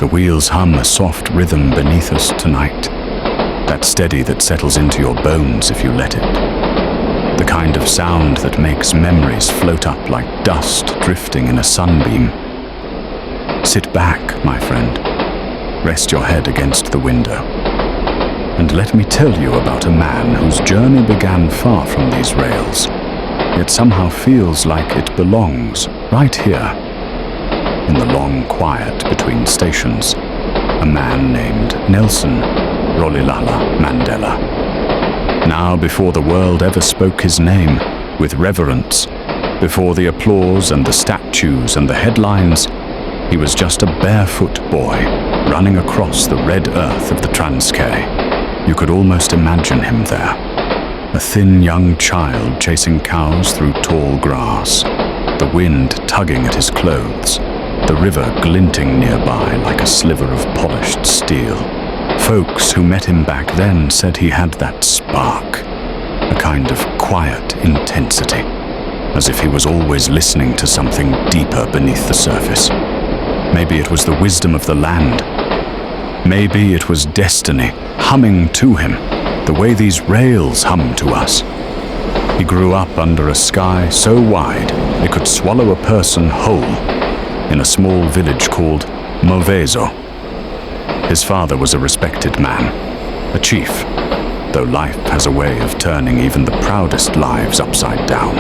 The wheels hum a soft rhythm beneath us tonight, that steady that settles into your bones if you let it. The kind of sound that makes memories float up like dust drifting in a sunbeam. Sit back, my friend. Rest your head against the window. And let me tell you about a man whose journey began far from these rails, yet somehow feels like it belongs right here, in the long quiet between stations. A man named Nelson Mandela. Now, before the world ever spoke his name with reverence, before the applause and the statues and the headlines, he was just a barefoot boy running across the red earth of the Transkei. You could almost imagine him there, a thin young child chasing cows through tall grass, the wind tugging at his clothes, the river glinting nearby like a sliver of polished steel. Folks who met him back then said he had that spark, a kind of quiet intensity, as if he was always listening to something deeper beneath the surface. Maybe it was the wisdom of the land. Maybe it was destiny humming to him, the way these rails hum to us. He grew up under a sky so wide it could swallow a person whole, in a small village called Movezo. His father was a respected man, a chief, though life has a way of turning even the proudest lives upside down.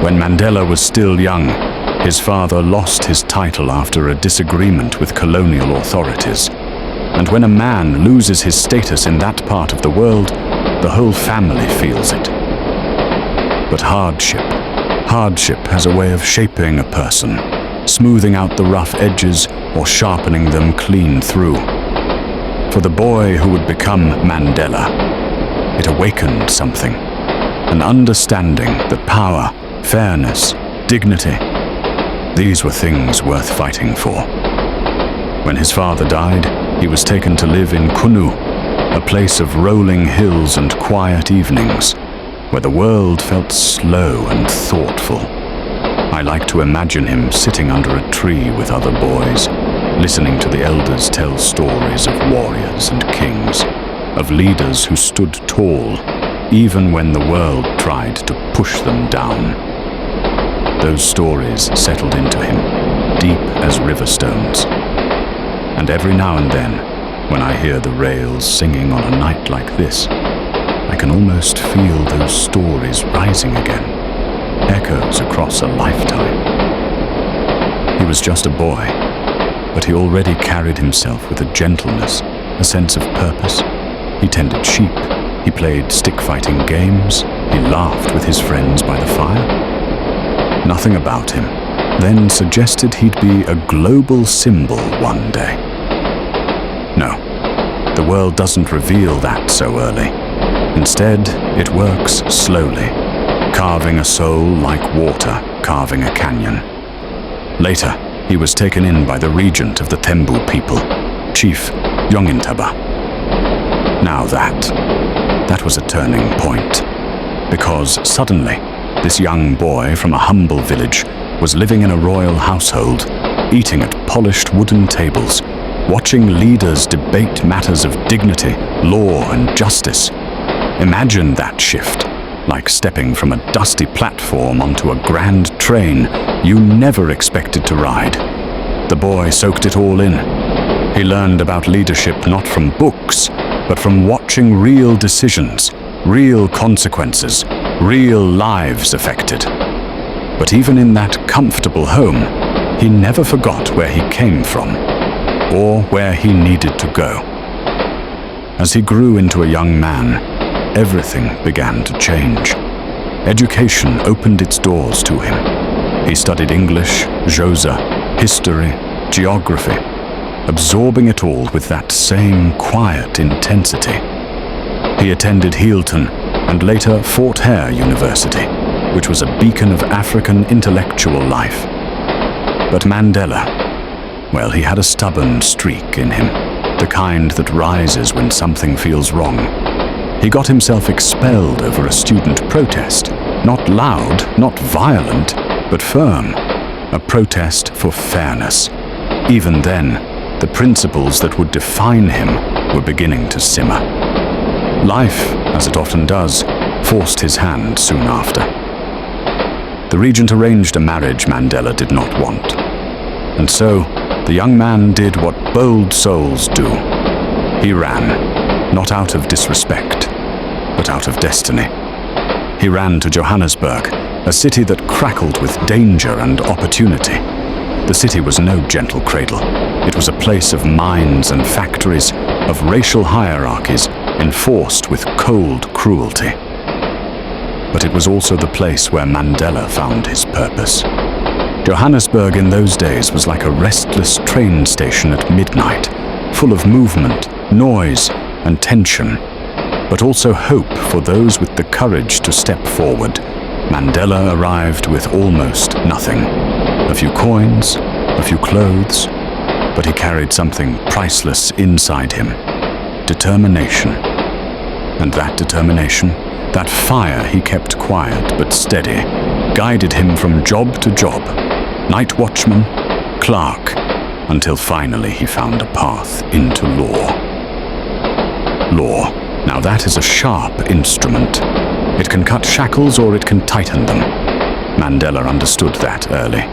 When Mandela was still young, his father lost his title after a disagreement with colonial authorities. And when a man loses his status in that part of the world, the whole family feels it. But hardship has a way of shaping a person, smoothing out the rough edges or sharpening them clean through. For the boy who would become Mandela, it awakened something, an understanding that power, fairness, dignity, these were things worth fighting for. When his father died, he was taken to live in Qunu, a place of rolling hills and quiet evenings, where the world felt slow and thoughtful. I like to imagine him sitting under a tree with other boys, listening to the elders tell stories of warriors and kings, of leaders who stood tall, even when the world tried to push them down. Those stories settled into him, deep as river stones. And every now and then, when I hear the rails singing on a night like this, I can almost feel those stories rising again, echoes across a lifetime. He was just a boy, but he already carried himself with a gentleness, a sense of purpose. He tended sheep, he played stick-fighting games, he laughed with his friends by the fire. Nothing about him then suggested he'd be a global symbol one day. No, the world doesn't reveal that so early. Instead, it works slowly, carving a soul like water carving a canyon. Later, he was taken in by the regent of the Thembu people, Chief Yongintaba. Now that was a turning point, because suddenly, this young boy from a humble village was living in a royal household, eating at polished wooden tables, watching leaders debate matters of dignity, law, and justice. Imagine that shift, like stepping from a dusty platform onto a grand train you never expected to ride. The boy soaked it all in. He learned about leadership not from books, but from watching real decisions, real consequences, real lives affected. But even in that comfortable home, he never forgot where he came from, or where he needed to go. As he grew into a young man, everything began to change. Education opened its doors to him. He studied English, Xhosa, history, geography, absorbing it all with that same quiet intensity. He attended Hilton and later Fort Hare University, which was a beacon of African intellectual life. But Mandela, well, he had a stubborn streak in him, the kind that rises when something feels wrong. He got himself expelled over a student protest, not loud, not violent, but firm, a protest for fairness. Even then, The principles that would define him were beginning to simmer. Life, as it often does, forced his hand soon after. The regent arranged a marriage Mandela did not want. And so, the young man did what bold souls do. He ran, not out of disrespect, but out of destiny. He ran to Johannesburg, a city that crackled with danger and opportunity. The city was no gentle cradle. It was a place of mines and factories, of racial hierarchies enforced with cold cruelty. But it was also the place where Mandela found his purpose. Johannesburg in those days was like a restless train station at midnight, full of movement, noise, and tension, but also hope for those with the courage to step forward. Mandela arrived with almost nothing. A few coins, a few clothes, but he carried something priceless inside him. Determination. And that determination, that fire he kept quiet but steady, guided him from job to job, night watchman, clerk, until finally he found a path into law. Law. Now that is a sharp instrument. It can cut shackles or it can tighten them. Mandela understood that early.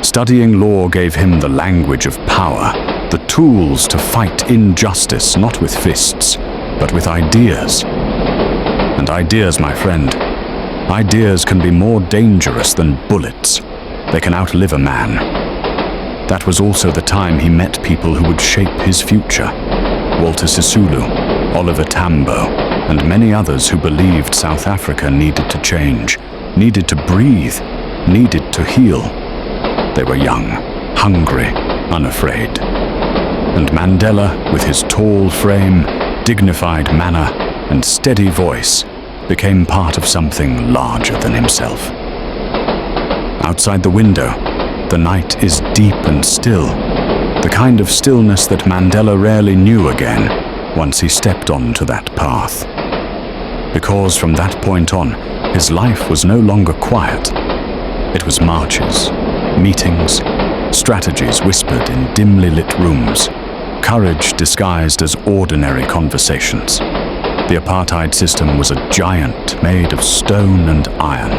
Studying law gave him the language of power, the tools to fight injustice, not with fists, but with ideas. And ideas, my friend, ideas can be more dangerous than bullets. They can outlive a man. That was also the time he met people who would shape his future. Walter Sisulu, Oliver Tambo, and many others who believed South Africa needed to change, needed to breathe, needed to heal. They were young, hungry, unafraid. And Mandela, with his tall frame, dignified manner, and steady voice, became part of something larger than himself. Outside the window, the night is deep and still, the kind of stillness that Mandela rarely knew again once he stepped onto that path. Because from that point on, his life was no longer quiet. It was marches, meetings, strategies whispered in dimly lit rooms, courage disguised as ordinary conversations. The apartheid system was a giant made of stone and iron,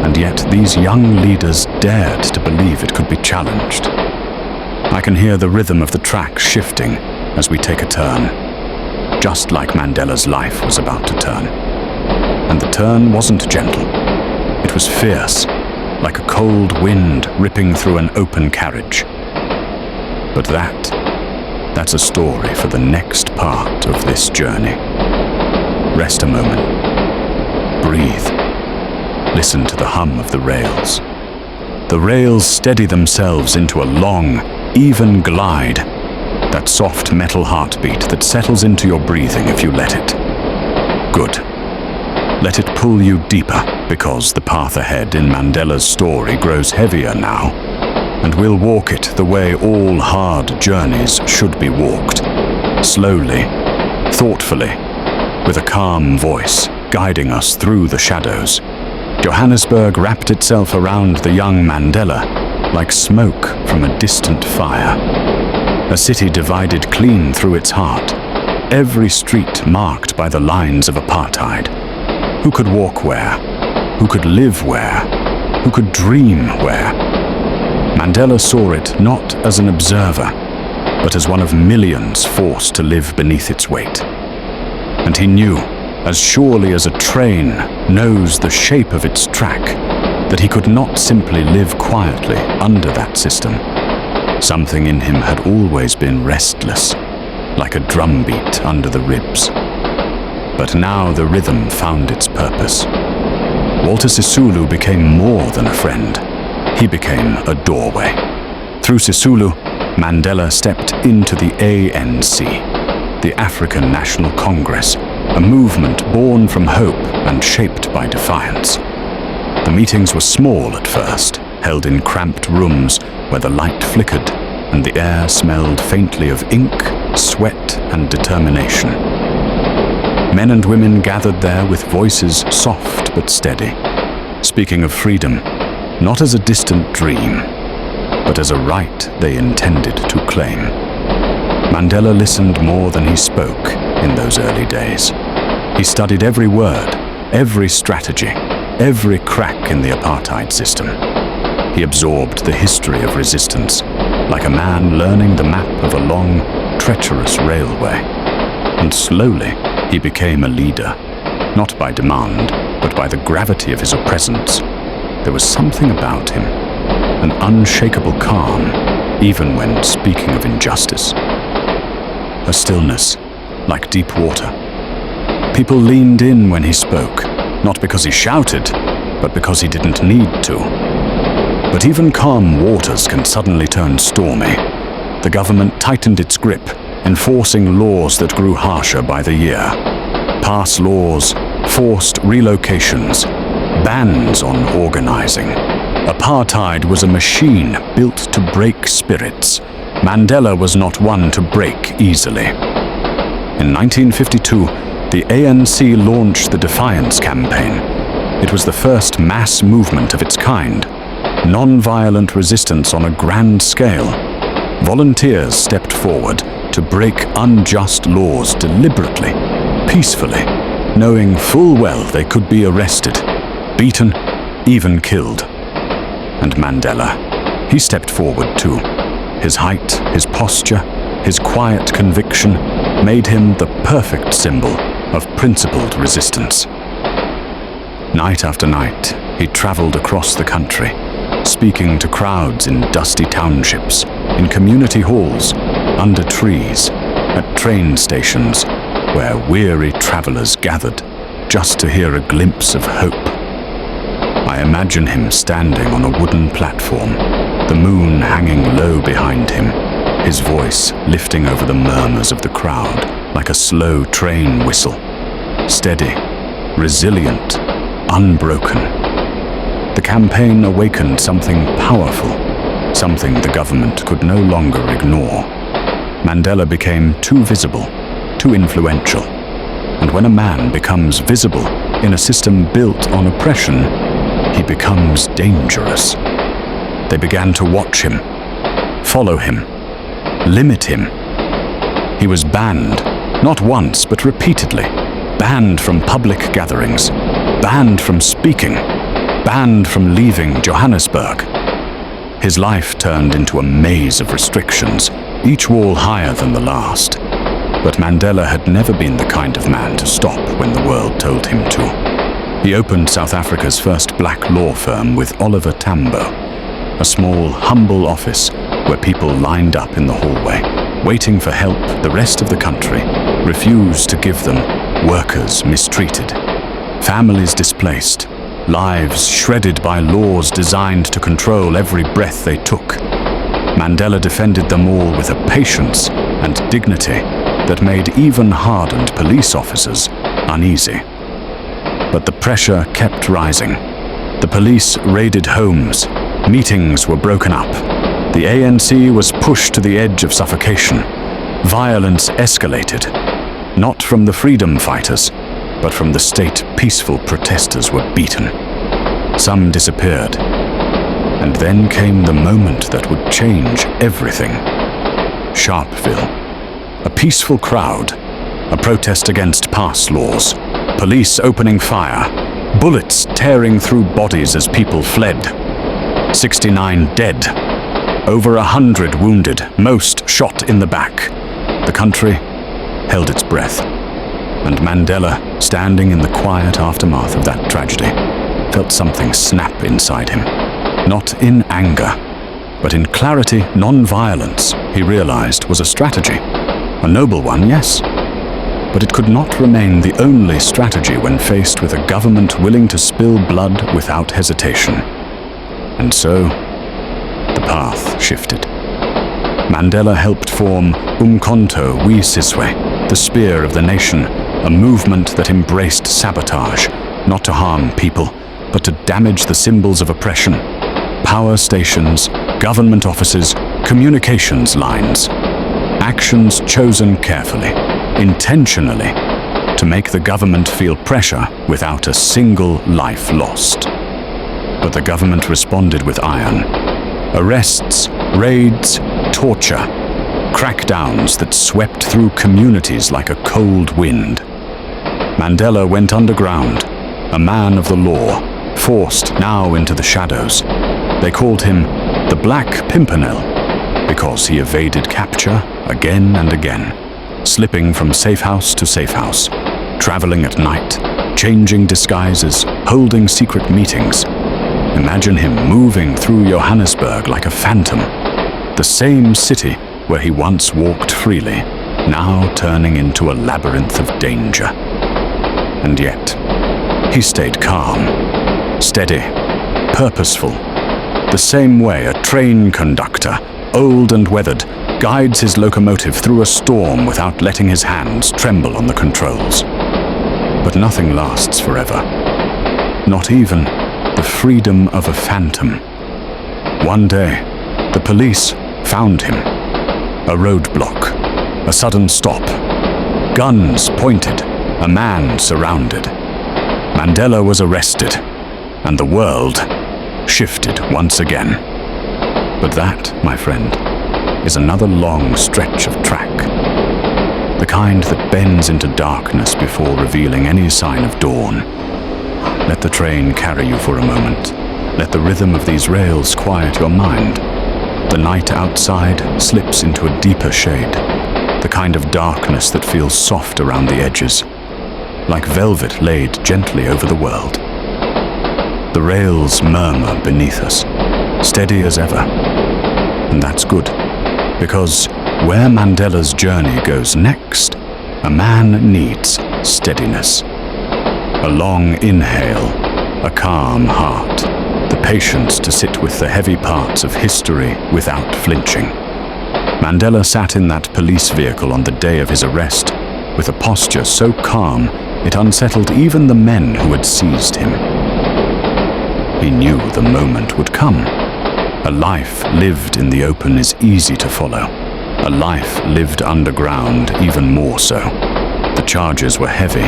and yet these young leaders dared to believe it could be challenged. I can hear the rhythm of the track shifting as we take a turn, just like Mandela's life was about to turn. And the turn wasn't gentle. It was fierce, like a cold wind ripping through an open carriage. But that's a story for the next part of this journey. Rest a moment. Breathe. Listen to the hum of the rails. The rails steady themselves into a long, even glide, that soft metal heartbeat that settles into your breathing if you let it. Good. Let it pull you deeper, because the path ahead in Mandela's story grows heavier now, and we'll walk it the way all hard journeys should be walked. Slowly, thoughtfully, with a calm voice guiding us through the shadows. Johannesburg wrapped itself around the young Mandela like smoke from a distant fire. A city divided clean through its heart, every street marked by the lines of apartheid. Who could walk where? Who could live where? Who could dream where? Mandela saw it not as an observer, but as one of millions forced to live beneath its weight. And he knew, as surely as a train knows the shape of its track, that he could not simply live quietly under that system. Something in him had always been restless, like a drumbeat under the ribs. But now the rhythm found its purpose. Walter Sisulu became more than a friend. He became a doorway. Through Sisulu, Mandela stepped into the ANC, the African National Congress, a movement born from hope and shaped by defiance. The meetings were small at first, held in cramped rooms where the light flickered and the air smelled faintly of ink, sweat, and determination. Men and women gathered there with voices soft but steady, speaking of freedom, not as a distant dream, but as a right they intended to claim. Mandela listened more than he spoke in those early days. He studied every word, every strategy, every crack in the apartheid system. He absorbed the history of resistance, like a man learning the map of a long, treacherous railway. And slowly, he became a leader, not by demand, but by the gravity of his presence. There was something about him, an unshakable calm, even when speaking of injustice. A stillness, like deep water. People leaned in when he spoke, not because he shouted, but because he didn't need to. But even calm waters can suddenly turn stormy. The government tightened its grip, enforcing laws that grew harsher by the year. Passed laws, forced relocations, bans on organizing. Apartheid was a machine built to break spirits. Mandela was not one to break easily. In 1952, the ANC launched the Defiance Campaign. It was the first mass movement of its kind. Non-violent resistance on a grand scale. Volunteers stepped forward to break unjust laws deliberately, peacefully, knowing full well they could be arrested, beaten, even killed. And Mandela, he stepped forward too. His height, his posture, his quiet conviction made him the perfect symbol of principled resistance. Night after night, he traveled across the country, speaking to crowds in dusty townships, in community halls, under trees, at train stations, where weary travelers gathered just to hear a glimpse of hope. I imagine him standing on a wooden platform, the moon hanging low behind him, his voice lifting over the murmurs of the crowd like a slow train whistle, steady, resilient, unbroken. The campaign awakened something powerful, something the government could no longer ignore. Mandela became too visible, too influential. And when a man becomes visible in a system built on oppression, he becomes dangerous. They began to watch him, follow him, limit him. He was banned, not once but repeatedly, banned from public gatherings, banned from speaking, banned from leaving Johannesburg. His life turned into a maze of restrictions, each wall higher than the last. But Mandela had never been the kind of man to stop when the world told him to. He opened South Africa's first black law firm with Oliver Tambo, a small, humble office where people lined up in the hallway, waiting for help the rest of the country refused to give them, workers mistreated, families displaced, lives shredded by laws designed to control every breath they took. Mandela defended them all with a patience and dignity that made even hardened police officers uneasy. But the pressure kept rising. The police raided homes, meetings were broken up, the ANC was pushed to the edge of suffocation. Violence escalated, not from the freedom fighters, but from the state peaceful protesters were beaten. Some disappeared. And then came the moment that would change everything. Sharpeville. A peaceful crowd. A protest against past laws. Police opening fire. Bullets tearing through bodies as people fled. 69 dead. Over 100 wounded, most shot in the back. The country held its breath. And Mandela, standing in the quiet aftermath of that tragedy, felt something snap inside him. Not in anger, but in clarity, non-violence, he realized was a strategy. A noble one, yes. But it could not remain the only strategy when faced with a government willing to spill blood without hesitation. And so, the path shifted. Mandela helped form Umkhonto we Sizwe, the spear of the nation, a movement that embraced sabotage, not to harm people, but to damage the symbols of oppression. Power stations, government offices, communications lines. Actions chosen carefully, intentionally, to make the government feel pressure without a single life lost. But the government responded with iron. Arrests, raids, torture. crackdowns that swept through communities like a cold wind. Mandela went underground, a man of the law, forced now into the shadows. They called him the Black Pimpernel because he evaded capture again and again, slipping from safe house to safe house, traveling at night, changing disguises, holding secret meetings. Imagine him moving through Johannesburg like a phantom, the same city where he once walked freely, now turning into a labyrinth of danger. And yet, he stayed calm, steady, purposeful, the same way a train conductor, old and weathered, guides his locomotive through a storm without letting his hands tremble on the controls. But nothing lasts forever, not even the freedom of a phantom. One day, the police found him. A roadblock, a sudden stop, guns pointed, a man surrounded. Mandela was arrested, and the world shifted once again. But that, my friend, is another long stretch of track. The kind that bends into darkness before revealing any sign of dawn. Let the train carry you for a moment. Let the rhythm of these rails quiet your mind. The night outside slips into a deeper shade, the kind of darkness that feels soft around the edges, like velvet laid gently over the world. The rails murmur beneath us, steady as ever. And that's good, because where Mandela's journey goes next, a man needs steadiness. A long inhale, a calm heart, the patience to sit with the heavy parts of history without flinching. Mandela sat in that police vehicle on the day of his arrest with a posture so calm it unsettled even the men who had seized him. He knew the moment would come. A life lived in the open is easy to follow. A life lived underground even more so. The charges were heavy,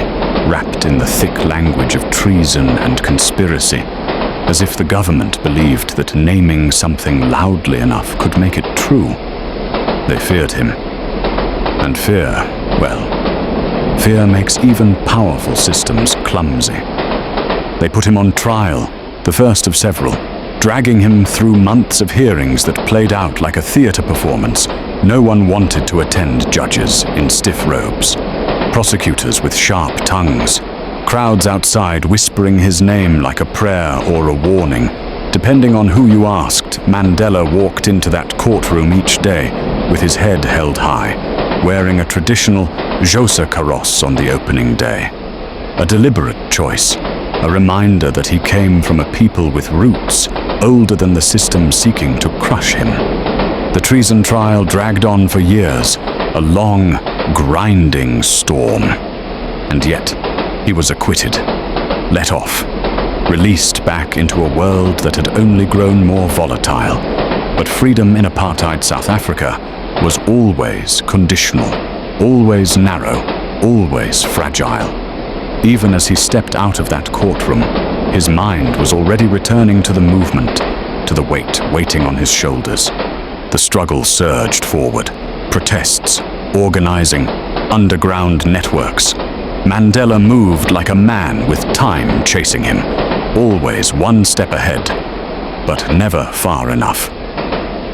wrapped in the thick language of treason and conspiracy, as if the government believed that naming something loudly enough could make it true. They feared him. And fear, well, fear makes even powerful systems clumsy. They put him on trial, the first of several, dragging him through months of hearings that played out like a theater performance. No one wanted to attend, judges in stiff robes, prosecutors with sharp tongues, crowds outside whispering his name like a prayer or a warning. Depending on who you asked, Mandela walked into that courtroom each day with his head held high, wearing a traditional Xhosa kaross on the opening day. A deliberate choice, a reminder that he came from a people with roots older than the system seeking to crush him. The treason trial dragged on for years, a long, grinding storm. And yet, he was acquitted, let off, released back into a world that had only grown more volatile. But freedom in apartheid South Africa was always conditional, always narrow, always fragile. Even as he stepped out of that courtroom, his mind was already returning to the movement, to the weight waiting on his shoulders. The struggle surged forward, protests, organizing, underground networks. Mandela moved like a man with time chasing him, always one step ahead, but never far enough.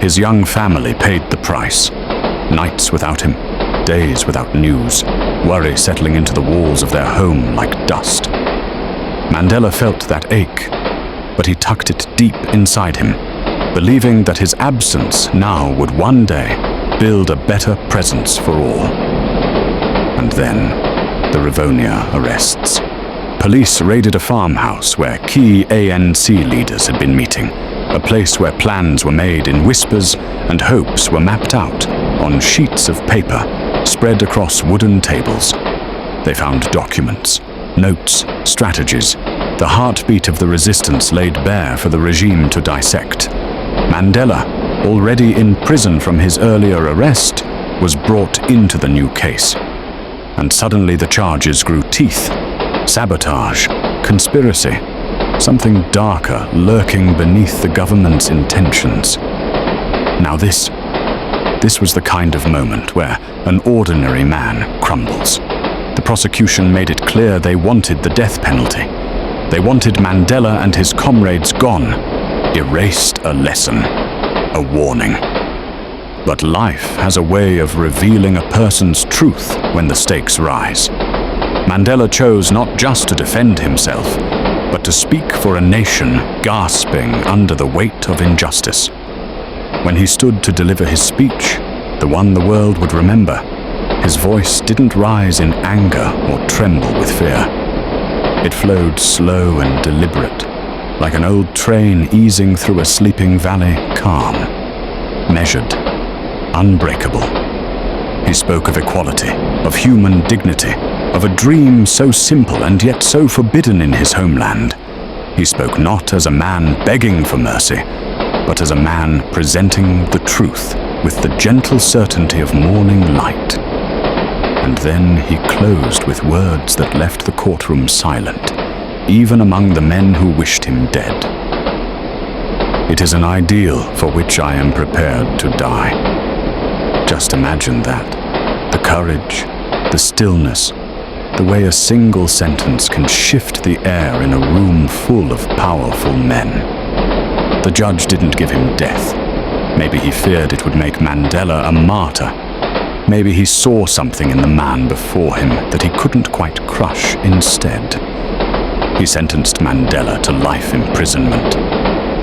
His young family paid the price. Nights without him, days without news, worry settling into the walls of their home like dust. Mandela felt that ache, but he tucked it deep inside him, believing that his absence now would one day build a better presence for all. And then, the Rivonia arrests. Police raided a farmhouse where key ANC leaders had been meeting, a place where plans were made in whispers and hopes were mapped out on sheets of paper spread across wooden tables. They found documents, notes, strategies, the heartbeat of the resistance laid bare for the regime to dissect. Mandela, already in prison from his earlier arrest, was brought into the new case. And suddenly the charges grew teeth. Sabotage, conspiracy, something darker lurking beneath the government's intentions. Now this This was the kind of moment where an ordinary man crumbles. The prosecution made it clear they wanted the death penalty. They wanted Mandela and his comrades gone, erased a lesson, a warning. But life has a way of revealing a person's truth when the stakes rise. Mandela chose not just to defend himself, but to speak for a nation gasping under the weight of injustice. When he stood to deliver his speech, the one the world would remember, his voice didn't rise in anger or tremble with fear. It flowed slow and deliberate, like an old train easing through a sleeping valley, calm, measured, unbreakable. He spoke of equality, of human dignity, of a dream so simple and yet so forbidden in his homeland. He spoke not as a man begging for mercy, but as a man presenting the truth with the gentle certainty of morning light. And then he closed with words that left the courtroom silent, even among the men who wished him dead. It is an ideal for which I am prepared to die. Just imagine that. The courage, the stillness, the way a single sentence can shift the air in a room full of powerful men. The judge didn't give him death. Maybe he feared it would make Mandela a martyr. Maybe he saw something in the man before him that he couldn't quite crush instead. He sentenced Mandela to life imprisonment.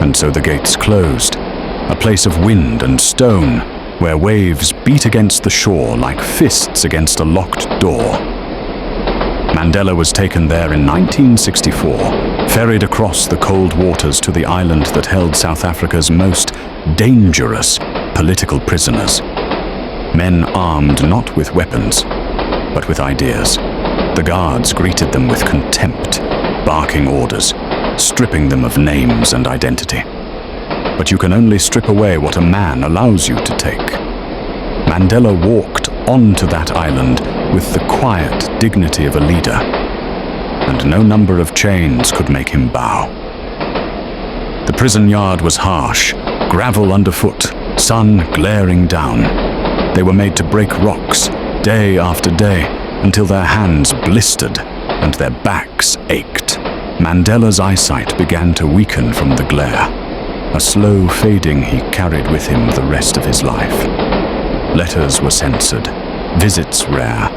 And so the gates closed, a place of wind and stone, where waves beat against the shore like fists against a locked door. Mandela was taken there in 1964, ferried across the cold waters to the island that held South Africa's most dangerous political prisoners. Men armed not with weapons, but with ideas. The guards greeted them with contempt, barking orders, stripping them of names and identity. But you can only strip away what a man allows you to take. Mandela walked onto that island with the quiet dignity of a leader, and no number of chains could make him bow. The prison yard was harsh, gravel underfoot, sun glaring down. They were made to break rocks day after day until their hands blistered and their backs ached. Mandela's eyesight began to weaken from the glare, a slow fading he carried with him the rest of his life. Letters were censored, visits rare,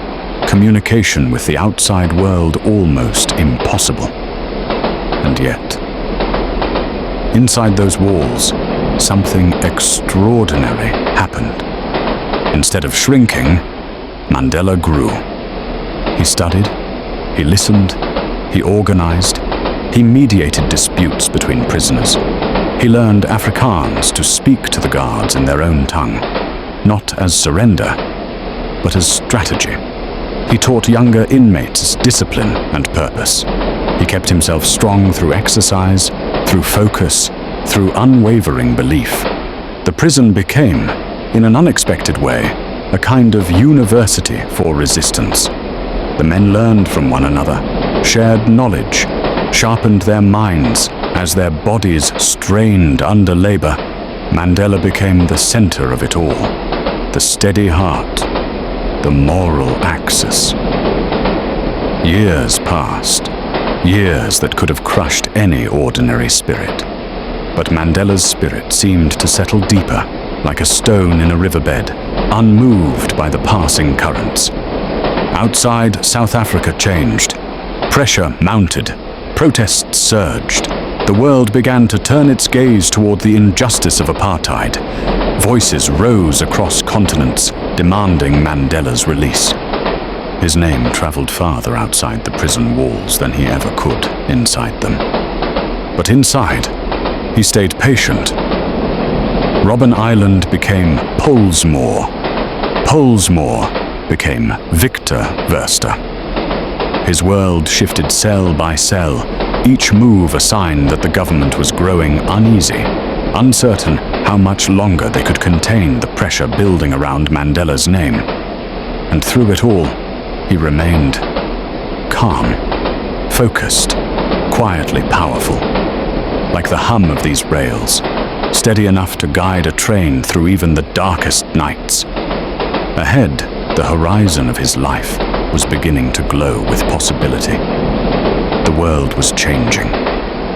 communication with the outside world almost impossible. And yet, inside those walls, something extraordinary happened. Instead of shrinking, Mandela grew. He studied, he listened, he organized, he mediated disputes between prisoners. He learned Afrikaans to speak to the guards in their own tongue, not as surrender, but as strategy. He taught younger inmates discipline and purpose. He kept himself strong through exercise, through focus, through unwavering belief. The prison became, in an unexpected way, a kind of university for resistance. The men learned from one another, shared knowledge, sharpened their minds as their bodies strained under labor. Mandela became the center of it all, the steady heart, the moral axis. Years passed, years that could have crushed any ordinary spirit. But Mandela's spirit seemed to settle deeper, like a stone in a riverbed, unmoved by the passing currents. Outside, South Africa changed. Pressure mounted. Protests surged. The world began to turn its gaze toward the injustice of apartheid. Voices rose across continents, demanding Mandela's release. His name traveled farther outside the prison walls than he ever could inside them. But inside, he stayed patient. Robben Island became Pollsmoor. Pollsmoor became Victor Verster. His world shifted cell by cell, each move a sign that the government was growing uneasy, uncertain how much longer they could contain the pressure building around Mandela's name. And through it all, he remained calm, focused, quietly powerful. Like the hum of these rails, steady enough to guide a train through even the darkest nights. Ahead, the horizon of his life was beginning to glow with possibility. The world was changing.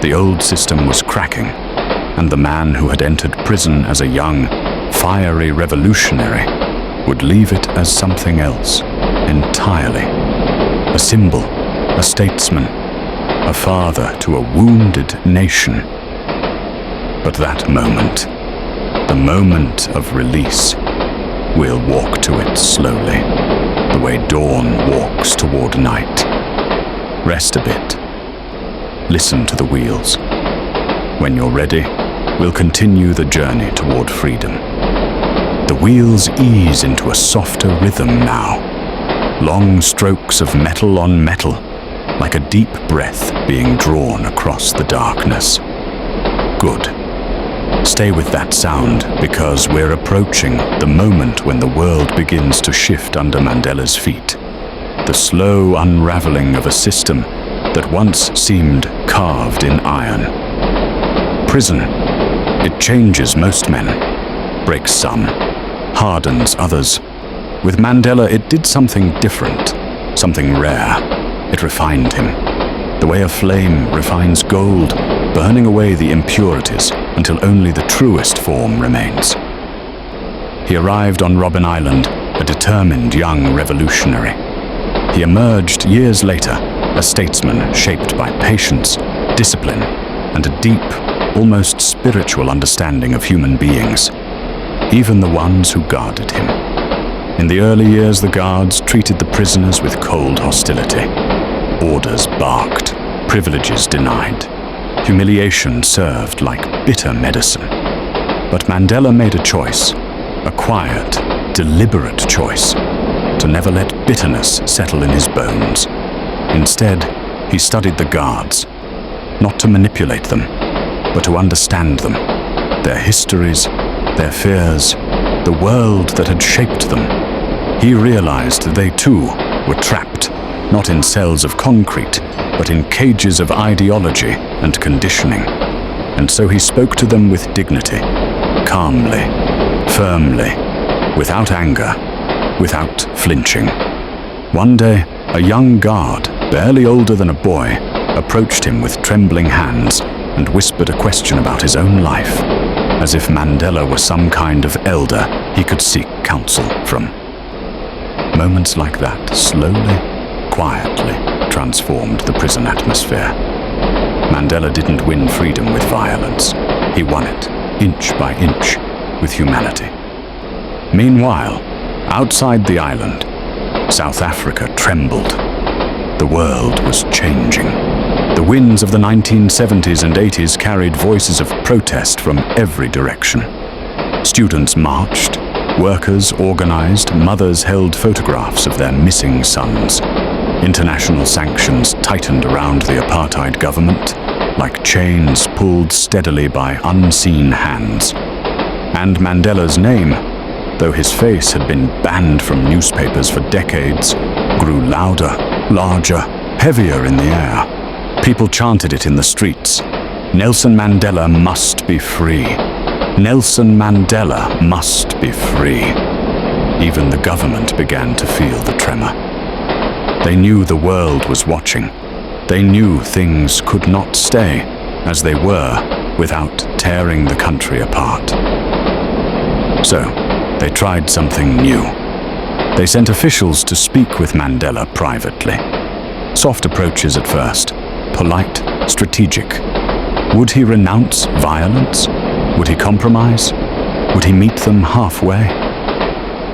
The old system was cracking, and the man who had entered prison as a young, fiery revolutionary would leave it as something else entirely. A symbol, a statesman, a father to a wounded nation. But that moment, the moment of release, we'll walk to it slowly, the way dawn walks toward night. Rest a bit. Listen to the wheels. When you're ready, we'll continue the journey toward freedom. The wheels ease into a softer rhythm now. Long strokes of metal on metal, like a deep breath being drawn across the darkness. Good. Stay with that sound, because we're approaching the moment when the world begins to shift under Mandela's feet. The slow unraveling of a system that once seemed carved in iron. Prison. It changes most men, breaks some, hardens others. With Mandela, it did something different, something rare. It refined him. The way a flame refines gold, burning away the impurities until only the truest form remains. He arrived on Robben Island, a determined young revolutionary. He emerged years later, a statesman shaped by patience, discipline, and a deep, almost spiritual understanding of human beings, even the ones who guarded him. In the early years, the guards treated the prisoners with cold hostility. Orders barked, privileges denied. Humiliation served like bitter medicine. But Mandela made a choice, a quiet, deliberate choice, to never let bitterness settle in his bones. Instead, he studied the guards, not to manipulate them, but to understand them, their histories, their fears, the world that had shaped them. He realized that they too were trapped, not in cells of concrete, but in cages of ideology and conditioning. And so he spoke to them with dignity, calmly, firmly, without anger, without flinching. One day, a young guard, barely older than a boy, approached him with trembling hands and whispered a question about his own life, as if Mandela were some kind of elder he could seek counsel from. Moments like that slowly, quietly transformed the prison atmosphere. Mandela didn't win freedom with violence. He won it, inch by inch, with humanity. Meanwhile, outside the island, South Africa trembled. The world was changing. The winds of the 1970s and 80s carried voices of protest from every direction. Students marched, workers organized, mothers held photographs of their missing sons. International sanctions tightened around the apartheid government, like chains pulled steadily by unseen hands. And Mandela's name, though his face had been banned from newspapers for decades, grew louder, larger, heavier in the air. People chanted it in the streets. Nelson Mandela must be free. Nelson Mandela must be free. Even the government began to feel the tremor. They knew the world was watching. They knew things could not stay as they were without tearing the country apart. So, they tried something new. They sent officials to speak with Mandela privately. Soft approaches at first, polite, strategic. Would he renounce violence? Would he compromise? Would he meet them halfway?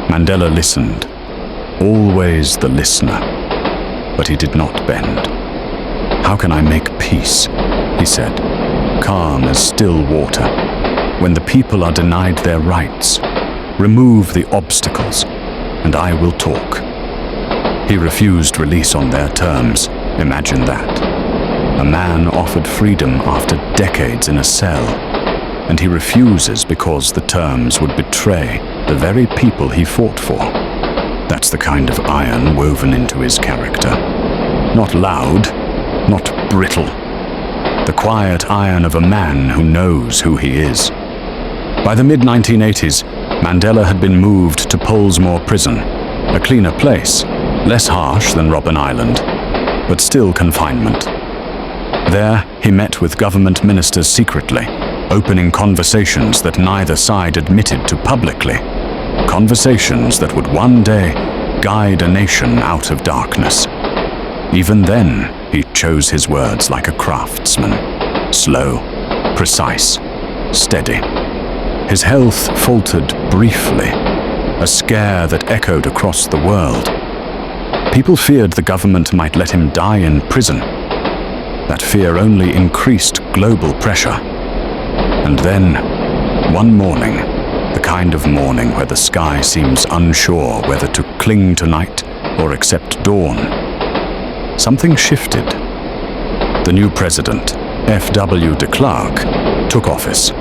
Mandela listened, always the listener, but he did not bend. "How can I make peace?" he said, calm as still water. "When the people are denied their rights, remove the obstacles, and I will talk." He refused release on their terms. Imagine that. A man offered freedom after decades in a cell, and he refuses because the terms would betray the very people he fought for. That's the kind of iron woven into his character. Not loud, not brittle. The quiet iron of a man who knows who he is. By the mid-1980s, Mandela had been moved to Pollsmoor Prison, a cleaner place, less harsh than Robben Island, but still confinement. There, he met with government ministers secretly, opening conversations that neither side admitted to publicly. Conversations that would one day guide a nation out of darkness. Even then, he chose his words like a craftsman. Slow, precise, steady. His health faltered briefly, a scare that echoed across the world. People feared the government might let him die in prison. That fear only increased global pressure. And then, one morning, the kind of morning where the sky seems unsure whether to cling to night or accept dawn, something shifted. The new president, F.W. de Klerk, took office.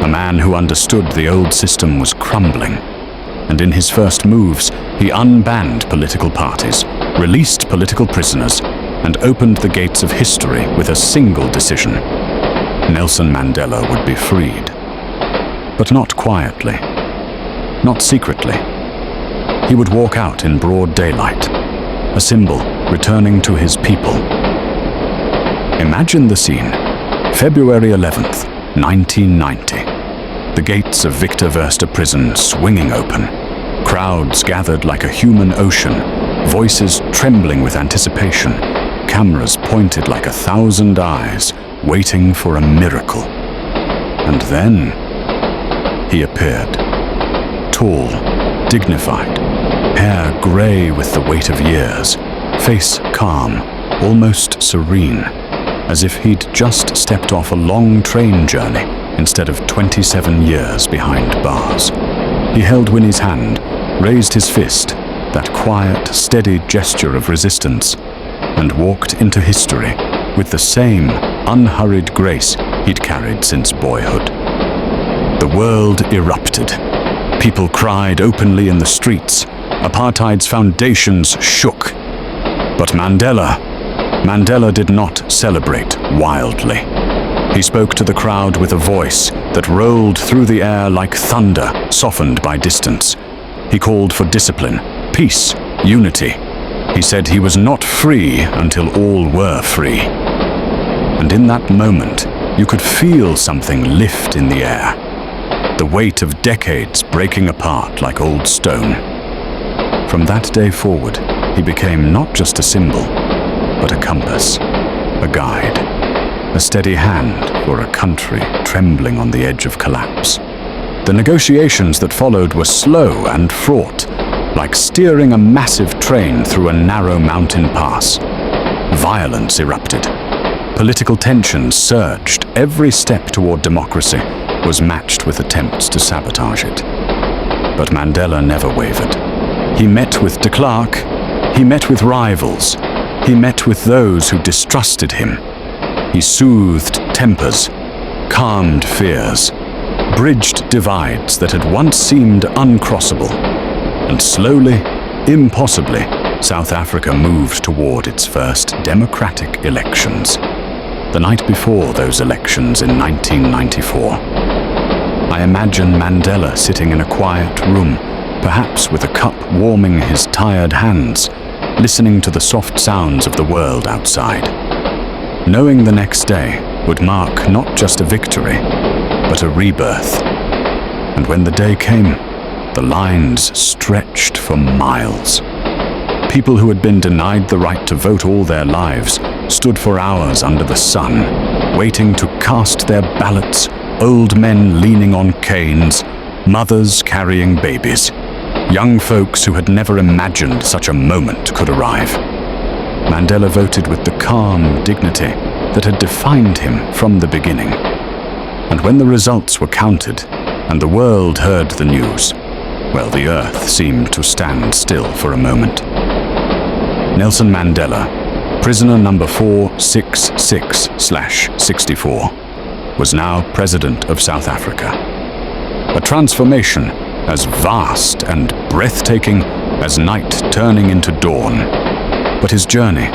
A man who understood the old system was crumbling. And in his first moves, he unbanned political parties, released political prisoners, and opened the gates of history with a single decision. Nelson Mandela would be freed. But not quietly, not secretly. He would walk out in broad daylight, a symbol returning to his people. Imagine the scene. February 11th, 1990. The gates of Victor Verster prison swinging open. Crowds gathered like a human ocean, voices trembling with anticipation, cameras pointed like 1,000 eyes, waiting for a miracle. And then he appeared. Tall, dignified, hair gray with the weight of years, face calm, almost serene, as if he'd just stepped off a long train journey instead of 27 years behind bars. He held Winnie's hand, raised his fist, that quiet, steady gesture of resistance, and walked into history with the same unhurried grace he'd carried since boyhood. The world erupted. People cried openly in the streets. Apartheid's foundations shook. But Mandela did not celebrate wildly. He spoke to the crowd with a voice that rolled through the air like thunder, softened by distance. He called for discipline, peace, unity. He said he was not free until all were free. And in that moment, you could feel something lift in the air. The weight of decades breaking apart like old stone. From that day forward, he became not just a symbol, but a compass, a guide, a steady hand for a country trembling on the edge of collapse. The negotiations that followed were slow and fraught, like steering a massive train through a narrow mountain pass. Violence erupted. Political tensions surged. Every step toward democracy was matched with attempts to sabotage it. But Mandela never wavered. He met with de Klerk. He met with rivals. He met with those who distrusted him. He soothed tempers, calmed fears, bridged divides that had once seemed uncrossable. And slowly, impossibly, South Africa moved toward its first democratic elections. The night before those elections in 1994, I imagine Mandela sitting in a quiet room, perhaps with a cup warming his tired hands, listening to the soft sounds of the world outside. Knowing the next day would mark not just a victory, but a rebirth. And when the day came, the lines stretched for miles. People who had been denied the right to vote all their lives stood for hours under the sun, waiting to cast their ballots, old men leaning on canes, mothers carrying babies, young folks who had never imagined such a moment could arrive. Mandela voted with the calm dignity that had defined him from the beginning. And when the results were counted and the world heard the news, well, the earth seemed to stand still for a moment. Nelson Mandela, prisoner number 466/64, was now president of South Africa. A transformation as vast and breathtaking as night turning into dawn. But his journey,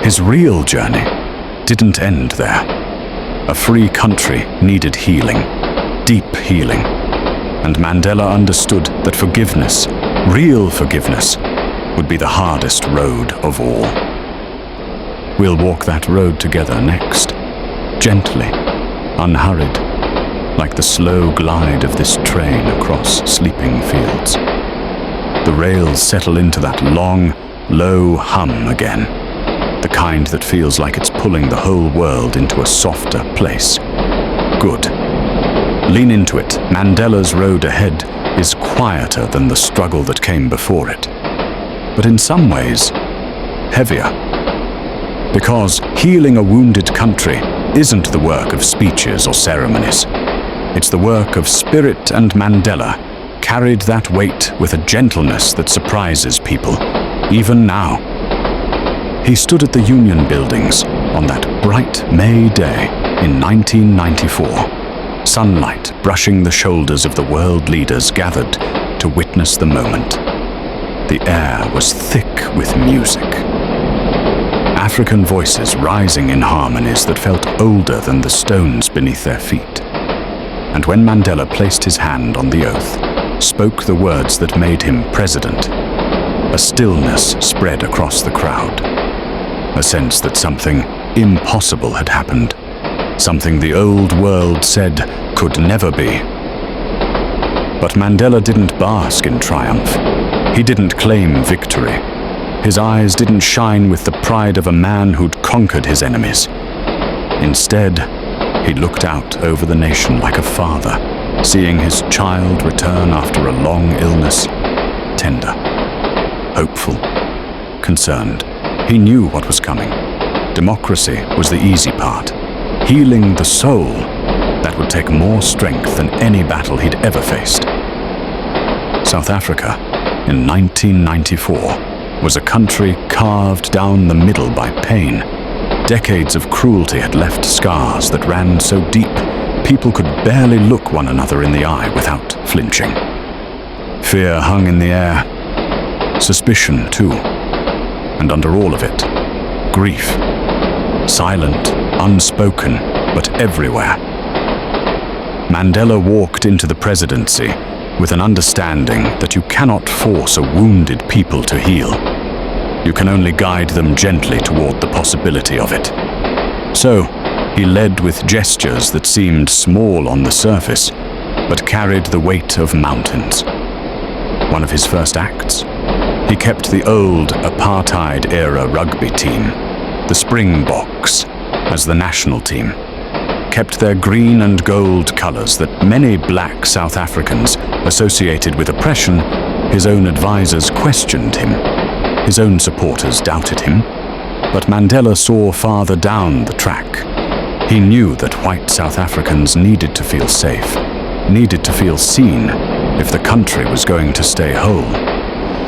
his real journey, didn't end there. A free country needed healing, deep healing. and Mandela understood that forgiveness, real forgiveness, would be the hardest road of all. We'll walk that road together next, gently, unhurried, like the slow glide of this train across sleeping fields. The rails settle into that long, low hum again, the kind that feels like it's pulling the whole world into a softer place. Good. Lean into it. Mandela's road ahead is quieter than the struggle that came before it, but in some ways, heavier. Because healing a wounded country isn't the work of speeches or ceremonies. It's the work of spirit, and Mandela carried that weight with a gentleness that surprises people, even now. He stood at the Union buildings on that bright May day in 1994, sunlight brushing the shoulders of the world leaders gathered to witness the moment. The air was thick with music. African voices rising in harmonies that felt older than the stones beneath their feet. And when Mandela placed his hand on the oath, spoke the words that made him president, a stillness spread across the crowd, a sense that something impossible had happened, something the old world said could never be. But Mandela didn't bask in triumph. He didn't claim victory. His eyes didn't shine with the pride of a man who'd conquered his enemies. Instead, he looked out over the nation like a father, seeing his child return after a long illness, tender, hopeful, concerned. He knew what was coming. Democracy was the easy part. Healing the soul, that would take more strength than any battle he'd ever faced. South Africa, in 1994, was a country carved down the middle by pain. Decades of cruelty had left scars that ran so deep, people could barely look one another in the eye without flinching. Fear hung in the air, suspicion too, and under all of it, grief. Silent, unspoken, but everywhere. Mandela walked into the presidency with an understanding that you cannot force a wounded people to heal. You can only guide them gently toward the possibility of it. So, he led with gestures that seemed small on the surface, but carried the weight of mountains. One of his first acts, he kept the old apartheid-era rugby team, the Springboks, as the national team, kept their green and gold colors that many black South Africans associated with oppression. His own advisors questioned him. His own supporters doubted him. But Mandela saw farther down the track. He knew that white South Africans needed to feel safe, needed to feel seen if the country was going to stay whole.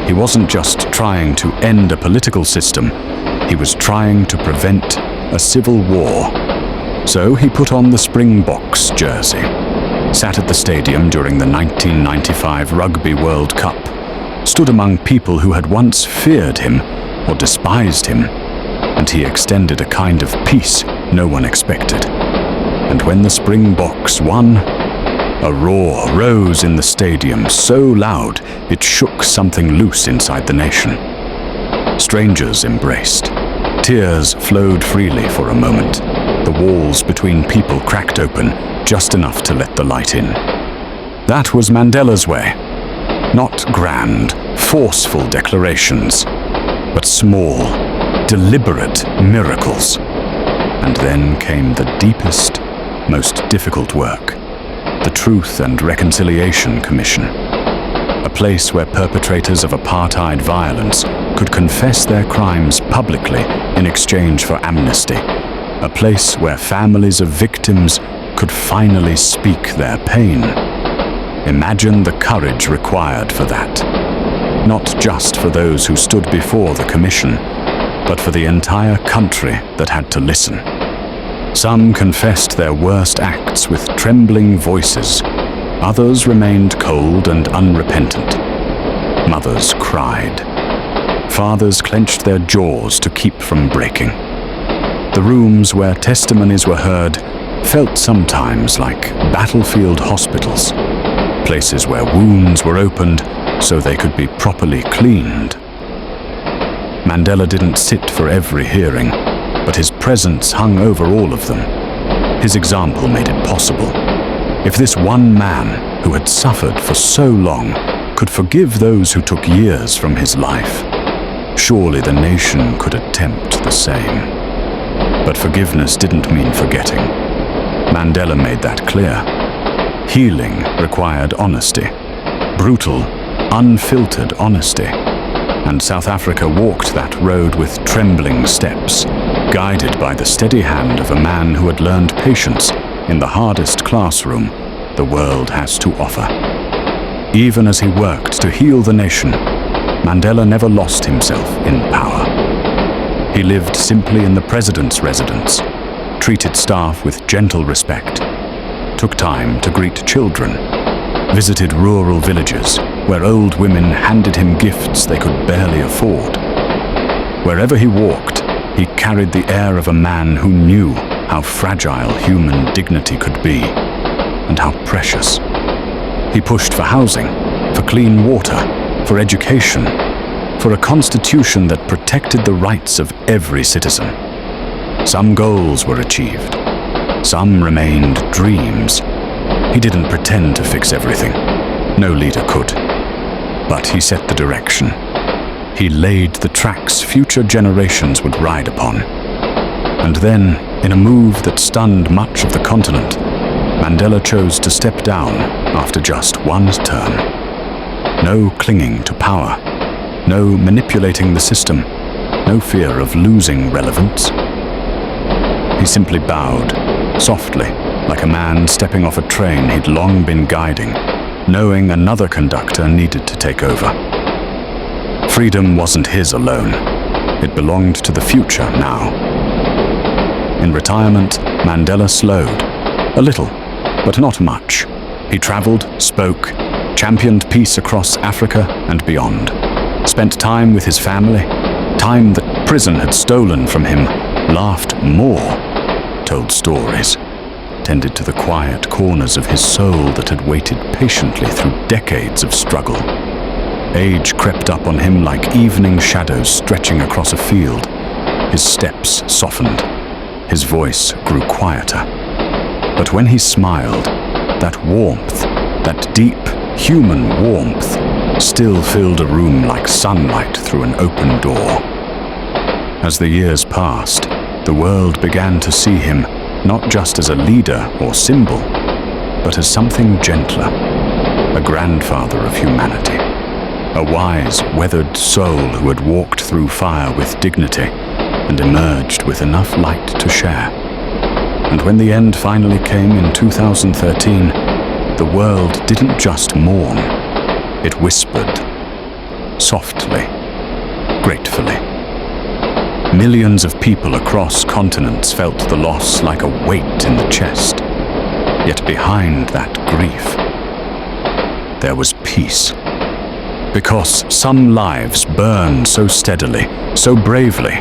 He wasn't just trying to end a political system, he was trying to prevent a civil war. So he put on the Springboks jersey, sat at the stadium during the 1995 Rugby World Cup, stood among people who had once feared him or despised him, and he extended a kind of peace no one expected. And when the Springboks won, a roar rose in the stadium so loud it shook something loose inside the nation. Strangers embraced. Tears flowed freely for a moment. The walls between people cracked open just enough to let the light in. That was Mandela's way. Not grand, forceful declarations, but small, deliberate miracles. And then came the deepest, most difficult work, the Truth and Reconciliation Commission, a place where perpetrators of apartheid violence could confess their crimes publicly in exchange for amnesty, a place where families of victims could finally speak their pain. Imagine the courage required for that, not just for those who stood before the commission, but for the entire country that had to listen. Some confessed their worst acts with trembling voices. Others remained cold and unrepentant. Mothers cried. Fathers clenched their jaws to keep from breaking. The rooms where testimonies were heard felt sometimes like battlefield hospitals, places where wounds were opened so they could be properly cleaned. Mandela didn't sit for every hearing, but his presence hung over all of them. His example made it possible. If this one man, who had suffered for so long, could forgive those who took years from his life, surely the nation could attempt the same. But forgiveness didn't mean forgetting. Mandela made that clear. Healing required honesty, brutal, unfiltered honesty. And South Africa walked that road with trembling steps, guided by the steady hand of a man who had learned patience in the hardest classroom the world has to offer. Even as he worked to heal the nation, Mandela never lost himself in power. He lived simply in the president's residence, treated staff with gentle respect, took time to greet children, visited rural villages where old women handed him gifts they could barely afford. Wherever he walked, he carried the air of a man who knew how fragile human dignity could be and how precious. He pushed for housing, for clean water, for education, for a constitution that protected the rights of every citizen. Some goals were achieved. Some remained dreams. He didn't pretend to fix everything. No leader could. But he set the direction. He laid the tracks future generations would ride upon. And then, in a move that stunned much of the continent, Mandela chose to step down after just one term. No clinging to power, no manipulating the system, no fear of losing relevance. He simply bowed, softly, like a man stepping off a train he'd long been guiding, knowing another conductor needed to take over. Freedom wasn't his alone. It belonged to the future now. In retirement, Mandela slowed. A little, but not much. He traveled, spoke, championed peace across Africa and beyond. Spent time with his family, time that prison had stolen from him, laughed more, told stories, tended to the quiet corners of his soul that had waited patiently through decades of struggle. Age crept up on him like evening shadows stretching across a field. His steps softened. His voice grew quieter. But when he smiled, that warmth, that deep, human warmth, still filled a room like sunlight through an open door. As the years passed, the world began to see him not just as a leader or symbol, but as something gentler, a grandfather of humanity, a wise, weathered soul who had walked through fire with dignity and emerged with enough light to share. And when the end finally came in 2013, the world didn't just mourn, it whispered, softly, gratefully. Millions of people across continents felt the loss like a weight in the chest. Yet behind that grief, there was peace. Because some lives burn so steadily, so bravely,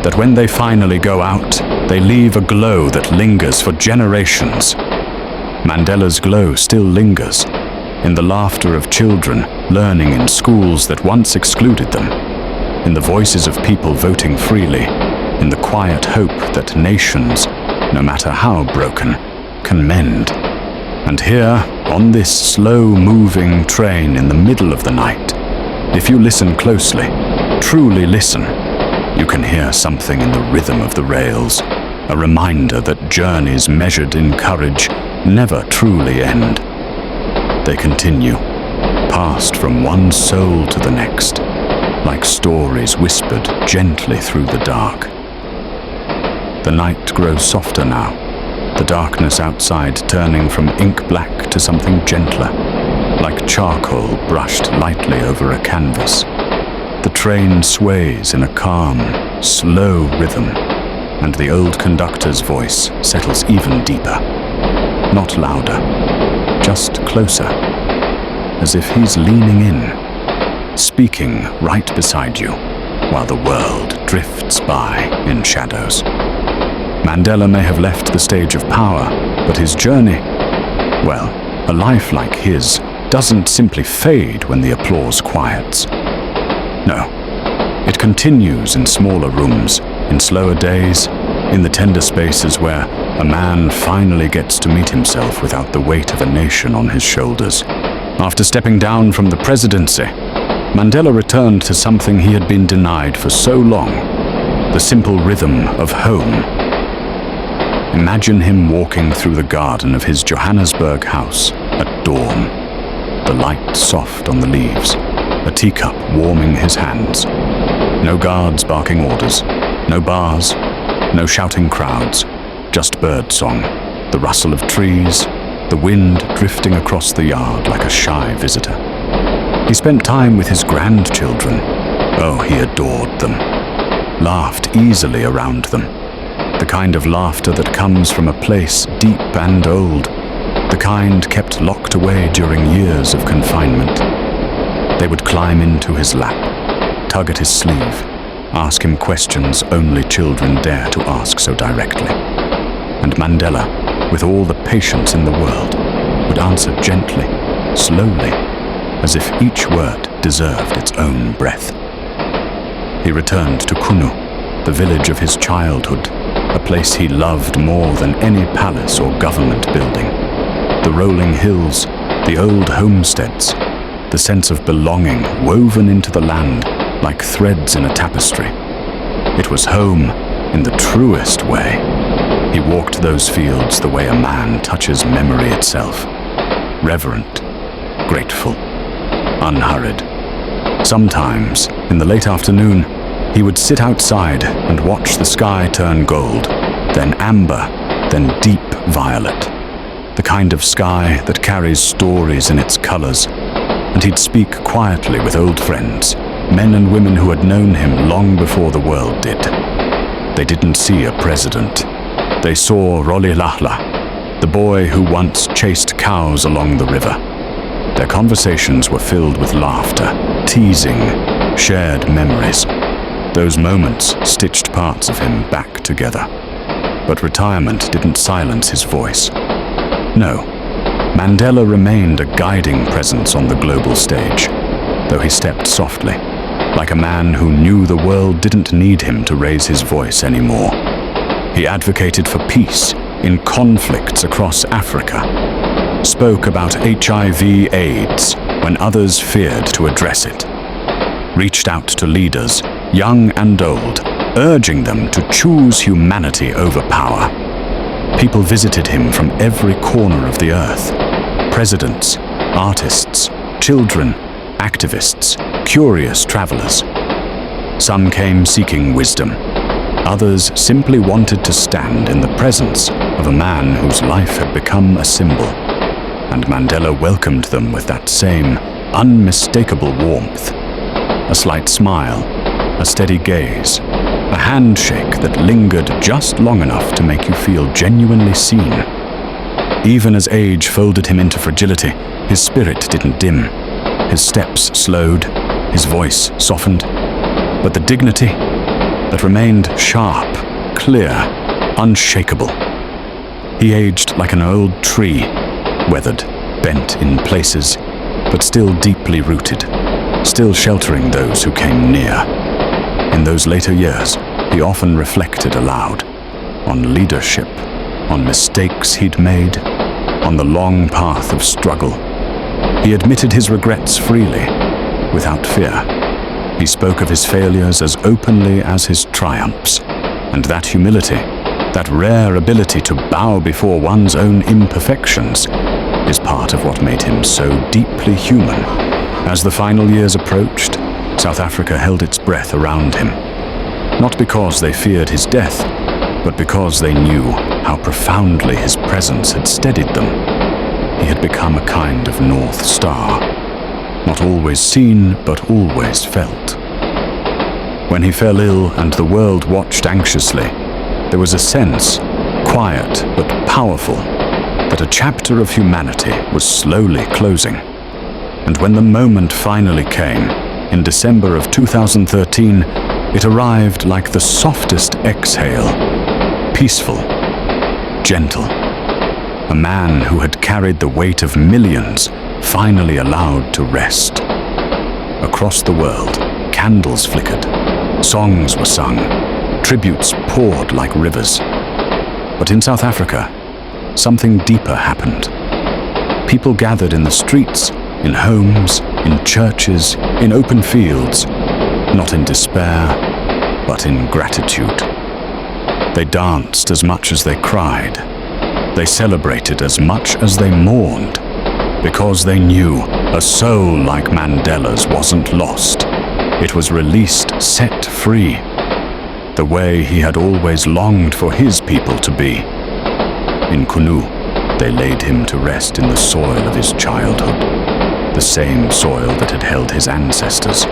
that when they finally go out, they leave a glow that lingers for generations. Mandela's glow still lingers, in the laughter of children learning in schools that once excluded them, in the voices of people voting freely, in the quiet hope that nations, no matter how broken, can mend. And here, on this slow-moving train in the middle of the night, if you listen closely, truly listen, you can hear something in the rhythm of the rails, a reminder that journeys measured in courage never truly end. They continue, passed from one soul to the next, like stories whispered gently through the dark. The night grows softer now, the darkness outside turning from ink black to something gentler, like charcoal brushed lightly over a canvas. The train sways in a calm, slow rhythm, and the old conductor's voice settles even deeper. Not louder, just closer, as if he's leaning in, speaking right beside you, while the world drifts by in shadows. Mandela may have left the stage of power, but his journey, well, a life like his doesn't simply fade when the applause quiets. No, it continues in smaller rooms, in slower days, in the tender spaces where a man finally gets to meet himself without the weight of a nation on his shoulders. After stepping down from the presidency, Mandela returned to something he had been denied for so long, the simple rhythm of home. Imagine him walking through the garden of his Johannesburg house at dawn, the light soft on the leaves, a teacup warming his hands. No guards barking orders, no bars, no shouting crowds, just birdsong, the rustle of trees, the wind drifting across the yard like a shy visitor. He spent time with his grandchildren. Oh, he adored them. Laughed easily around them. The kind of laughter that comes from a place deep and old, the kind kept locked away during years of confinement. They would climb into his lap, tug at his sleeve, ask him questions only children dare to ask so directly. And Mandela, with all the patience in the world, would answer gently, slowly, as if each word deserved its own breath. He returned to Qunu, the village of his childhood, a place he loved more than any palace or government building. The rolling hills, the old homesteads, the sense of belonging woven into the land like threads in a tapestry. It was home in the truest way. He walked those fields the way a man touches memory itself. Reverent, grateful, unhurried. Sometimes, in the late afternoon, he would sit outside and watch the sky turn gold, then amber, then deep violet. The kind of sky that carries stories in its colors. And he'd speak quietly with old friends, men and women who had known him long before the world did. They didn't see a president. They saw Rolihlahla, the boy who once chased cows along the river. Their conversations were filled with laughter, teasing, shared memories. Those moments stitched parts of him back together. But retirement didn't silence his voice. No, Mandela remained a guiding presence on the global stage, though he stepped softly, like a man who knew the world didn't need him to raise his voice anymore. He advocated for peace in conflicts across Africa, spoke about HIV/AIDS when others feared to address it, reached out to leaders, young and old, urging them to choose humanity over power. People visited him from every corner of the earth. Presidents, artists, children, activists, curious travelers. Some came seeking wisdom. Others simply wanted to stand in the presence of a man whose life had become a symbol. And Mandela welcomed them with that same unmistakable warmth. A slight smile, a steady gaze, a handshake that lingered just long enough to make you feel genuinely seen. Even as age folded him into fragility, his spirit didn't dim. His steps slowed, his voice softened, but the dignity that remained sharp, clear, unshakable. He aged like an old tree, weathered, bent in places, but still deeply rooted, still sheltering those who came near. In those later years, he often reflected aloud on leadership, on mistakes he'd made, on the long path of struggle. He admitted his regrets freely, without fear. He spoke of his failures as openly as his triumphs, and that humility, that rare ability to bow before one's own imperfections, is part of what made him so deeply human. As the final years approached, South Africa held its breath around him, not because they feared his death, but because they knew how profoundly his presence had steadied them. He had become a kind of North Star, not always seen, but always felt. When he fell ill and the world watched anxiously, there was a sense, quiet but powerful, that a chapter of humanity was slowly closing. And when the moment finally came, in December of 2013, it arrived like the softest exhale, peaceful, gentle. A man who had carried the weight of millions finally allowed to rest. Across the world, candles flickered, songs were sung, tributes poured like rivers. But in South Africa, something deeper happened. People gathered in the streets, in homes, in churches, in open fields, not in despair, but in gratitude. They danced as much as they cried. They celebrated as much as they mourned, because they knew a soul like Mandela's wasn't lost. It was released, set free, the way he had always longed for his people to be. In Qunu, they laid him to rest in the soil of his childhood, the same soil that had held his ancestors,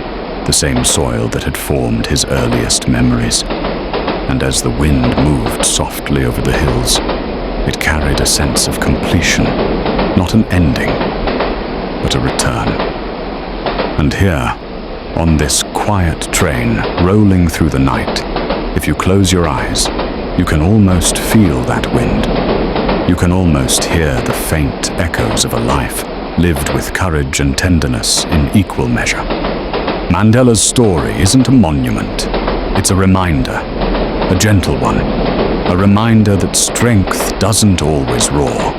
the same soil that had formed his earliest memories. And as the wind moved softly over the hills, it carried a sense of completion, not an ending, but a return. And here, on this quiet train rolling through the night, if you close your eyes, you can almost feel that wind. You can almost hear the faint echoes of a life lived with courage and tenderness in equal measure. Mandela's story isn't a monument, it's a reminder, a gentle one, a reminder that strength doesn't always roar.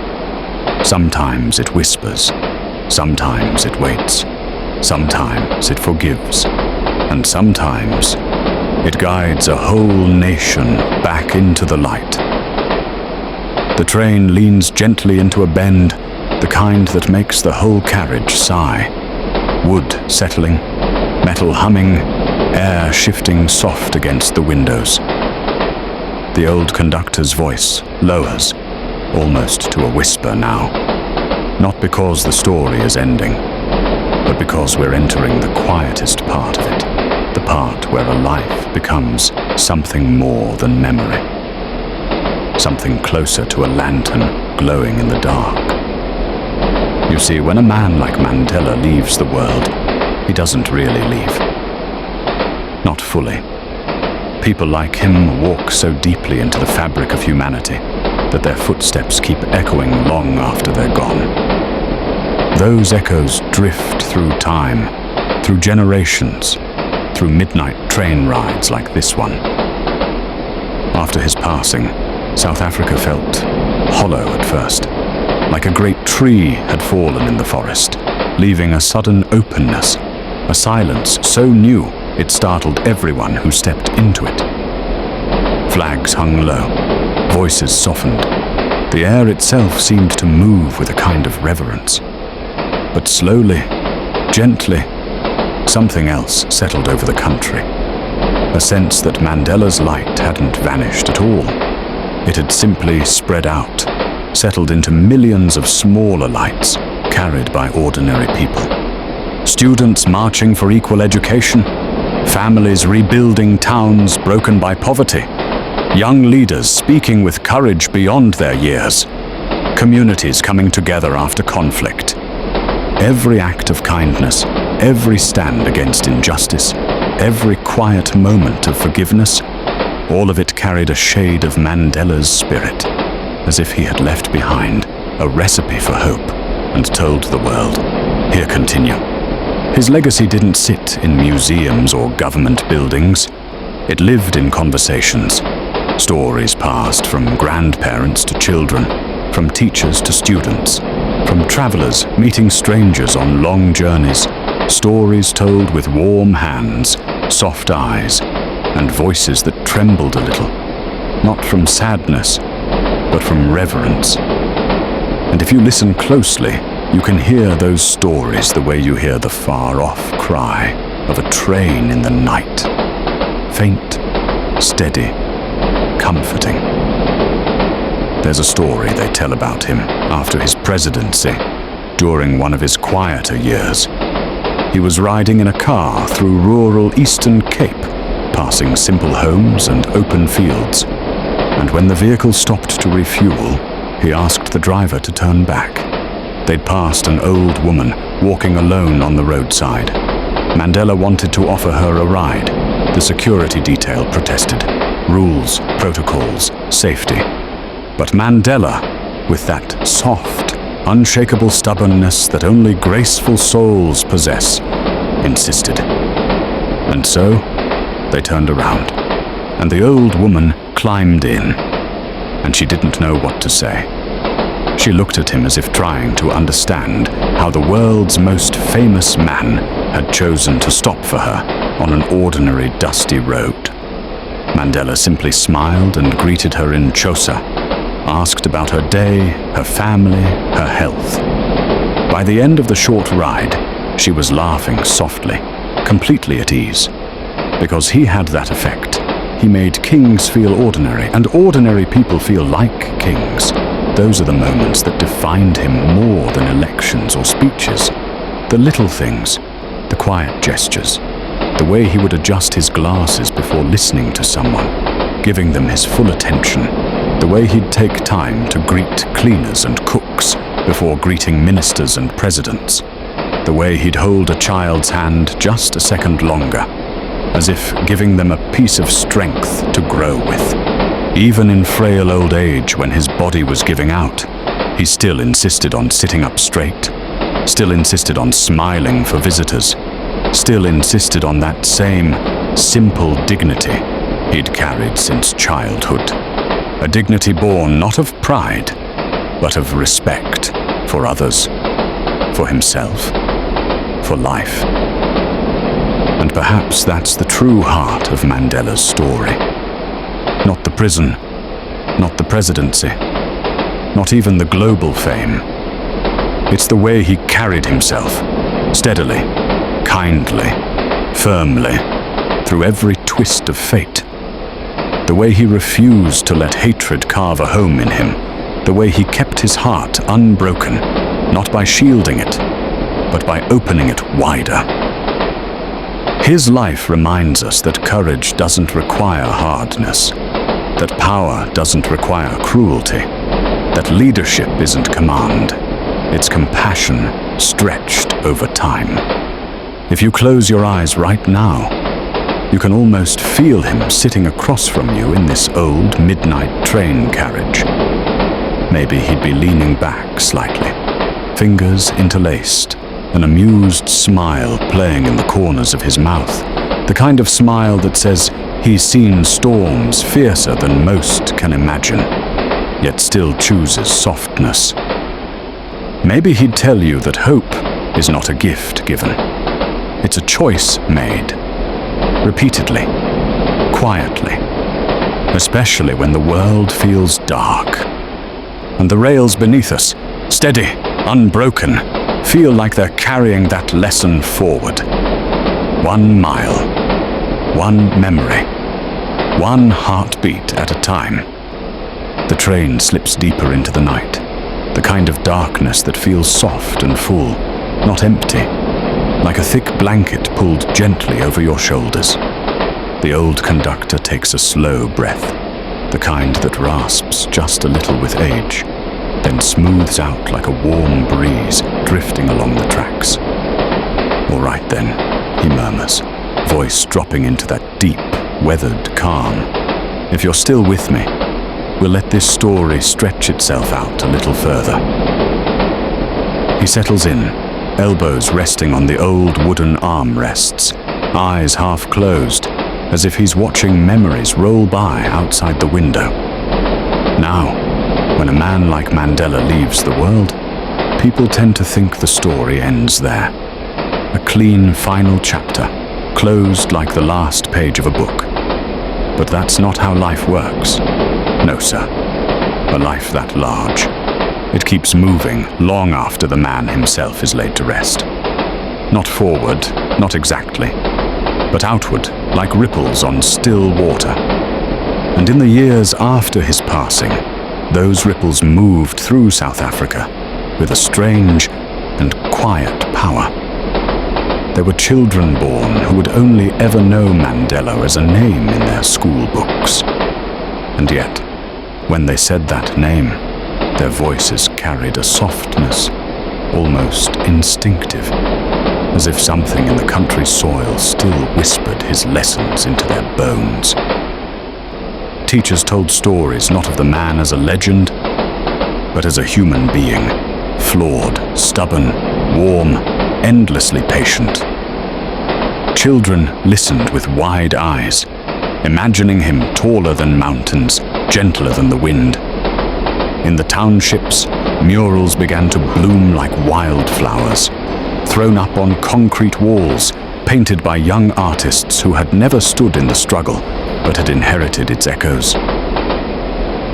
Sometimes it whispers, sometimes it waits, sometimes it forgives, and sometimes it guides a whole nation back into the light. The train leans gently into a bend, the kind that makes the whole carriage sigh. Wood settling, metal humming, air shifting soft against the windows. The old conductor's voice lowers, almost to a whisper now. Not because the story is ending, but because we're entering the quietest part of it, the part where a life becomes something more than memory. Something closer to a lantern glowing in the dark. You see, when a man like Mandela leaves the world, he doesn't really leave. Not fully. People like him walk so deeply into the fabric of humanity that their footsteps keep echoing long after they're gone. Those echoes drift through time, through generations, through midnight train rides like this one. After his passing, South Africa felt hollow at first, like a great tree had fallen in the forest, leaving a sudden openness, a silence so new it startled everyone who stepped into it. Flags hung low, voices softened. The air itself seemed to move with a kind of reverence. But slowly, gently, something else settled over the country. A sense that Mandela's light hadn't vanished at all. It had simply spread out, settled into millions of smaller lights carried by ordinary people. Students marching for equal education, families rebuilding towns broken by poverty, young leaders speaking with courage beyond their years, communities coming together after conflict. Every act of kindness, every stand against injustice, every quiet moment of forgiveness, all of it carried a shade of Mandela's spirit, as if he had left behind a recipe for hope and told the world, "Here, continue." His legacy didn't sit in museums or government buildings. It lived in conversations. Stories passed from grandparents to children, from teachers to students, from travelers meeting strangers on long journeys. Stories told with warm hands, soft eyes, and voices that trembled a little, not from sadness, but from reverence. And if you listen closely, you can hear those stories the way you hear the far-off cry of a train in the night. Faint, steady, comforting. There's a story they tell about him after his presidency, during one of his quieter years. He was riding in a car through rural Eastern Cape, passing simple homes and open fields. And when the vehicle stopped to refuel, he asked the driver to turn back. They'd passed an old woman walking alone on the roadside. Mandela wanted to offer her a ride. The security detail protested. Rules, protocols, safety. But Mandela, with that soft, unshakable stubbornness that only graceful souls possess, insisted. And so, they turned around, and the old woman climbed in, and she didn't know what to say. She looked at him as if trying to understand how the world's most famous man had chosen to stop for her on an ordinary dusty road. Mandela simply smiled and greeted her in Xhosa, asked about her day, her family, her health. By the end of the short ride, she was laughing softly, completely at ease. Because he had that effect. He made kings feel ordinary, and ordinary people feel like kings. Those are the moments that defined him more than elections or speeches. The little things, the quiet gestures, the way he would adjust his glasses before listening to someone, giving them his full attention, the way he'd take time to greet cleaners and cooks before greeting ministers and presidents, the way he'd hold a child's hand just a second longer, as if giving them a piece of strength to grow with. Even in frail old age, when his body was giving out, he still insisted on sitting up straight, still insisted on smiling for visitors, still insisted on that same simple dignity he'd carried since childhood. A dignity born not of pride, but of respect for others, for himself, for life. And perhaps that's the true heart of Mandela's story. Not the prison, not the presidency, not even the global fame. It's the way he carried himself, steadily, kindly, firmly, through every twist of fate. The way he refused to let hatred carve a home in him. The way he kept his heart unbroken, not by shielding it, but by opening it wider. His life reminds us that courage doesn't require hardness, that power doesn't require cruelty, that leadership isn't command, it's compassion stretched over time. If you close your eyes right now, you can almost feel him sitting across from you in this old midnight train carriage. Maybe he'd be leaning back slightly, fingers interlaced, an amused smile playing in the corners of his mouth, the kind of smile that says he's seen storms fiercer than most can imagine, yet still chooses softness. Maybe he'd tell you that hope is not a gift given. It's a choice made, repeatedly, quietly, especially when the world feels dark. And the rails beneath us, steady, unbroken, feel like they're carrying that lesson forward. 1 mile, one memory, one heartbeat at a time. The train slips deeper into the night, the kind of darkness that feels soft and full, not empty, like a thick blanket pulled gently over your shoulders. The old conductor takes a slow breath, the kind that rasps just a little with age, then smooths out like a warm breeze drifting along the tracks. "All right then," he murmurs, voice dropping into that deep, weathered calm. "If you're still with me, we'll let this story stretch itself out a little further." He settles in, elbows resting on the old wooden armrests, eyes half closed, as if he's watching memories roll by outside the window. Now, when a man like Mandela leaves the world, people tend to think the story ends there. A clean final chapter, closed like the last page of a book. But that's not how life works. No, sir. A life that large. It keeps moving long after the man himself is laid to rest. Not forward, not exactly, but outward, like ripples on still water. And in the years after his passing, those ripples moved through South Africa with a strange and quiet power. There were children born who would only ever know Mandela as a name in their school books. And yet, when they said that name, their voices carried a softness, almost instinctive, as if something in the country's soil still whispered his lessons into their bones. Teachers told stories not of the man as a legend, but as a human being, flawed, stubborn, warm, endlessly patient. Children listened with wide eyes, imagining him taller than mountains, gentler than the wind. In the townships, murals began to bloom like wildflowers, thrown up on concrete walls, painted by young artists who had never stood in the struggle, but had inherited its echoes.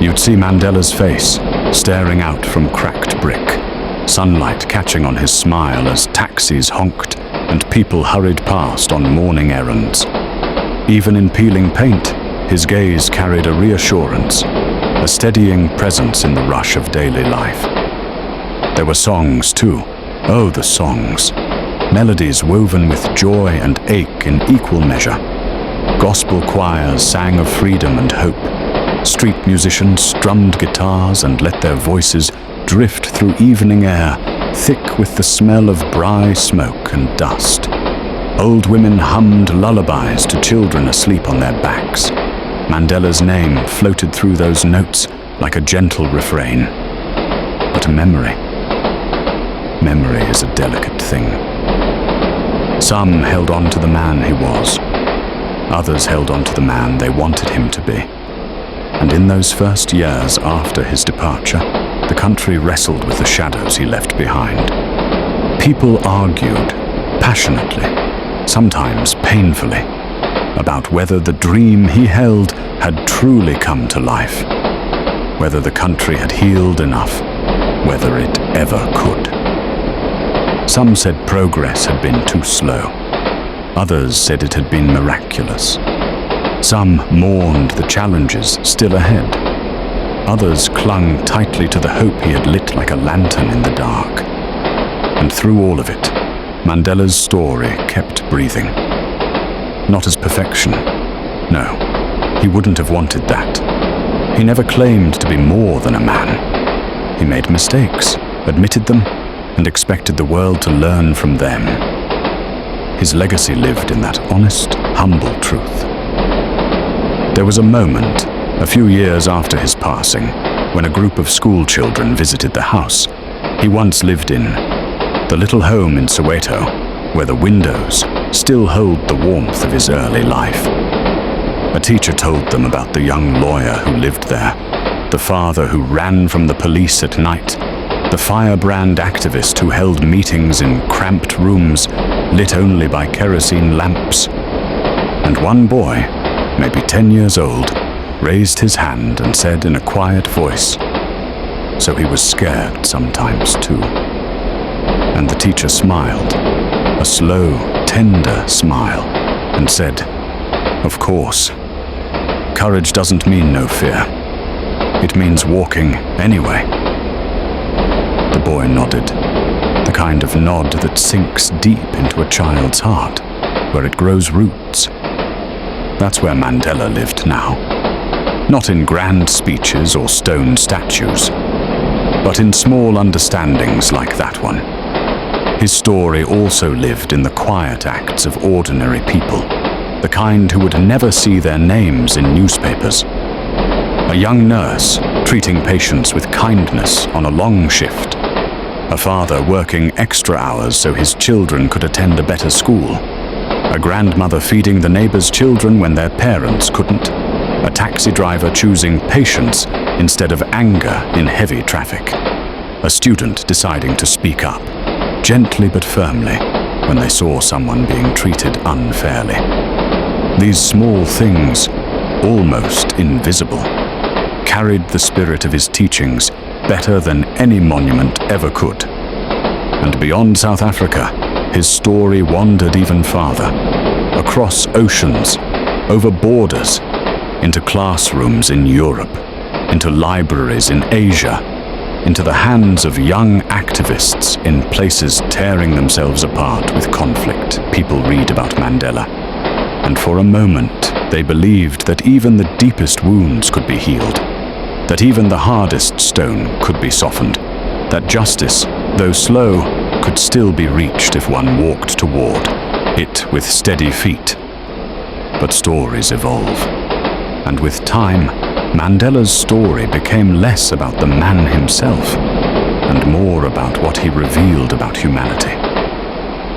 You'd see Mandela's face, staring out from cracked brick, sunlight catching on his smile as taxis honked and people hurried past on morning errands. Even in peeling paint, his gaze carried a reassurance, a steadying presence in the rush of daily life. There were songs too. Oh, the songs. Melodies woven with joy and ache in equal measure. Gospel choirs sang of freedom and hope. Street musicians strummed guitars and let their voices drift through evening air, thick with the smell of braai smoke and dust. Old women hummed lullabies to children asleep on their backs. Mandela's name floated through those notes like a gentle refrain. But memory is a delicate thing. Some held on to the man he was. Others held on to the man they wanted him to be. And in those first years after his departure, the country wrestled with the shadows he left behind. People argued, passionately, sometimes painfully, about whether the dream he held had truly come to life, whether the country had healed enough, whether it ever could. Some said progress had been too slow. Others said it had been miraculous. Some mourned the challenges still ahead. Others clung tightly to the hope he had lit like a lantern in the dark. And through all of it, Mandela's story kept breathing. Not as perfection. No, he wouldn't have wanted that. He never claimed to be more than a man. He made mistakes, admitted them, and expected the world to learn from them. His legacy lived in that honest, humble truth. There was a moment, a few years after his passing, when a group of school children visited the house he once lived in, the little home in Soweto, where the windows still hold the warmth of his early life. A teacher told them about the young lawyer who lived there, the father who ran from the police at night, the firebrand activist who held meetings in cramped rooms lit only by kerosene lamps. And one boy, maybe 10 years old, raised his hand and said in a quiet voice, "So he was scared sometimes too." And the teacher smiled, a slow, tender smile, and said, "Of course. Courage doesn't mean no fear. It means walking anyway." The boy nodded, the kind of nod that sinks deep into a child's heart, where it grows roots. That's where Mandela lived now. Not in grand speeches or stone statues, but in small understandings like that one. His story also lived in the quiet acts of ordinary people, the kind who would never see their names in newspapers. A young nurse treating patients with kindness on a long shift. A father working extra hours so his children could attend a better school. A grandmother feeding the neighbors' children when their parents couldn't. A taxi driver choosing patience instead of anger in heavy traffic. A student deciding to speak up, gently but firmly, when they saw someone being treated unfairly. These small things, almost invisible, carried the spirit of his teachings better than any monument ever could. And beyond South Africa, his story wandered even farther, across oceans, over borders, into classrooms in Europe, into libraries in Asia, into the hands of young activists in places tearing themselves apart with conflict. People read about Mandela, and for a moment they believed that even the deepest wounds could be healed, that even the hardest stone could be softened, that justice, though slow, could still be reached if one walked toward it with steady feet. But stories evolve, and with time, Mandela's story became less about the man himself and more about what he revealed about humanity.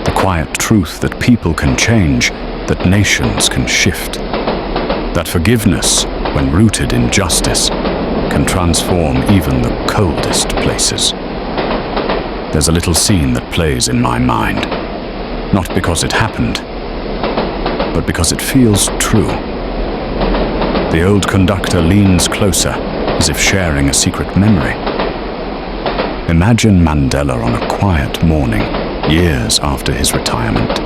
The quiet truth that people can change, that nations can shift, that forgiveness, when rooted in justice, can transform even the coldest places. There's a little scene that plays in my mind, not because it happened, but because it feels true. The old conductor leans closer, as if sharing a secret memory. Imagine Mandela on a quiet morning, years after his retirement,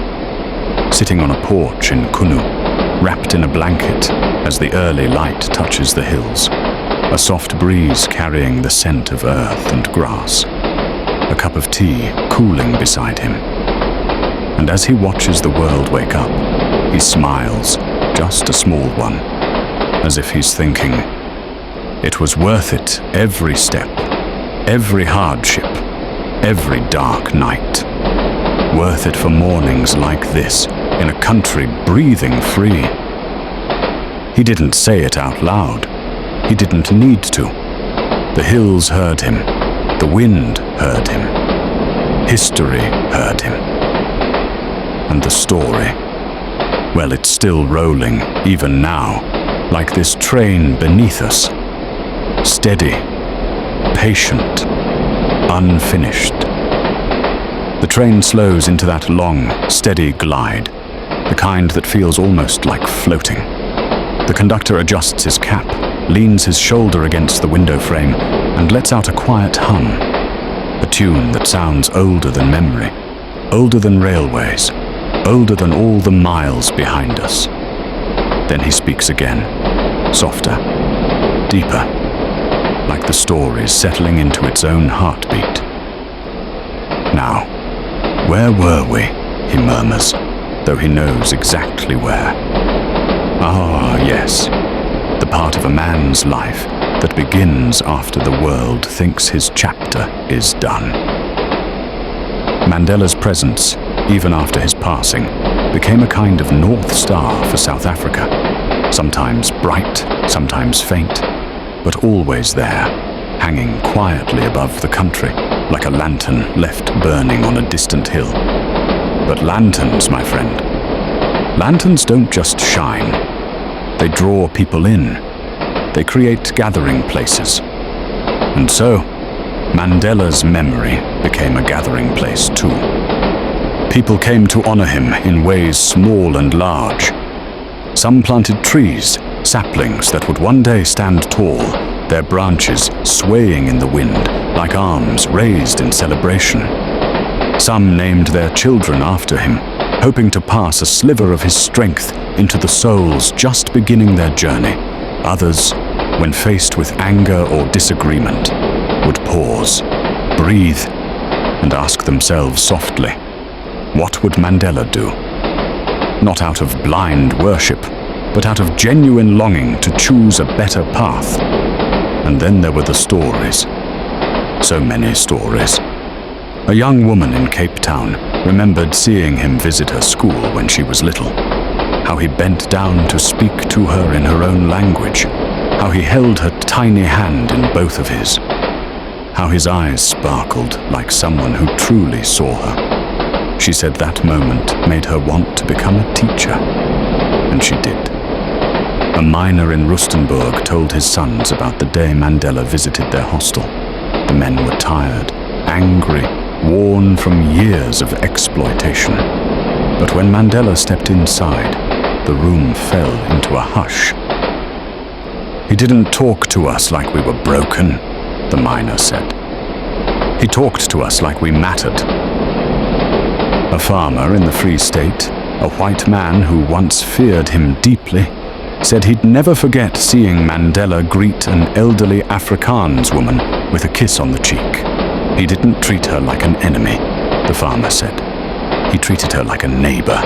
sitting on a porch in Qunu, wrapped in a blanket as the early light touches the hills, a soft breeze carrying the scent of earth and grass, a cup of tea cooling beside him. And as he watches the world wake up, he smiles, just a small one, as if he's thinking, it was worth it every step, every hardship, every dark night. Worth it for mornings like this, in a country breathing free. He didn't say it out loud. He didn't need to. The hills heard him. The wind heard him. History heard him. And the story, well, it's still rolling, even now, like this train beneath us. Steady, patient, unfinished. The train slows into that long, steady glide, the kind that feels almost like floating. The conductor adjusts his cap, leans his shoulder against the window frame, and lets out a quiet hum, a tune that sounds older than memory, older than railways, older than all the miles behind us. Then he speaks again, softer, deeper, like the story's settling into its own heartbeat. Now, where were we? He murmurs, though he knows exactly where. Ah, yes, the part of a man's life that begins after the world thinks his chapter is done. Mandela's presence, even after his passing, became a kind of North Star for South Africa, sometimes bright, sometimes faint, but always there, hanging quietly above the country, like a lantern left burning on a distant hill. But lanterns, my friend, lanterns don't just shine. They draw people in. They create gathering places. And so, Mandela's memory became a gathering place too. People came to honor him in ways small and large. Some planted trees, saplings that would one day stand tall, their branches swaying in the wind like arms raised in celebration. Some named their children after him, hoping to pass a sliver of his strength into the souls just beginning their journey. Others, when faced with anger or disagreement, would pause, breathe, and ask themselves softly, what would Mandela do? Not out of blind worship, but out of genuine longing to choose a better path. And then there were the stories. So many stories. A young woman in Cape Town remembered seeing him visit her school when she was little. How he bent down to speak to her in her own language. How he held her tiny hand in both of his. How his eyes sparkled like someone who truly saw her. She said that moment made her want to become a teacher. And she did. A miner in Rustenburg told his sons about the day Mandela visited their hostel. The men were tired, angry, worn from years of exploitation. But when Mandela stepped inside, the room fell into a hush. He didn't talk to us like we were broken, the miner said. He talked to us like we mattered. A farmer in the Free State, a white man who once feared him deeply, said he'd never forget seeing Mandela greet an elderly Afrikaans woman with a kiss on the cheek. He didn't treat her like an enemy, the farmer said. He treated her like a neighbor,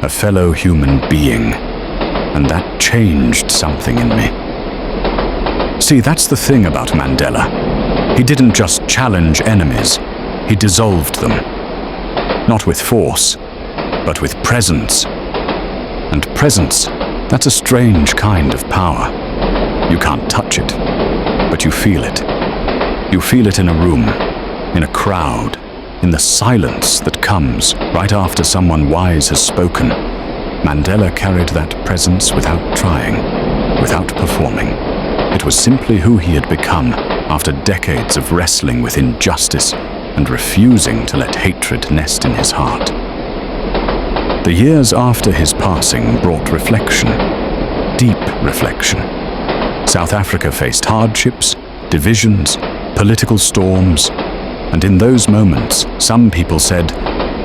a fellow human being, and that changed something in me. See, that's the thing about Mandela. He didn't just challenge enemies, he dissolved them. Not with force, but with presence. And presence, that's a strange kind of power. You can't touch it, but you feel it. You feel it in a room, in a crowd, in the silence that comes right after someone wise has spoken, Mandela carried that presence without trying, without performing. It was simply who he had become after decades of wrestling with injustice and refusing to let hatred nest in his heart. The years after his passing brought reflection, deep reflection. South Africa faced hardships, divisions, political storms, and in those moments, some people said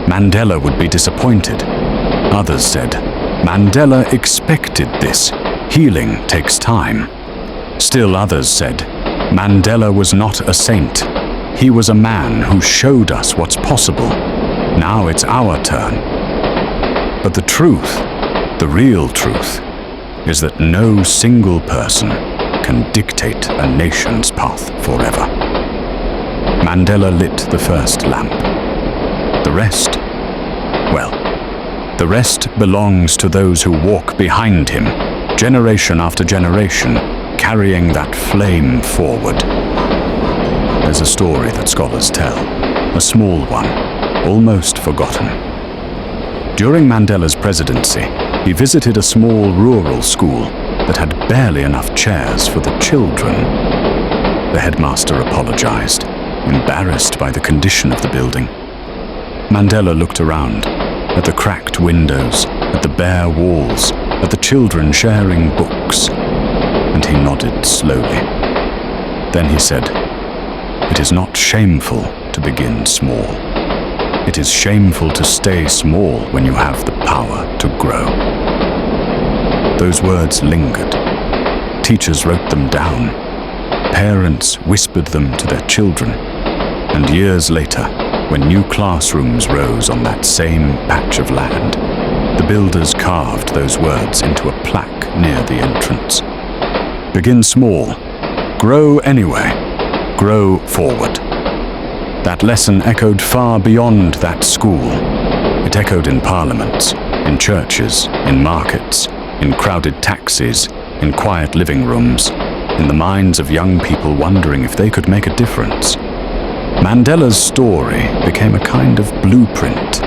Mandela would be disappointed. Others said, Mandela expected this. Healing takes time. Still others said, Mandela was not a saint. He was a man who showed us what's possible. Now it's our turn. But the truth, the real truth, is that no single person can dictate a nation's path forever. Mandela lit the first lamp. The rest, well, the rest belongs to those who walk behind him, generation after generation, carrying that flame forward. There's a story that scholars tell, a small one, almost forgotten. During Mandela's presidency, he visited a small rural school that had barely enough chairs for the children. The headmaster apologized, embarrassed by the condition of the building. Mandela looked around, at the cracked windows, at the bare walls, at the children sharing books, and he nodded slowly. Then he said, "It is not shameful to begin small. It is shameful to stay small when you have the power to grow." Those words lingered. Teachers wrote them down. Parents whispered them to their children. And years later, when new classrooms rose on that same patch of land, the builders carved those words into a plaque near the entrance. Begin small. Grow anyway. Grow forward. That lesson echoed far beyond that school. It echoed in parliaments, in churches, in markets, in crowded taxis, in quiet living rooms, in the minds of young people wondering if they could make a difference. Mandela's story became a kind of blueprint.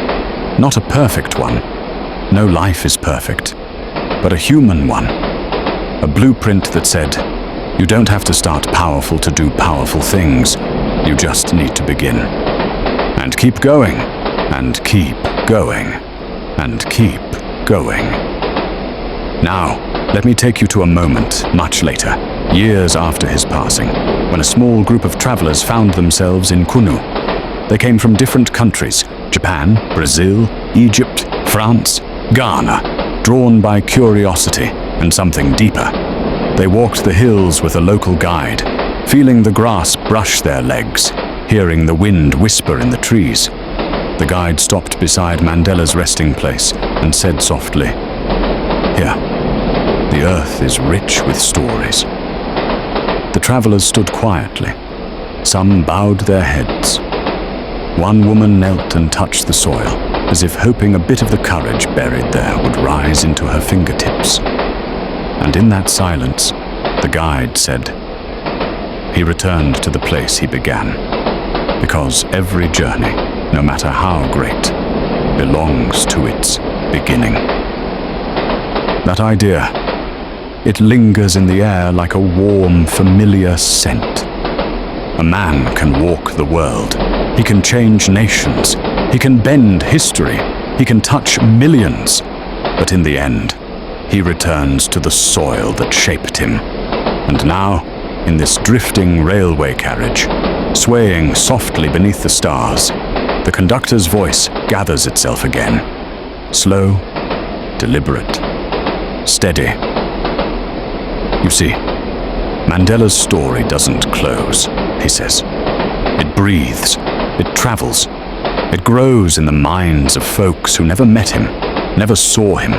Not a perfect one. No life is perfect. But a human one. A blueprint that said, you don't have to start powerful to do powerful things. You just need to begin. And keep going. And keep going. And keep going. Now, let me take you to a moment much later, years after his passing, when a small group of travelers found themselves in Qunu. They came from different countries, Japan, Brazil, Egypt, France, Ghana, drawn by curiosity and something deeper. They walked the hills with a local guide, feeling the grass brush their legs, hearing the wind whisper in the trees. The guide stopped beside Mandela's resting place and said softly, "Here, the earth is rich with stories." The travelers stood quietly. Some bowed their heads. One woman knelt and touched the soil, as if hoping a bit of the courage buried there would rise into her fingertips. And in that silence, the guide said, he returned to the place he began, because every journey, no matter how great, belongs to its beginning. That idea, it lingers in the air like a warm, familiar scent. A man can walk the world. He can change nations. He can bend history. He can touch millions. But in the end, he returns to the soil that shaped him. And now, in this drifting railway carriage, swaying softly beneath the stars, the conductor's voice gathers itself again. Slow, deliberate, steady. You see, Mandela's story doesn't close, he says. It breathes, it travels, it grows in the minds of folks who never met him, never saw him,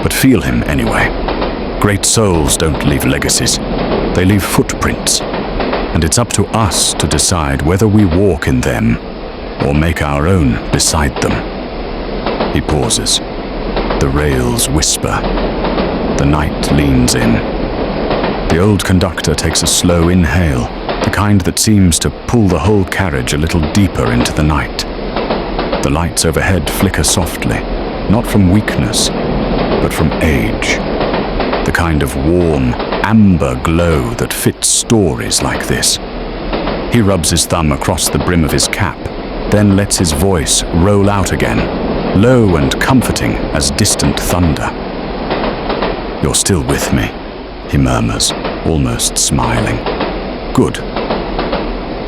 but feel him anyway. Great souls don't leave legacies, they leave footprints, and it's up to us to decide whether we walk in them or make our own beside them. He pauses. The rails whisper. The night leans in. The old conductor takes a slow inhale the kind that seems to pull the whole carriage a little deeper into the night. The lights overhead flicker softly, not from weakness, but from age. The kind of warm, amber glow that fits stories like this. He rubs his thumb across the brim of his cap, then lets his voice roll out again, low and comforting as distant thunder. "You're still with me," he murmurs, almost smiling. "Good."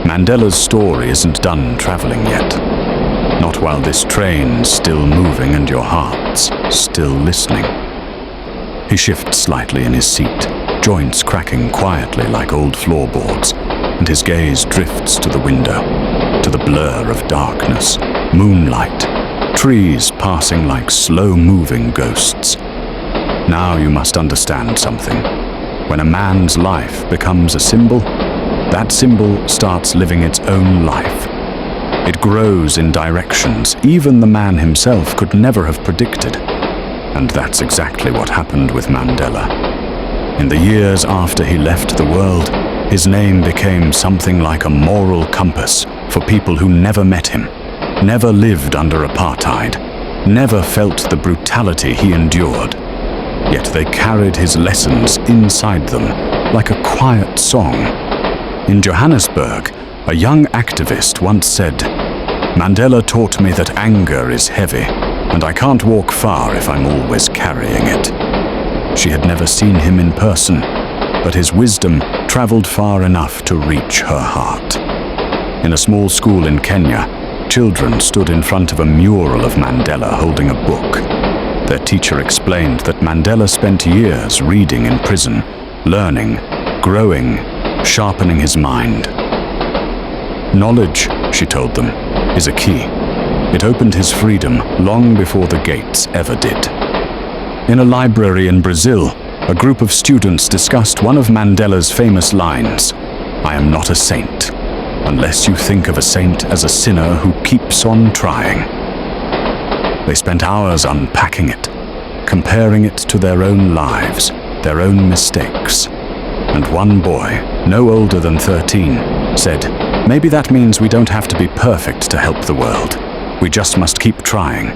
Mandela's story isn't done traveling yet. Not while this train's still moving and your heart's still listening. He shifts slightly in his seat, joints cracking quietly like old floorboards, and his gaze drifts to the window, to the blur of darkness, moonlight, trees passing like slow-moving ghosts. Now you must understand something. When a man's life becomes a symbol, that symbol starts living its own life. It grows in directions even the man himself could never have predicted. And that's exactly what happened with Mandela. In the years after he left the world, his name became something like a moral compass for people who never met him, never lived under apartheid, never felt the brutality he endured. Yet they carried his lessons inside them like a quiet song. In Johannesburg, a young activist once said, "Mandela taught me that anger is heavy, and I can't walk far if I'm always carrying it." She had never seen him in person, but his wisdom traveled far enough to reach her heart. In a small school in Kenya, children stood in front of a mural of Mandela holding a book. Their teacher explained that Mandela spent years reading in prison, learning, growing, sharpening his mind. "Knowledge," she told them, "is a key. It opened his freedom long before the gates ever did." In a library in Brazil, a group of students discussed one of Mandela's famous lines, "I am not a saint, unless you think of a saint as a sinner who keeps on trying." They spent hours unpacking it, comparing it to their own lives, their own mistakes. And one boy, no older than 13, said, "Maybe that means we don't have to be perfect to help the world. We just must keep trying."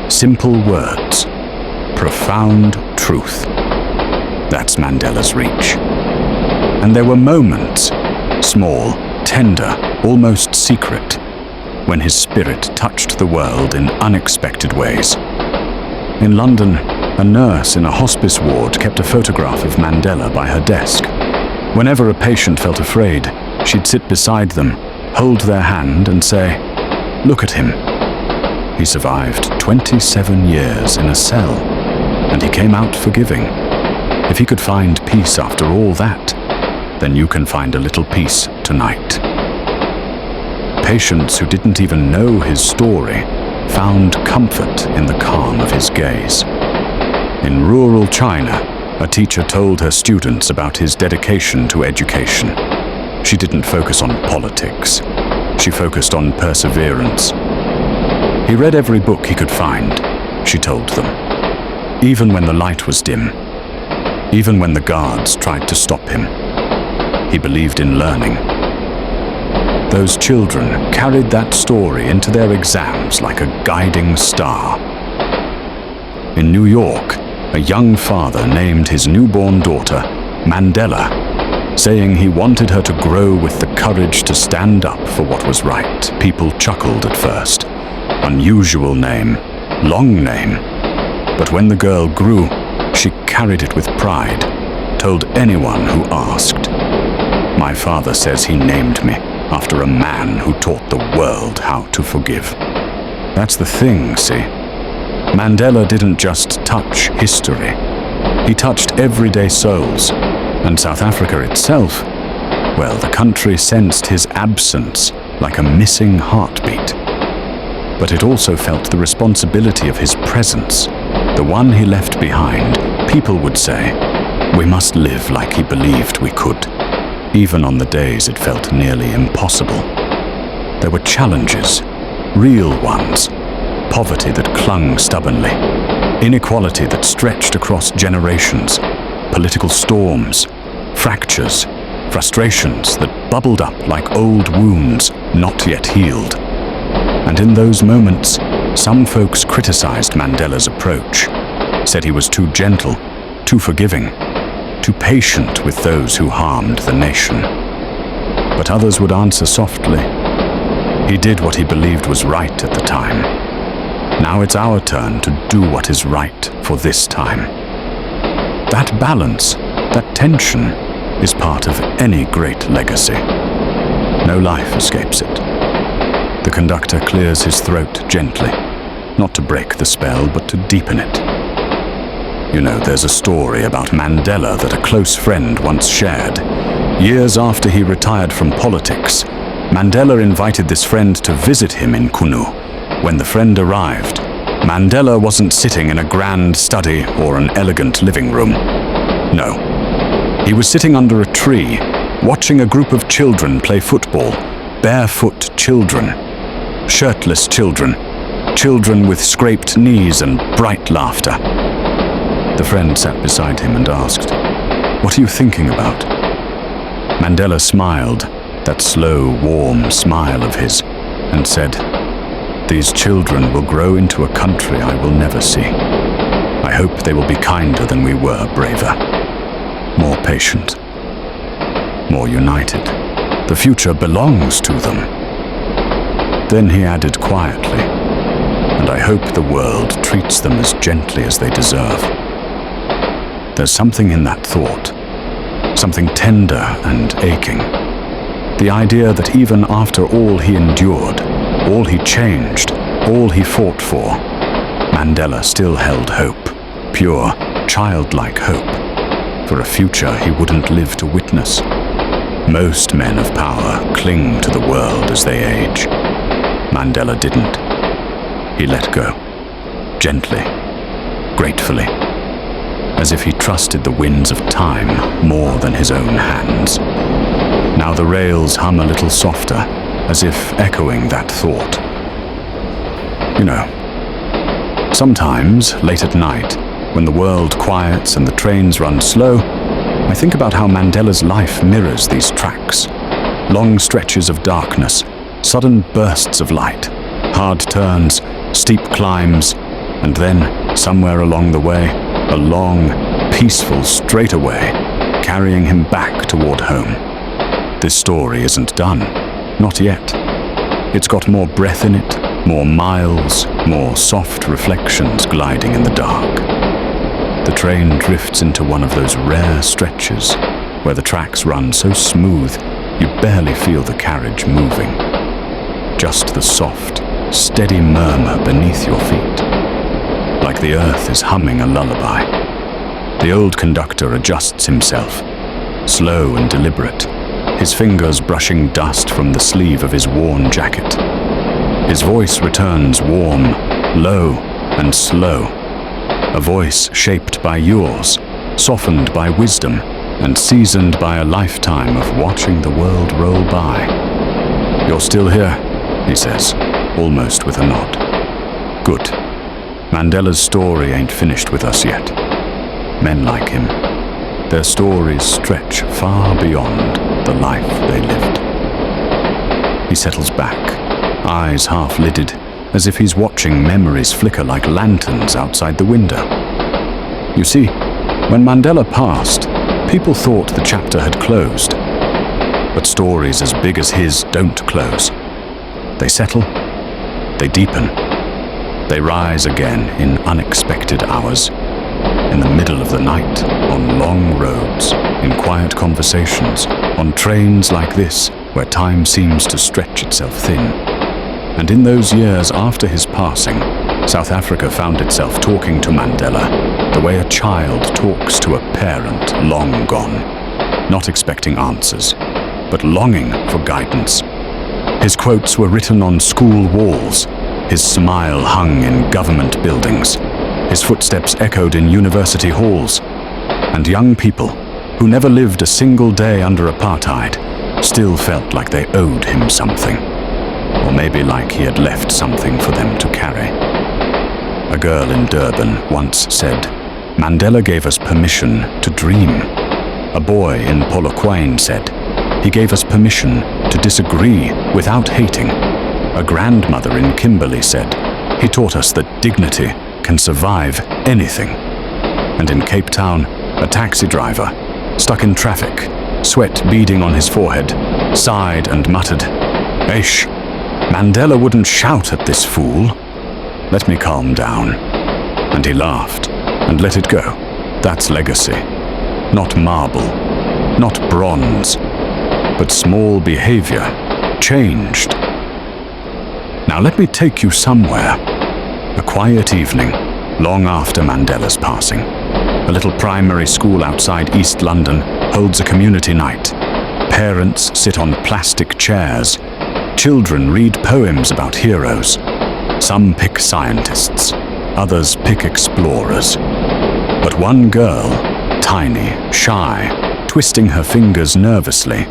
Simple words, profound truth. That's Mandela's reach. And there were moments, small, tender, almost secret, when his spirit touched the world in unexpected ways. In London, a nurse in a hospice ward kept a photograph of Mandela by her desk. Whenever a patient felt afraid, she'd sit beside them, hold their hand and say, "Look at him." He survived 27 years in a cell, and he came out forgiving. If he could find peace after all that, then you can find a little peace tonight. Patients who didn't even know his story found comfort in the calm of his gaze. In rural China, a teacher told her students about his dedication to education. She didn't focus on politics. She focused on perseverance. He read every book he could find, she told them, even when the light was dim, even when the guards tried to stop him. He believed in learning. Those children carried that story into their exams like a guiding star. In New York, a young father named his newborn daughter Mandela, saying he wanted her to grow with the courage to stand up for what was right. People chuckled at first. Unusual name, long name. But when the girl grew, she carried it with pride, told anyone who asked. "My father says he named me after a man who taught the world how to forgive." That's the thing, see? Mandela didn't just touch history. He touched everyday souls. And South Africa itself, well, the country sensed his absence like a missing heartbeat. But it also felt the responsibility of his presence, the one he left behind. People would say, we must live like he believed we could, even on the days it felt nearly impossible. There were challenges, real ones, poverty that clung stubbornly, inequality that stretched across generations, political storms, fractures, frustrations that bubbled up like old wounds not yet healed. And in those moments, some folks criticized Mandela's approach, said he was too gentle, too forgiving, too patient with those who harmed the nation. But others would answer softly, he did what he believed was right at the time. Now it's our turn to do what is right for this time. That balance, that tension, is part of any great legacy. No life escapes it. The conductor clears his throat gently, not to break the spell, but to deepen it. You know, there's a story about Mandela that a close friend once shared. Years after he retired from politics, Mandela invited this friend to visit him in Qunu. When the friend arrived, Mandela wasn't sitting in a grand study or an elegant living room. No. He was sitting under a tree, watching a group of children play football. Barefoot children. Shirtless children. Children with scraped knees and bright laughter. The friend sat beside him and asked, "What are you thinking about?" Mandela smiled, that slow, warm smile of his, and said, "These children will grow into a country I will never see. I hope they will be kinder than we were, braver, more patient, more united. The future belongs to them." Then he added quietly, "And I hope the world treats them as gently as they deserve." There's something in that thought, something tender and aching. The idea that even after all he endured, all he changed, all he fought for, Mandela still held hope, pure, childlike hope, for a future he wouldn't live to witness. Most men of power cling to the world as they age. Mandela didn't. He let go, gently, gratefully, as if he trusted the winds of time more than his own hands. Now the rails hum a little softer, as if echoing that thought. You know, sometimes, late at night, when the world quiets and the trains run slow, I think about how Mandela's life mirrors these tracks. Long stretches of darkness, sudden bursts of light, hard turns, steep climbs, and then, somewhere along the way, a long, peaceful straightaway, carrying him back toward home. This story isn't done. Not yet. It's got more breath in it, more miles, more soft reflections gliding in the dark. The train drifts into one of those rare stretches where the tracks run so smooth you barely feel the carriage moving. Just the soft, steady murmur beneath your feet, like the earth is humming a lullaby. The old conductor adjusts himself, slow and deliberate, his fingers brushing dust from the sleeve of his worn jacket. His voice returns warm, low, and slow. A voice shaped by yours, softened by wisdom, and seasoned by a lifetime of watching the world roll by. "You're still here," he says, almost with a nod. "Good. Mandela's story ain't finished with us yet. Men like him, their stories stretch far beyond the life they lived." He settles back, eyes half-lidded, as if he's watching memories flicker like lanterns outside the window. You see, when Mandela passed, people thought the chapter had closed. But stories as big as his don't close. They settle, they deepen, they rise again in unexpected hours, in the middle of the night, on long roads, in quiet conversations, on trains like this, where time seems to stretch itself thin. And in those years after his passing, South Africa found itself talking to Mandela the way a child talks to a parent long gone, not expecting answers, but longing for guidance. His quotes were written on school walls, his smile hung in government buildings, his footsteps echoed in university halls, and young people, who never lived a single day under apartheid, still felt like they owed him something. Or maybe like he had left something for them to carry. A girl in Durban once said, "Mandela gave us permission to dream." A boy in Polokwane said, "He gave us permission to disagree without hating." A grandmother in Kimberley said, "He taught us that dignity can survive anything." And in Cape Town, a taxi driver, stuck in traffic, sweat beading on his forehead, sighed and muttered, "Eish, Mandela wouldn't shout at this fool. Let me calm down." And he laughed and let it go. That's legacy. Not marble, not bronze, but small behavior changed. Now let me take you somewhere. A quiet evening, long after Mandela's passing. A little primary school outside East London holds a community night. Parents sit on plastic chairs. Children read poems about heroes. Some pick scientists, others pick explorers. But one girl, tiny, shy, twisting her fingers nervously,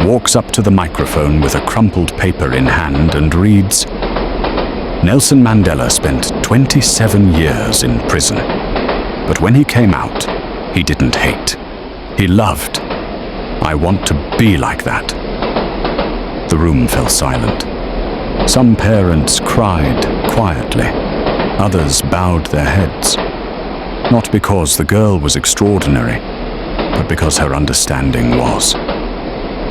walks up to the microphone with a crumpled paper in hand and reads, "Nelson Mandela spent 27 years in prison. But when he came out, he didn't hate. He loved. I want to be like that." The room fell silent. Some parents cried quietly. Others bowed their heads. Not because the girl was extraordinary, but because her understanding was.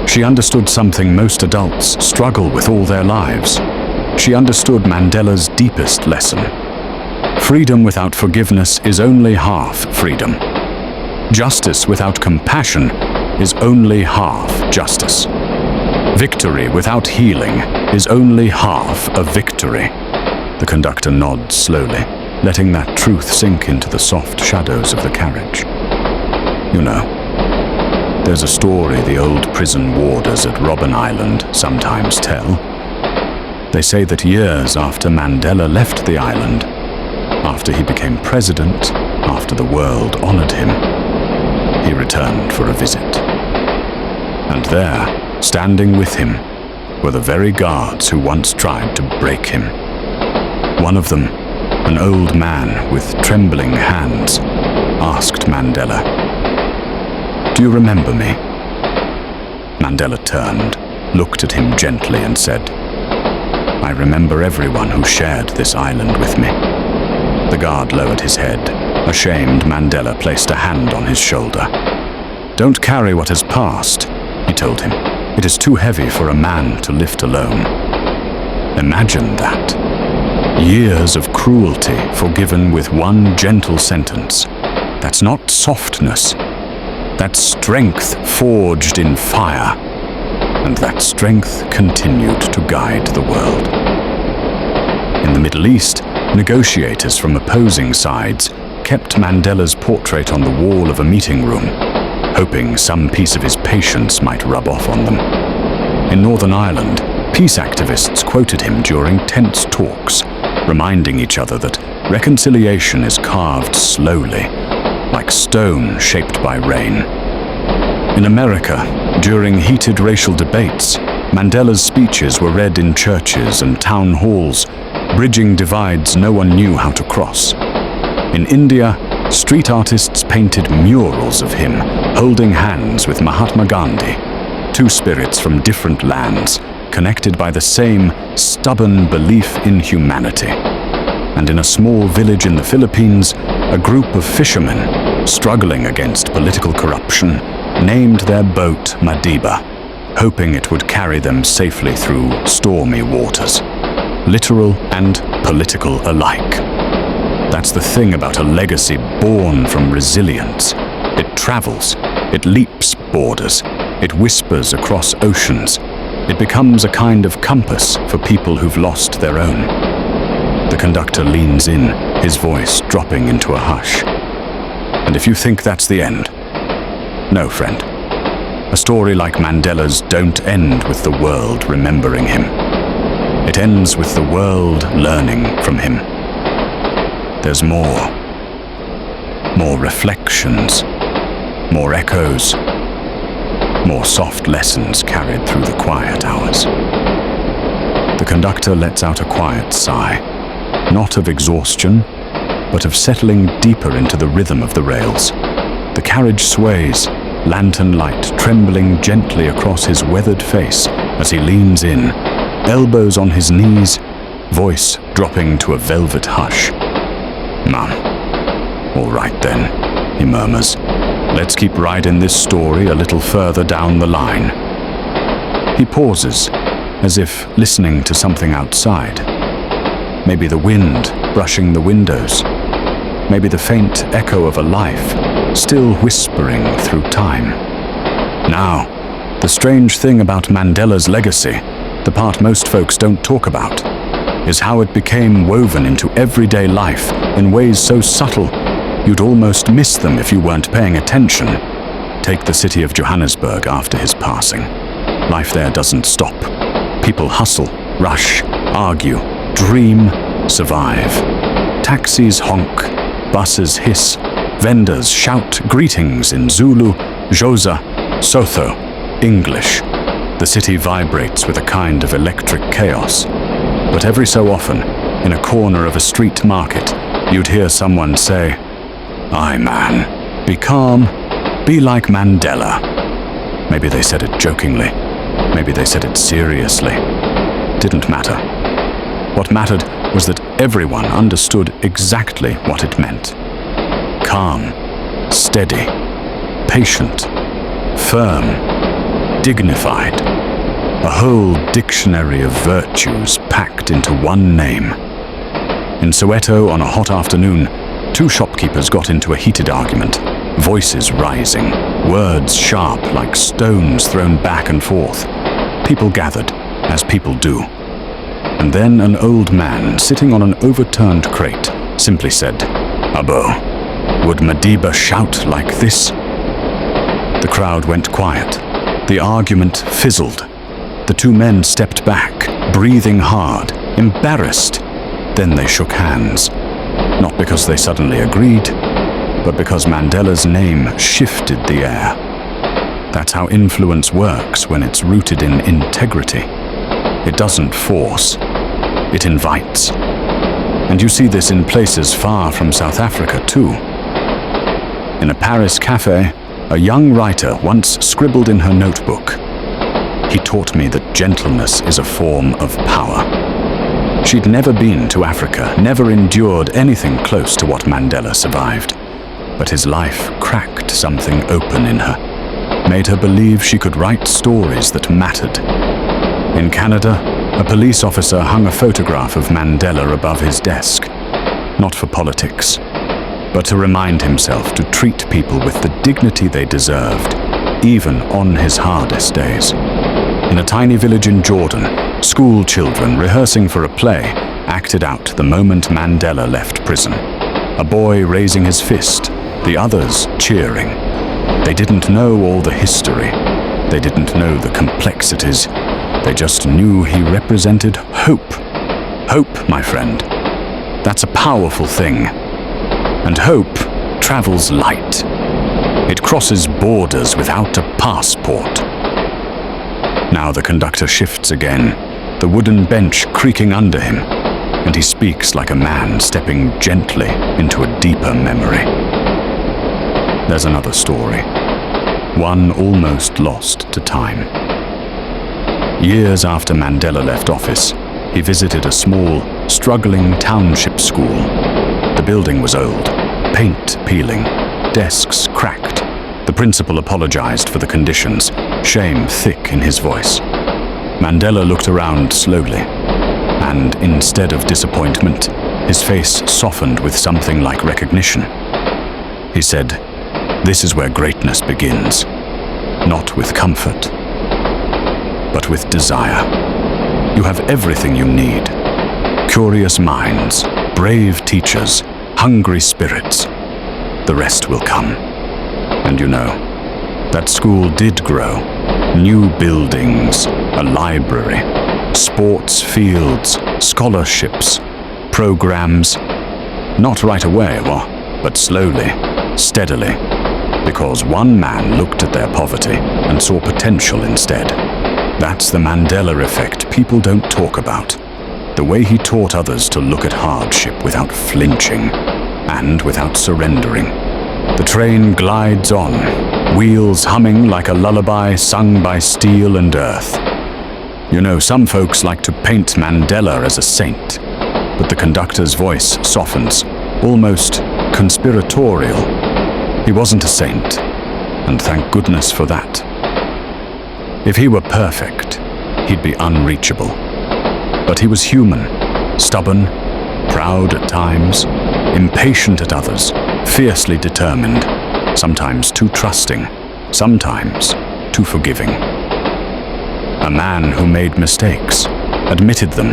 She understood something most adults struggle with all their lives. She understood Mandela's deepest lesson. Freedom without forgiveness is only half freedom. Justice without compassion is only half justice. Victory without healing is only half a victory. The conductor nods slowly, letting that truth sink into the soft shadows of the carriage. You know, there's a story the old prison warders at Robben Island sometimes tell. They say that years after Mandela left the island, after he became president, after the world honored him, he returned for a visit. And there, standing with him, were the very guards who once tried to break him. One of them, an old man with trembling hands, asked Mandela, "Do you remember me?" Mandela turned, looked at him gently and said, "I remember everyone who shared this island with me." The guard lowered his head. Ashamed, Mandela placed a hand on his shoulder. "Don't carry what has passed," he told him. "It is too heavy for a man to lift alone." Imagine that. Years of cruelty forgiven with one gentle sentence. That's not softness. That's strength forged in fire. And that strength continued to guide the world. In the Middle East, negotiators from opposing sides kept Mandela's portrait on the wall of a meeting room, hoping some piece of his patience might rub off on them. In Northern Ireland, peace activists quoted him during tense talks, reminding each other that reconciliation is carved slowly, like stone shaped by rain. In America, during heated racial debates, Mandela's speeches were read in churches and town halls, bridging divides no one knew how to cross. In India, street artists painted murals of him holding hands with Mahatma Gandhi, two spirits from different lands, connected by the same stubborn belief in humanity. And in a small village in the Philippines, a group of fishermen, struggling against political corruption, named their boat Madiba, hoping it would carry them safely through stormy waters, literal and political alike. That's the thing about a legacy born from resilience. It travels, it leaps borders, it whispers across oceans. It becomes a kind of compass for people who've lost their own. The conductor leans in, his voice dropping into a hush. And if you think that's the end, no, friend. A story like Mandela's don't end with the world remembering him. It ends with the world learning from him. There's more. More reflections, more echoes, more soft lessons carried through the quiet hours. The conductor lets out a quiet sigh, not of exhaustion, but of settling deeper into the rhythm of the rails. The carriage sways, lantern light trembling gently across his weathered face as he leans in, elbows on his knees, voice dropping to a velvet hush. "Mum, all right then," he murmurs. "Let's keep riding this story a little further down the line." He pauses, as if listening to something outside. Maybe the wind brushing the windows. Maybe the faint echo of a life still whispering through time. Now, the strange thing about Mandela's legacy, the part most folks don't talk about, is how it became woven into everyday life in ways so subtle you'd almost miss them if you weren't paying attention. Take the city of Johannesburg after his passing. Life there doesn't stop. People hustle, rush, argue, dream, survive. Taxis honk, buses hiss, vendors shout greetings in Zulu, Xhosa, Sotho, English. The city vibrates with a kind of electric chaos. But every so often, in a corner of a street market, you'd hear someone say, "Aye, man, be calm, be like Mandela." Maybe they said it jokingly, maybe they said it seriously. Didn't matter. What mattered was that everyone understood exactly what it meant. Calm, steady, patient, firm, dignified. A whole dictionary of virtues packed into one name. In Soweto on a hot afternoon, two shopkeepers got into a heated argument, voices rising, words sharp like stones thrown back and forth. People gathered, as people do. And then an old man sitting on an overturned crate simply said, "Abo, would Madiba shout like this?" The crowd went quiet. The argument fizzled. The two men stepped back, breathing hard, embarrassed. Then they shook hands. Not because they suddenly agreed, but because Mandela's name shifted the air. That's how influence works when it's rooted in integrity. It doesn't force, it invites. And you see this in places far from South Africa too. In a Paris cafe, a young writer once scribbled in her notebook, "He taught me that gentleness is a form of power." She'd never been to Africa, never endured anything close to what Mandela survived. But his life cracked something open in her, made her believe she could write stories that mattered. In Canada, a police officer hung a photograph of Mandela above his desk, not for politics, but to remind himself to treat people with the dignity they deserved, even on his hardest days. In a tiny village in Jordan, school children rehearsing for a play acted out the moment Mandela left prison. A boy raising his fist, the others cheering. They didn't know all the history. They didn't know the complexities. They just knew he represented hope. Hope, my friend. That's a powerful thing. And hope travels light. It crosses borders without a passport. Now the conductor shifts again, the wooden bench creaking under him, and he speaks like a man stepping gently into a deeper memory. There's another story, one almost lost to time. Years after Mandela left office, he visited a small, struggling township school. The building was old, paint peeling, desks cracked. The principal apologized for the conditions, shame thick in his voice. Mandela looked around slowly, and instead of disappointment, his face softened with something like recognition. He said, "This is where greatness begins, not with comfort, but with desire. You have everything you need. Curious minds, brave teachers, hungry spirits. The rest will come." And you know, that school did grow. New buildings, a library, sports fields, scholarships, programs. Not right away, but slowly, steadily. Because one man looked at their poverty and saw potential instead. That's the Mandela effect people don't talk about. The way he taught others to look at hardship without flinching and without surrendering. The train glides on, wheels humming like a lullaby sung by steel and earth. You know, some folks like to paint Mandela as a saint, but the conductor's voice softens, almost conspiratorial. He wasn't a saint, and thank goodness for that. If he were perfect, he'd be unreachable. But he was human, stubborn, proud at times, impatient at others, fiercely determined, sometimes too trusting, sometimes too forgiving. A man who made mistakes, admitted them,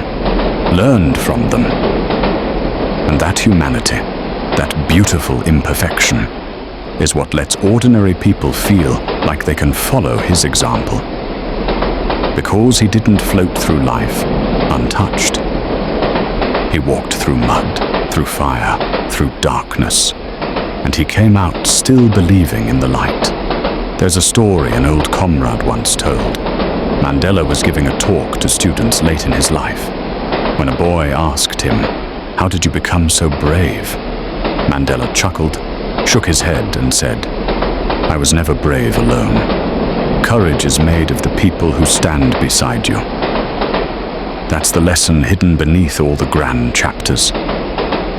learned from them. And that humanity, that beautiful imperfection, is what lets ordinary people feel like they can follow his example. Because he didn't float through life untouched. He walked through mud, through fire, through darkness, and he came out still believing in the light. There's a story an old comrade once told. Mandela was giving a talk to students late in his life. When a boy asked him, "How did you become so brave?" Mandela chuckled, shook his head and said, "I was never brave alone. Courage is made of the people who stand beside you." That's the lesson hidden beneath all the grand chapters.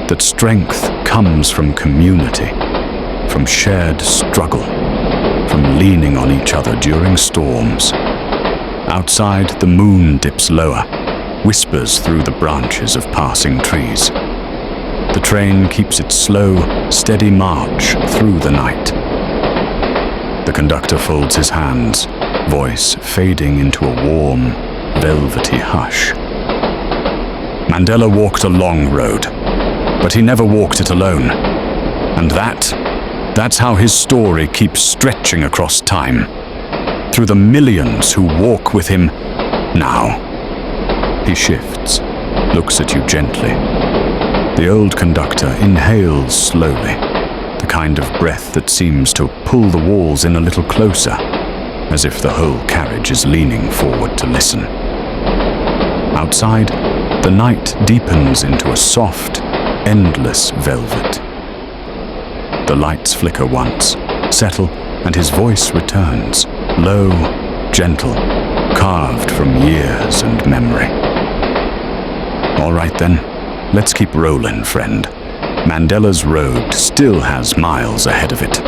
That strength comes from community, from shared struggle, from leaning on each other during storms. Outside, the moon dips lower, whispers through the branches of passing trees. The train keeps its slow, steady march through the night. The conductor folds his hands, voice fading into a warm, velvety hush. Mandela walked a long road, but he never walked it alone. And that's how his story keeps stretching across time, through the millions who walk with him now. He shifts, looks at you gently. The old conductor inhales slowly, the kind of breath that seems to pull the walls in a little closer, as if the whole carriage is leaning forward to listen. Outside, the night deepens into a soft, endless velvet. The lights flicker once, settle, and his voice returns, low, gentle, carved from years and memory. All right then, let's keep rolling, friend. Mandela's road still has miles ahead of it.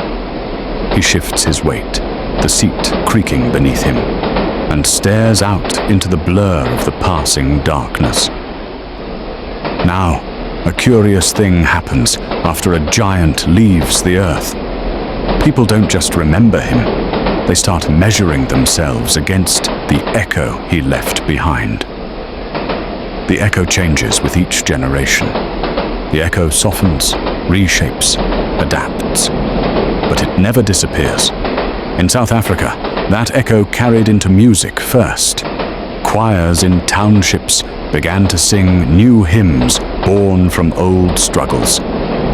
He shifts his weight, the seat creaking beneath him, and stares out into the blur of the passing darkness. Now, a curious thing happens after a giant leaves the earth. People don't just remember him, they start measuring themselves against the echo he left behind. The echo changes with each generation. The echo softens, reshapes, adapts, but it never disappears. In South Africa, that echo carried into music first. Choirs in townships began to sing new hymns born from old struggles.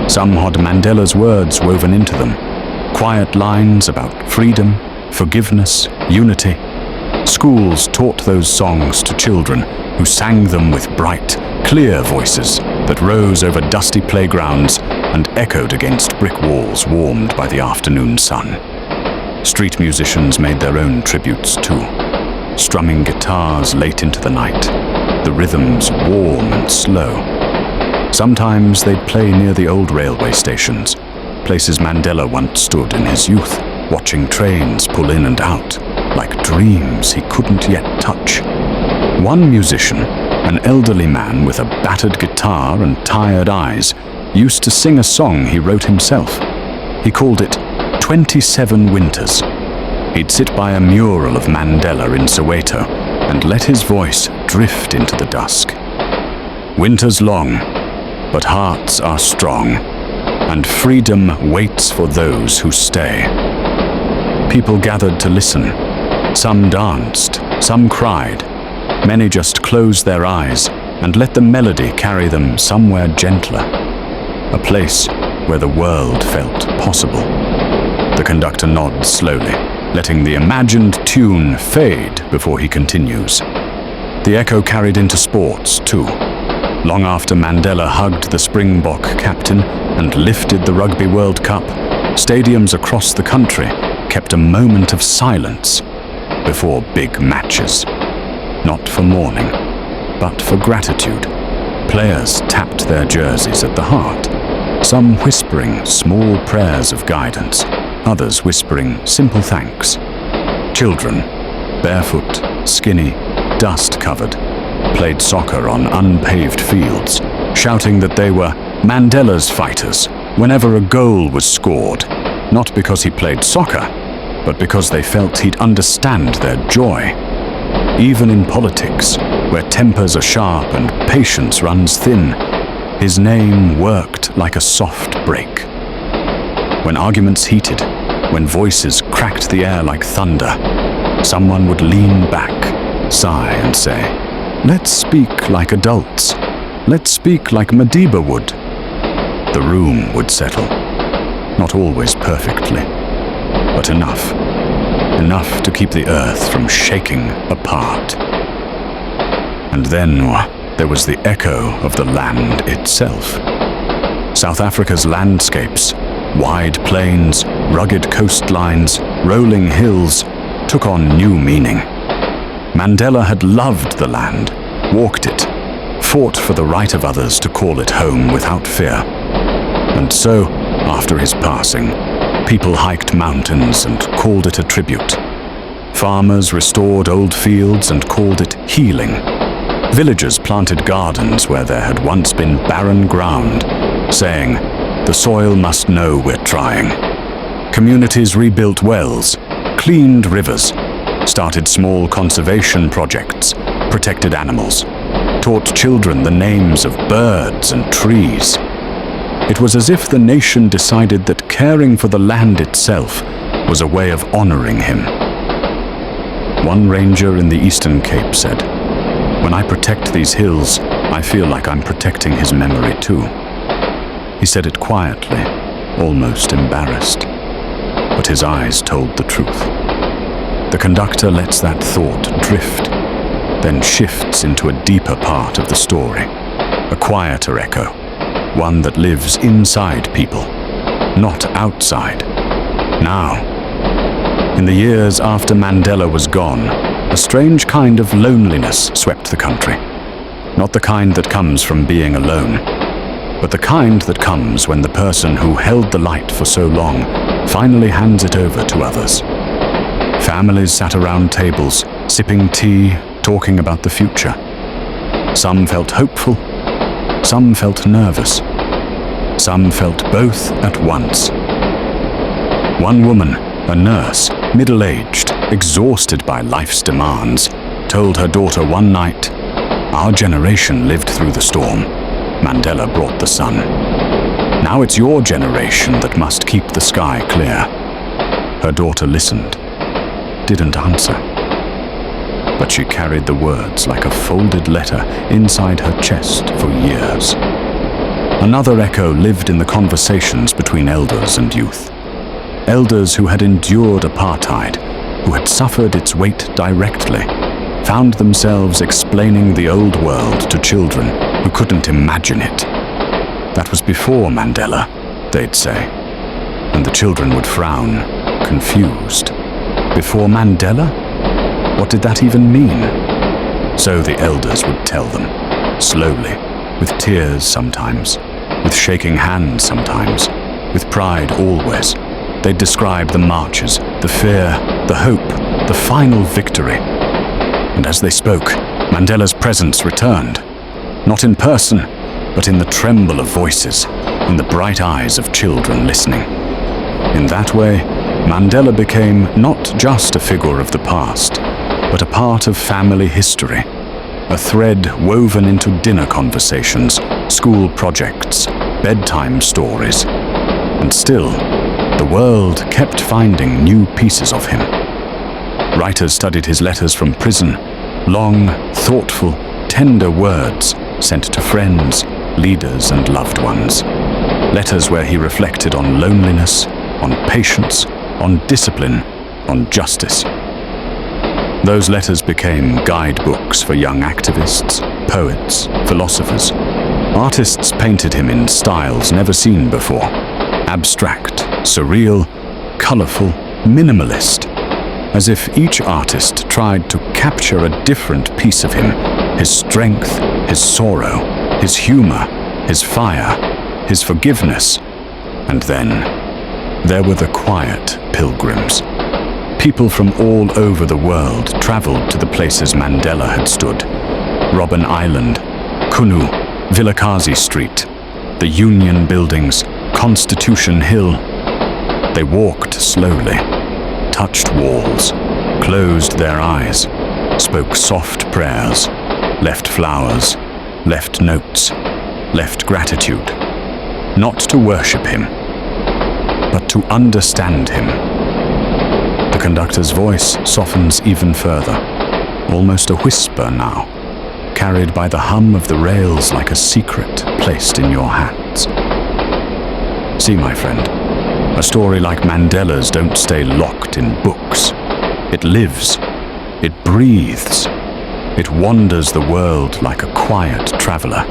Some had Mandela's words woven into them, quiet lines about freedom, forgiveness, unity. Schools taught those songs to children who sang them with bright, clear voices that rose over dusty playgrounds and echoed against brick walls warmed by the afternoon sun. Street musicians made their own tributes too, strumming guitars late into the night, the rhythms warm and slow. Sometimes they'd play near the old railway stations, places Mandela once stood in his youth, watching trains pull in and out, like dreams he couldn't yet touch. One musician, an elderly man with a battered guitar and tired eyes, used to sing a song he wrote himself. He called it 27 Winters. He'd sit by a mural of Mandela in Soweto and let his voice drift into the dusk. Winter's long, but hearts are strong, and freedom waits for those who stay. People gathered to listen. Some danced, some cried. Many just closed their eyes and let the melody carry them somewhere gentler, a place where the world felt possible. The conductor nods slowly, letting the imagined tune fade before he continues. The echo carried into sports, too. Long after Mandela hugged the Springbok captain and lifted the Rugby World Cup, stadiums across the country kept a moment of silence before big matches. Not for mourning, but for gratitude. Players tapped their jerseys at the heart, some whispering small prayers of guidance, others whispering simple thanks. Children, barefoot, skinny, dust-covered, played soccer on unpaved fields, shouting that they were Mandela's fighters whenever a goal was scored, not because he played soccer, but because they felt he'd understand their joy. Even in politics, where tempers are sharp and patience runs thin, his name worked like a soft break. When arguments heated, when voices cracked the air like thunder, someone would lean back, sigh and say, "Let's speak like adults. Let's speak like Madiba would." The room would settle, not always perfectly, but enough to keep the earth from shaking apart. And then there was the echo of the land itself. South Africa's landscapes, wide plains, rugged coastlines, rolling hills, took on new meaning. Mandela had loved the land, walked it, fought for the right of others to call it home without fear. And so, after his passing, people hiked mountains and called it a tribute. Farmers restored old fields and called it healing. Villagers planted gardens where there had once been barren ground, saying, "The soil must know we're trying." Communities rebuilt wells, cleaned rivers, started small conservation projects, protected animals, taught children the names of birds and trees. It was as if the nation decided that caring for the land itself was a way of honoring him. One ranger in the Eastern Cape said, "When I protect these hills, I feel like I'm protecting his memory too." He said it quietly, almost embarrassed, but his eyes told the truth. The conductor lets that thought drift, then shifts into a deeper part of the story, a quieter echo, one that lives inside people, not outside. Now, in the years after Mandela was gone, a strange kind of loneliness swept the country. Not the kind that comes from being alone, but the kind that comes when the person who held the light for so long finally hands it over to others. Families sat around tables, sipping tea, talking about the future. Some felt hopeful, some felt nervous, some felt both at once. One woman, a nurse, middle-aged, exhausted by life's demands, told her daughter one night, "Our generation lived through the storm. Mandela brought the sun. Now it's your generation that must keep the sky clear." Her daughter listened, didn't answer, but she carried the words like a folded letter inside her chest for years. Another echo lived in the conversations between elders and youth. Elders who had endured apartheid, who had suffered its weight directly, found themselves explaining the old world to children who couldn't imagine it. That was before Mandela, they'd say, and the children would frown, confused. Before Mandela? What did that even mean? So the elders would tell them, slowly, with tears sometimes, with shaking hands sometimes, with pride always. They'd describe the marches, the fear, the hope, the final victory. And as they spoke, Mandela's presence returned. Not in person, but in the tremble of voices, in the bright eyes of children listening. In that way, Mandela became not just a figure of the past, but a part of family history, a thread woven into dinner conversations, school projects, bedtime stories. And still, the world kept finding new pieces of him. Writers studied his letters from prison, long, thoughtful, tender words sent to friends, leaders, and loved ones. Letters where he reflected on loneliness, on patience, on discipline, on justice. Those letters became guidebooks for young activists, poets, philosophers. Artists painted him in styles never seen before. Abstract, surreal, colorful, minimalist, as if each artist tried to capture a different piece of him, his strength, his sorrow, his humor, his fire, his forgiveness. And then there were the quiet pilgrims. People from all over the world traveled to the places Mandela had stood. Robben Island, Qunu, Vilakazi Street, the Union Buildings, Constitution Hill. They walked slowly, touched walls, closed their eyes, spoke soft prayers, left flowers, left notes, left gratitude, not to worship him, but to understand him. The conductor's voice softens even further, almost a whisper now, carried by the hum of the rails like a secret placed in your hands. See, my friend, a story like Mandela's don't stay locked in books. It lives, it breathes, it wanders the world like a quiet traveler,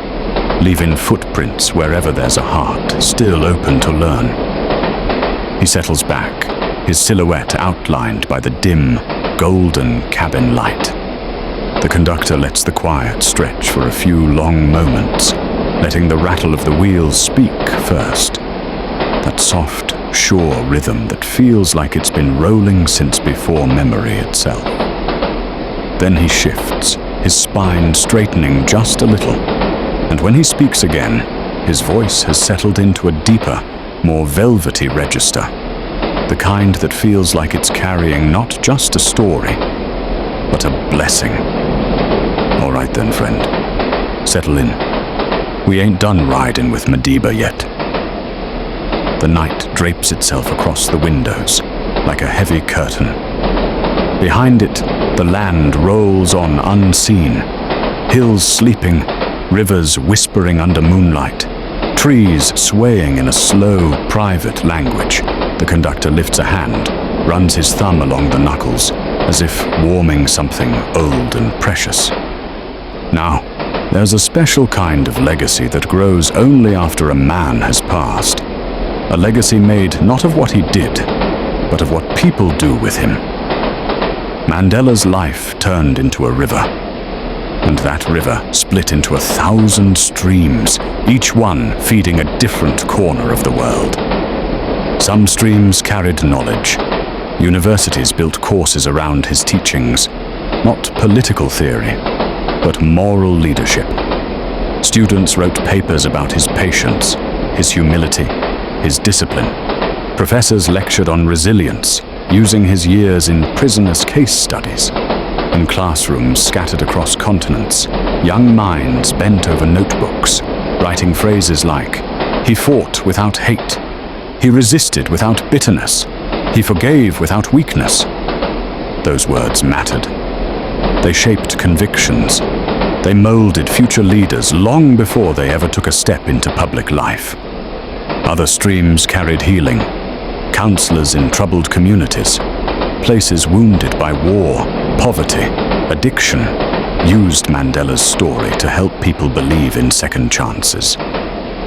leaving footprints wherever there's a heart still open to learn. He settles back, his silhouette outlined by the dim, golden cabin light. The conductor lets the quiet stretch for a few long moments, letting the rattle of the wheels speak first. That soft, sure rhythm that feels like it's been rolling since before memory itself. Then he shifts, his spine straightening just a little, and when he speaks again, his voice has settled into a deeper, more velvety register, the kind that feels like it's carrying not just a story, but a blessing. All right then, friend, settle in. We ain't done riding with Madiba yet. The night drapes itself across the windows like a heavy curtain. Behind it, the land rolls on unseen, hills sleeping, rivers whispering under moonlight, trees swaying in a slow, private language. The conductor lifts a hand, runs his thumb along the knuckles, as if warming something old and precious. Now, there's a special kind of legacy that grows only after a man has passed. A legacy made not of what he did, but of what people do with him. Mandela's life turned into a river, and that river split into 1,000 streams, each one feeding a different corner of the world. Some streams carried knowledge. Universities built courses around his teachings, not political theory, but moral leadership. Students wrote papers about his patience, his humility, his discipline. Professors lectured on resilience, using his years in prisoners' case studies. In classrooms scattered across continents, young minds bent over notebooks, writing phrases like, "He fought without hate. He resisted without bitterness. He forgave without weakness." Those words mattered. They shaped convictions. They molded future leaders long before they ever took a step into public life. Other streams carried healing. Counselors in troubled communities, places wounded by war, poverty, addiction, used Mandela's story to help people believe in second chances.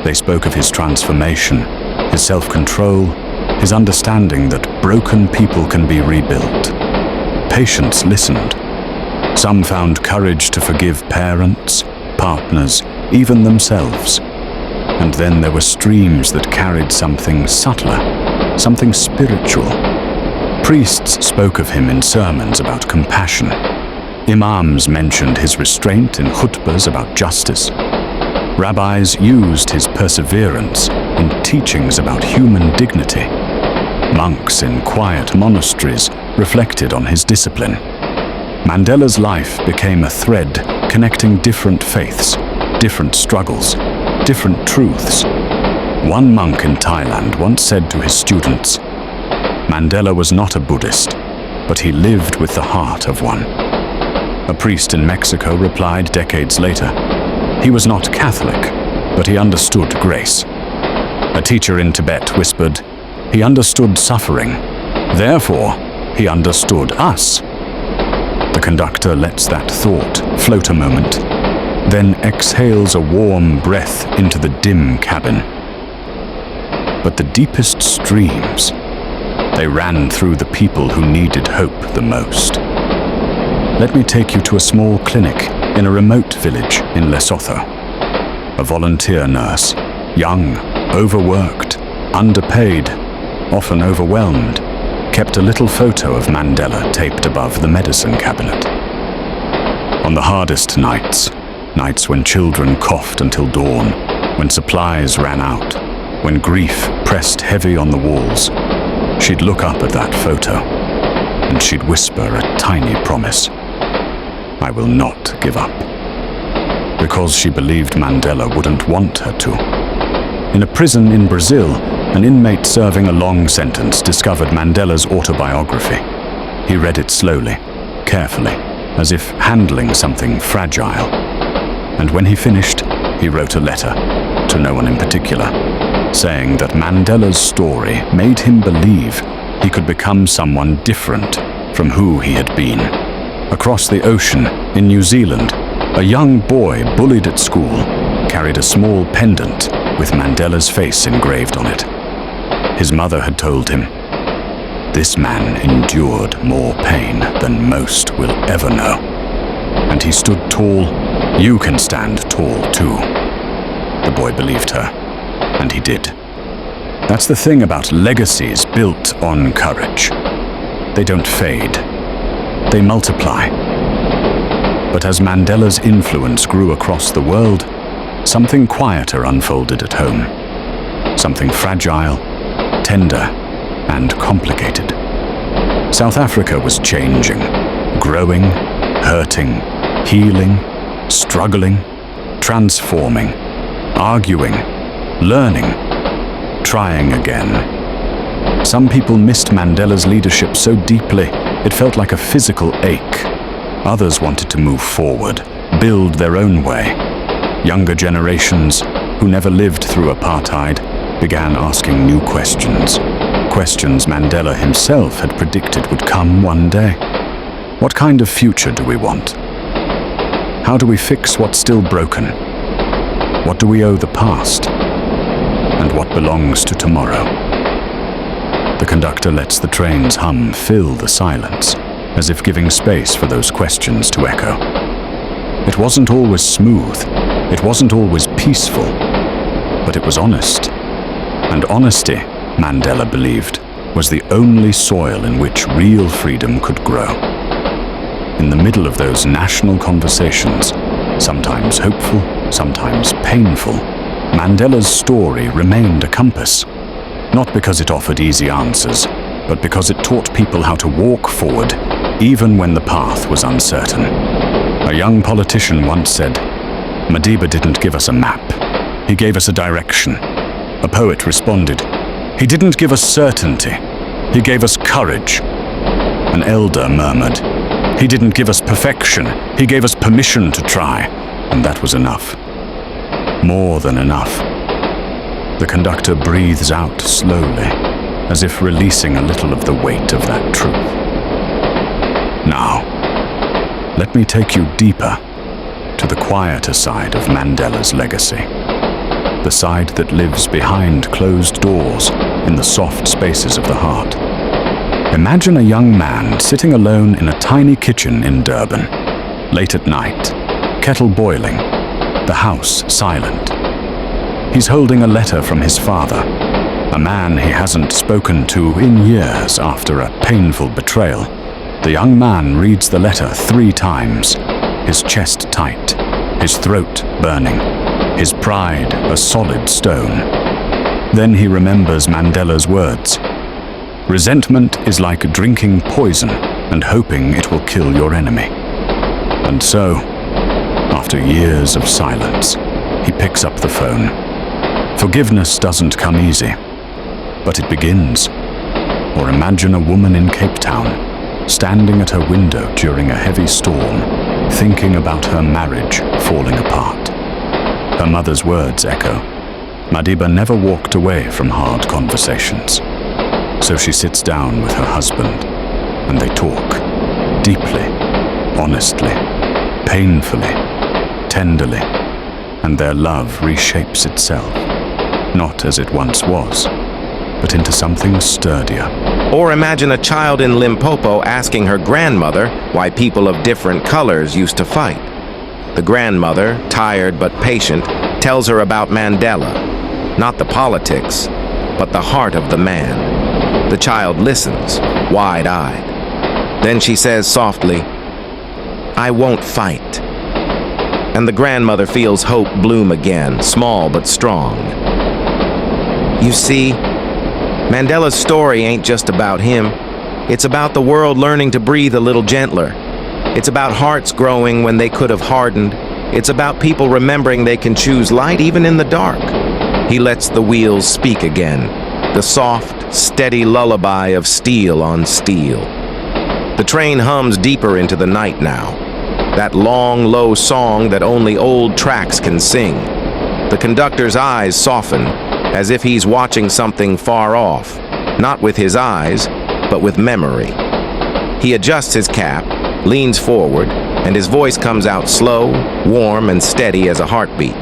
They spoke of his transformation, his self-control, his understanding that broken people can be rebuilt. Patients listened. Some found courage to forgive parents, partners, even themselves. And then there were streams that carried something subtler, something spiritual. Priests spoke of him in sermons about compassion. Imams mentioned his restraint in khutbahs about justice. Rabbis used his perseverance in teachings about human dignity. Monks in quiet monasteries reflected on his discipline. Mandela's life became a thread connecting different faiths, different struggles, different truths. One monk in Thailand once said to his students, "Mandela was not a Buddhist, but he lived with the heart of one." A priest in Mexico replied decades later, "He was not Catholic, but he understood grace." A teacher in Tibet whispered, "He understood suffering, therefore he understood us." The conductor lets that thought float a moment, then exhales a warm breath into the dim cabin. But the deepest streams, They ran through the people who needed hope the most. Let me take you to a small clinic in a remote village in Lesotho. A volunteer nurse, young, overworked, underpaid, often overwhelmed, kept a little photo of Mandela taped above the medicine cabinet. On the hardest nights when children coughed until dawn, when supplies ran out, when grief pressed heavy on the walls, she'd look up at that photo and she'd whisper a tiny promise. I will not give up. Because she believed Mandela wouldn't want her to. In a prison in Brazil, an inmate serving a long sentence discovered Mandela's autobiography. He read it slowly, carefully, as if handling something fragile. And when he finished, he wrote a letter, to no one in particular, saying that Mandela's story made him believe he could become someone different from who he had been. Across the ocean, in New Zealand, a young boy bullied at school carried a small pendant with Mandela's face engraved on it. His mother had told him, "This man endured more pain than most will ever know." And he stood tall. You can stand tall too. The boy believed her, and he did. That's the thing about legacies built on courage. They don't fade. They multiply. But as Mandela's influence grew across the world, something quieter unfolded at home. Something fragile, tender, and complicated. South Africa was changing, growing, hurting, healing, struggling, transforming, arguing, learning, trying again. Some people missed Mandela's leadership so deeply it felt like a physical ache. Others wanted to move forward, build their own way. Younger generations, who never lived through apartheid, began asking new questions. Questions Mandela himself had predicted would come one day. What kind of future do we want? How do we fix what's still broken? What do we owe the past? And what belongs to tomorrow? The conductor lets the train's hum fill the silence, as if giving space for those questions to echo. It wasn't always smooth, it wasn't always peaceful, but it was honest. And honesty, Mandela believed, was the only soil in which real freedom could grow. In the middle of those national conversations, sometimes hopeful, sometimes painful, Mandela's story remained a compass. Not because it offered easy answers, but because it taught people how to walk forward, even when the path was uncertain. A young politician once said, "Madiba didn't give us a map. He gave us a direction." A poet responded, "He didn't give us certainty. He gave us courage." An elder murmured, "He didn't give us perfection. He gave us permission to try." And that was enough. More than enough. The conductor breathes out slowly, as if releasing a little of the weight of that truth. Now, let me take you deeper to the quieter side of Mandela's legacy. The side that lives behind closed doors in the soft spaces of the heart. Imagine a young man sitting alone in a tiny kitchen in Durban, late at night, kettle boiling, the house silent. He's holding a letter from his father, a man he hasn't spoken to in years after a painful betrayal. The young man reads the letter 3 times, his chest tight, his throat burning, his pride a solid stone. Then he remembers Mandela's words. Resentment is like drinking poison and hoping it will kill your enemy. And so, after years of silence, he picks up the phone. Forgiveness doesn't come easy, but it begins. Or imagine a woman in Cape Town, standing at her window during a heavy storm, thinking about her marriage falling apart. Her mother's words echo. Madiba never walked away from hard conversations. So she sits down with her husband, and they talk, deeply, honestly, painfully, tenderly, and their love reshapes itself, not as it once was, but into something sturdier, Or imagine a child in Limpopo asking her grandmother why people of different colors used to fight. The grandmother, tired but patient, tells her about Mandela, not the politics, but the heart of the man. The child listens, wide-eyed. Then she says softly, "I won't fight." And the grandmother feels hope bloom again, small but strong. You see, Mandela's story ain't just about him. It's about the world learning to breathe a little gentler. It's about hearts growing when they could have hardened. It's about people remembering they can choose light even in the dark. He lets the wheels speak again, the soft, steady lullaby of steel on steel. The train hums deeper into the night now, that long, low song that only old tracks can sing. The conductor's eyes soften, as if he's watching something far off, not with his eyes, but with memory. He adjusts his cap, leans forward, and his voice comes out slow, warm, and steady as a heartbeat.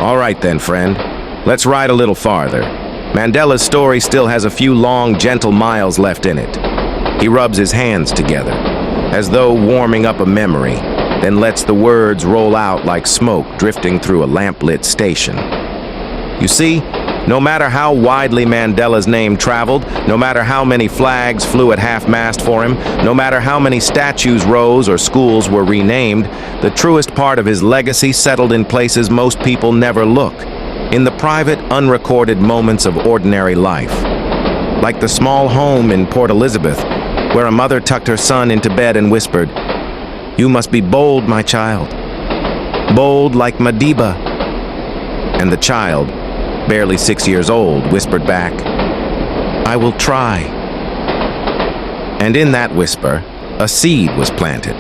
"All right then, friend. Let's ride a little farther. Mandela's story still has a few long, gentle miles left in it." He rubs his hands together, as though warming up a memory, then lets the words roll out like smoke drifting through a lamp-lit station. You see, no matter how widely Mandela's name traveled, no matter how many flags flew at half-mast for him, no matter how many statues rose or schools were renamed, the truest part of his legacy settled in places most people never look, in the private, unrecorded moments of ordinary life. Like the small home in Port Elizabeth, where a mother tucked her son into bed and whispered, "You must be bold, my child. Bold like Madiba." And the child, barely 6 years old, whispered back, "I will try." And in that whisper, a seed was planted.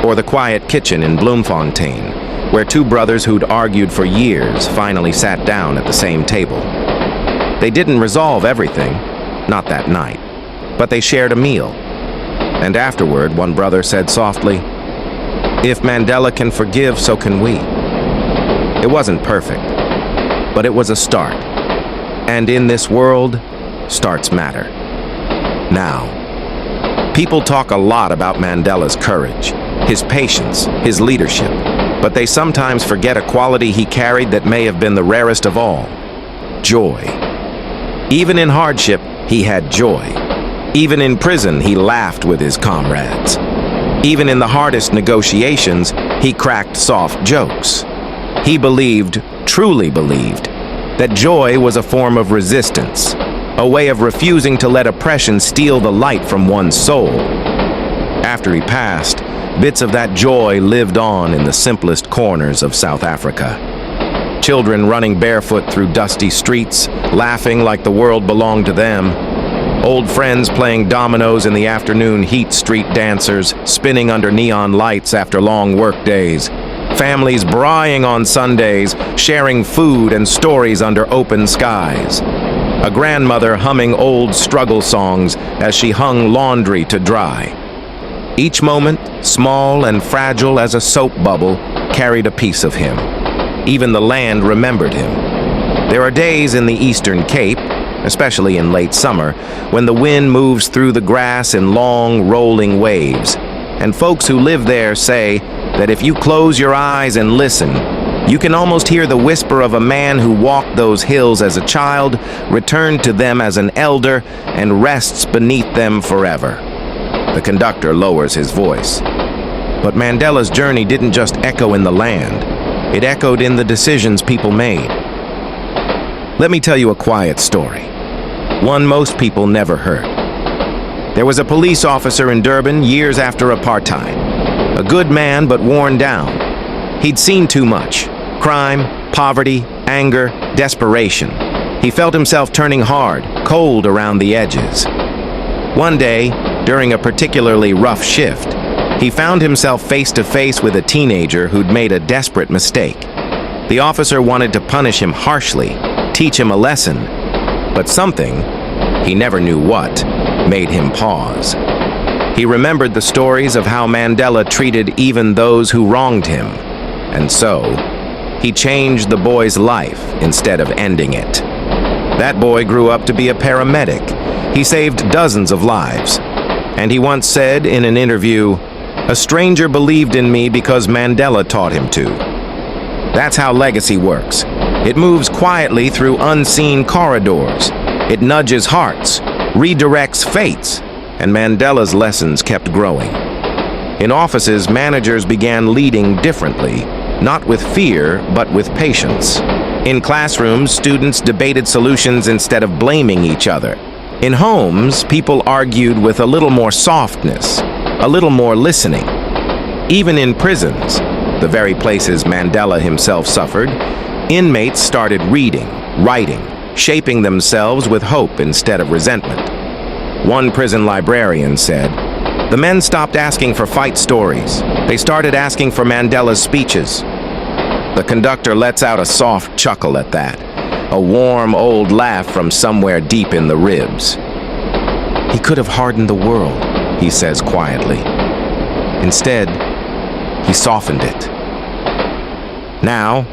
Or the quiet kitchen in Bloemfontein, where two brothers who'd argued for years finally sat down at the same table. They didn't resolve everything, not that night, but they shared a meal. And afterward, one brother said softly, "If Mandela can forgive, so can we." It wasn't perfect, but it was a start. And in this world, starts matter. Now, people talk a lot about Mandela's courage, his patience, his leadership, but they sometimes forget a quality he carried that may have been the rarest of all: joy. Even in hardship, he had joy. Even in prison, he laughed with his comrades. Even in the hardest negotiations, he cracked soft jokes. He believed, truly believed, that joy was a form of resistance, a way of refusing to let oppression steal the light from one's soul. After he passed, bits of that joy lived on in the simplest corners of South Africa. Children running barefoot through dusty streets, laughing like the world belonged to them. Old friends playing dominoes in the afternoon heat, street dancers spinning under neon lights after long work days. Families braaiing on Sundays, sharing food and stories under open skies. A grandmother humming old struggle songs as she hung laundry to dry. Each moment, small and fragile as a soap bubble, carried a piece of him. Even the land remembered him. There are days in the Eastern Cape, especially in late summer, when the wind moves through the grass in long, rolling waves. And folks who live there say that if you close your eyes and listen, you can almost hear the whisper of a man who walked those hills as a child, returned to them as an elder, and rests beneath them forever. The conductor lowers his voice. But Mandela's journey didn't just echo in the land. It echoed in the decisions people made. Let me tell you a quiet story, one most people never heard. There was a police officer in Durban years after apartheid. A good man, but worn down. He'd seen too much. Crime, poverty, anger, desperation. He felt himself turning hard, cold around the edges. One day, during a particularly rough shift, he found himself face to face with a teenager who'd made a desperate mistake. The officer wanted to punish him harshly, teach him a lesson, but something, he never knew what, made him pause. He remembered the stories of how Mandela treated even those who wronged him, and so he changed the boy's life instead of ending it. That boy grew up to be a paramedic, He saved dozens of lives. And he once said in an interview, "A stranger believed in me because Mandela taught him to." That's how legacy works. It moves quietly through unseen corridors. It nudges hearts, redirects fates, and Mandela's lessons kept growing. In offices, managers began leading differently, not with fear, but with patience. In classrooms, students debated solutions instead of blaming each other. In homes, people argued with a little more softness, a little more listening. Even in prisons, the very places Mandela himself suffered, inmates started reading, writing, shaping themselves with hope instead of resentment. One prison librarian said, "The men stopped asking for fight stories. They started asking for Mandela's speeches." The conductor lets out a soft chuckle at that, a warm old laugh from somewhere deep in the ribs. "He could have hardened the world," he says quietly. Instead, he softened it. Now,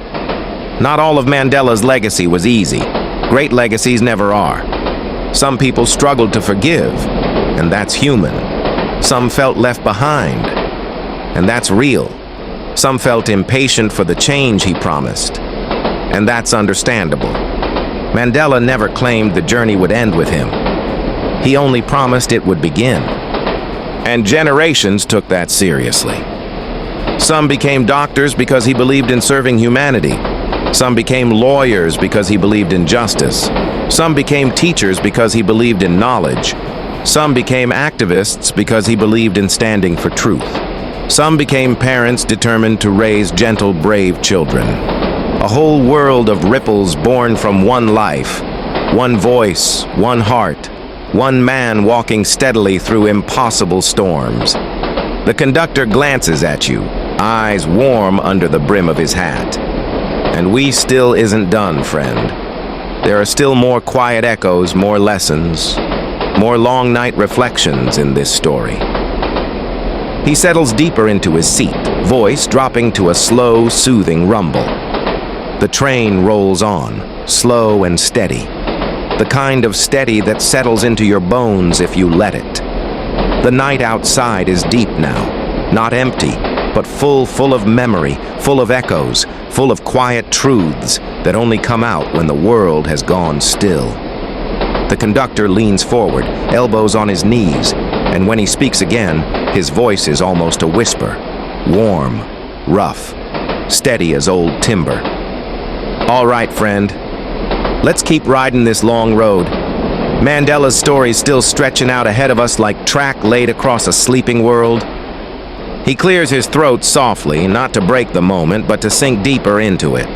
not all of Mandela's legacy was easy. Great legacies never are. Some people struggled to forgive, and that's human. Some felt left behind, and that's real. Some felt impatient for the change he promised, and that's understandable. Mandela never claimed the journey would end with him. He only promised it would begin. And generations took that seriously. Some became doctors because he believed in serving humanity. Some became lawyers because he believed in justice. Some became teachers because he believed in knowledge. Some became activists because he believed in standing for truth. Some became parents determined to raise gentle, brave children. A whole world of ripples born from one life, one voice, one heart, one man walking steadily through impossible storms. The conductor glances at you, eyes warm under the brim of his hat. And we still isn't done, friend. There are still more quiet echoes, more lessons, more long night reflections in this story. He settles deeper into his seat, voice dropping to a slow, soothing rumble. The train rolls on, slow and steady. The kind of steady that settles into your bones if you let it. The night outside is deep now, not empty, but full of memory, full of echoes, full of quiet truths that only come out when the world has gone still. The conductor leans forward, elbows on his knees, and when he speaks again, his voice is almost a whisper, warm, rough, steady as old timber. All right, friend, let's keep riding this long road. Mandela's story's still stretching out ahead of us like track laid across a sleeping world. He clears his throat softly, not to break the moment, but to sink deeper into it.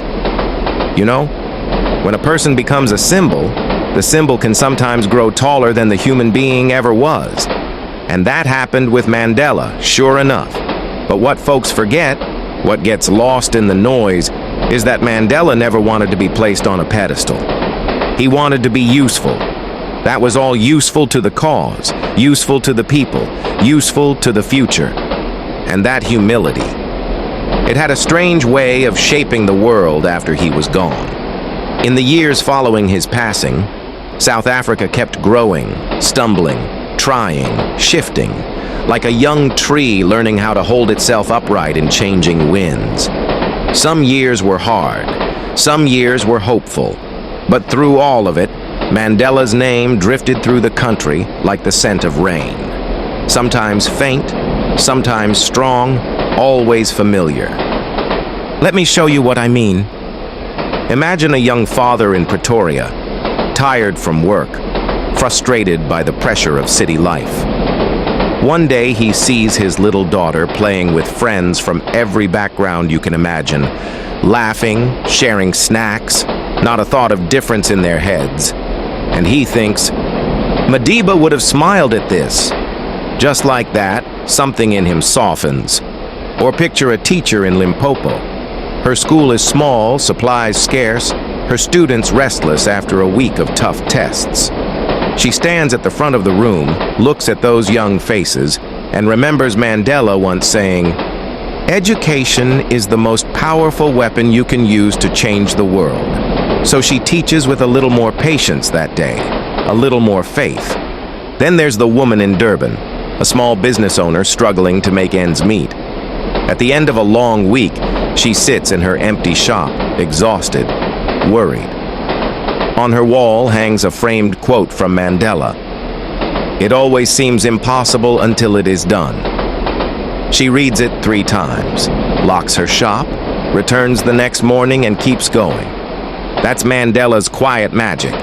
You know, when a person becomes a symbol, the symbol can sometimes grow taller than the human being ever was. And that happened with Mandela, sure enough. But what folks forget, what gets lost in the noise, is that Mandela never wanted to be placed on a pedestal. He wanted to be useful. That was all useful to the cause, useful to the people, useful to the future. And that humility, it had a strange way of shaping the world after he was gone. In the years following his passing, South Africa kept growing, stumbling, trying, shifting, like a young tree learning how to hold itself upright in changing winds. Some years were hard, some years were hopeful, but through all of it, Mandela's name drifted through the country like the scent of rain. Sometimes faint, sometimes strong, always familiar. Let me show you what I mean. Imagine a young father in Pretoria, tired from work, frustrated by the pressure of city life. One day he sees his little daughter playing with friends from every background you can imagine, laughing, sharing snacks, not a thought of difference in their heads. And he thinks, Madiba would have smiled at this. Just like that, something in him softens. Or picture a teacher in Limpopo. Her school is small, supplies scarce, her students restless after a week of tough tests. She stands at the front of the room, looks at those young faces, and remembers Mandela once saying, "Education is the most powerful weapon you can use to change the world." So she teaches with a little more patience that day, a little more faith, Then there's the woman in Durban, a small business owner struggling to make ends meet. At the end of a long week, she sits in her empty shop, exhausted, worried. On her wall hangs a framed quote from Mandela. "It always seems impossible until it is done." She reads it 3 times, locks her shop, returns the next morning and keeps going. That's Mandela's quiet magic,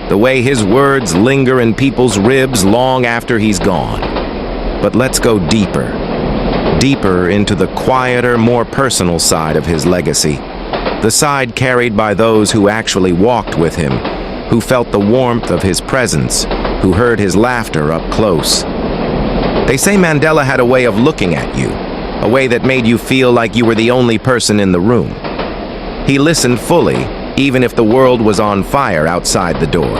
the way his words linger in people's ribs long after he's gone. But let's go deeper. Deeper into the quieter, more personal side of his legacy. The side carried by those who actually walked with him, who felt the warmth of his presence, who heard his laughter up close. They say Mandela had a way of looking at you, a way that made you feel like you were the only person in the room. He listened fully, even if the world was on fire outside the door.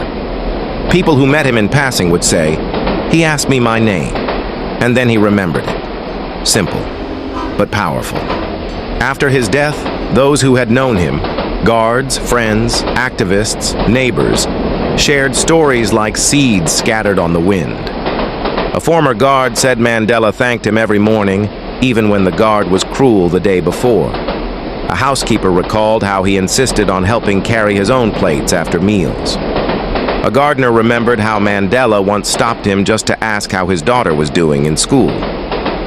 People who met him in passing would say, "He asked me my name," and then he remembered it. Simple, but powerful. After his death, those who had known him, guards, friends, activists, neighbors, shared stories like seeds scattered on the wind. A former guard said Mandela thanked him every morning, even when the guard was cruel the day before. A housekeeper recalled how he insisted on helping carry his own plates after meals. A gardener remembered how Mandela once stopped him just to ask how his daughter was doing in school.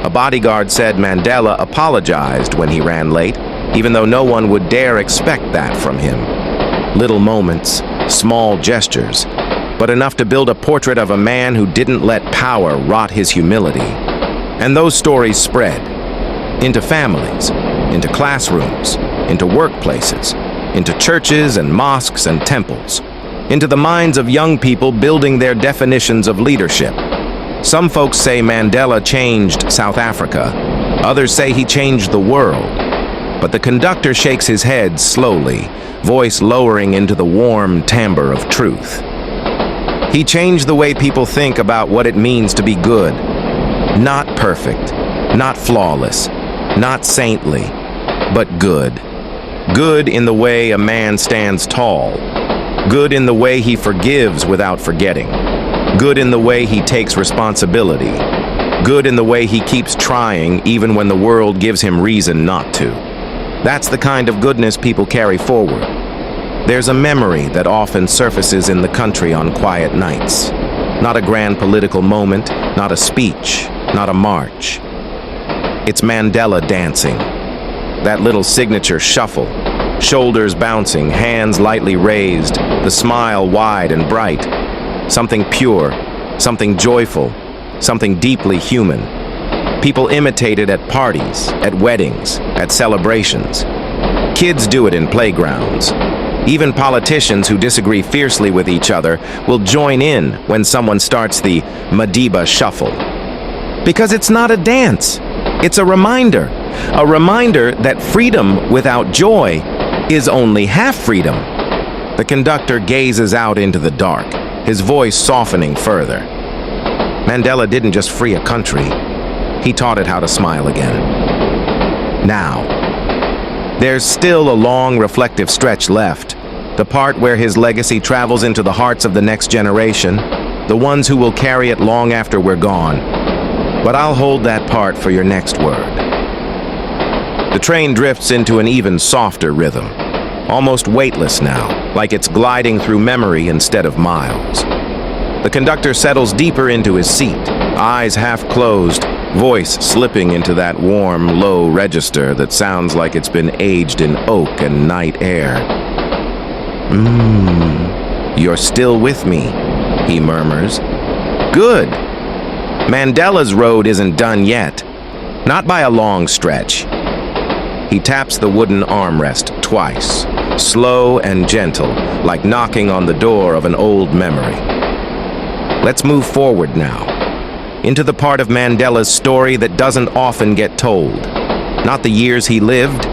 A bodyguard said Mandela apologized when he ran late, even though no one would dare expect that from him. Little moments, small gestures, but enough to build a portrait of a man who didn't let power rot his humility. And those stories spread into families, into classrooms, into workplaces, into churches and mosques and temples, into the minds of young people building their definitions of leadership. Some folks say Mandela changed South Africa. Others say he changed the world. But the conductor shakes his head slowly, voice lowering into the warm timbre of truth. He changed the way people think about what it means to be good. Not perfect, not flawless, not saintly, but good. Good in the way a man stands tall. Good in the way he forgives without forgetting. Good in the way he takes responsibility. Good in the way he keeps trying even when the world gives him reason not to. That's the kind of goodness people carry forward. There's a memory that often surfaces in the country on quiet nights. Not a grand political moment, not a speech, not a march. It's Mandela dancing. That little signature shuffle, shoulders bouncing, hands lightly raised, the smile wide and bright. Something pure, something joyful, something deeply human. People imitate it at parties, at weddings, at celebrations. Kids do it in playgrounds. Even politicians who disagree fiercely with each other will join in when someone starts the Madiba shuffle. Because it's not a dance, it's a reminder that freedom without joy is only half freedom. The conductor gazes out into the dark, his voice softening further. Mandela didn't just free a country, he taught it how to smile again. Now, there's still a long reflective stretch left, the part where his legacy travels into the hearts of the next generation, the ones who will carry it long after we're gone. But I'll hold that part for your next word. The train drifts into an even softer rhythm, almost weightless now, like it's gliding through memory instead of miles. The conductor settles deeper into his seat, eyes half closed, voice slipping into that warm, low register that sounds like it's been aged in oak and night air. You're still with me, he murmurs. Good. Mandela's road isn't done yet, not by a long stretch. He taps the wooden armrest twice, slow and gentle, like knocking on the door of an old memory. Let's move forward now, into the part of Mandela's story that doesn't often get told. Not the years he lived,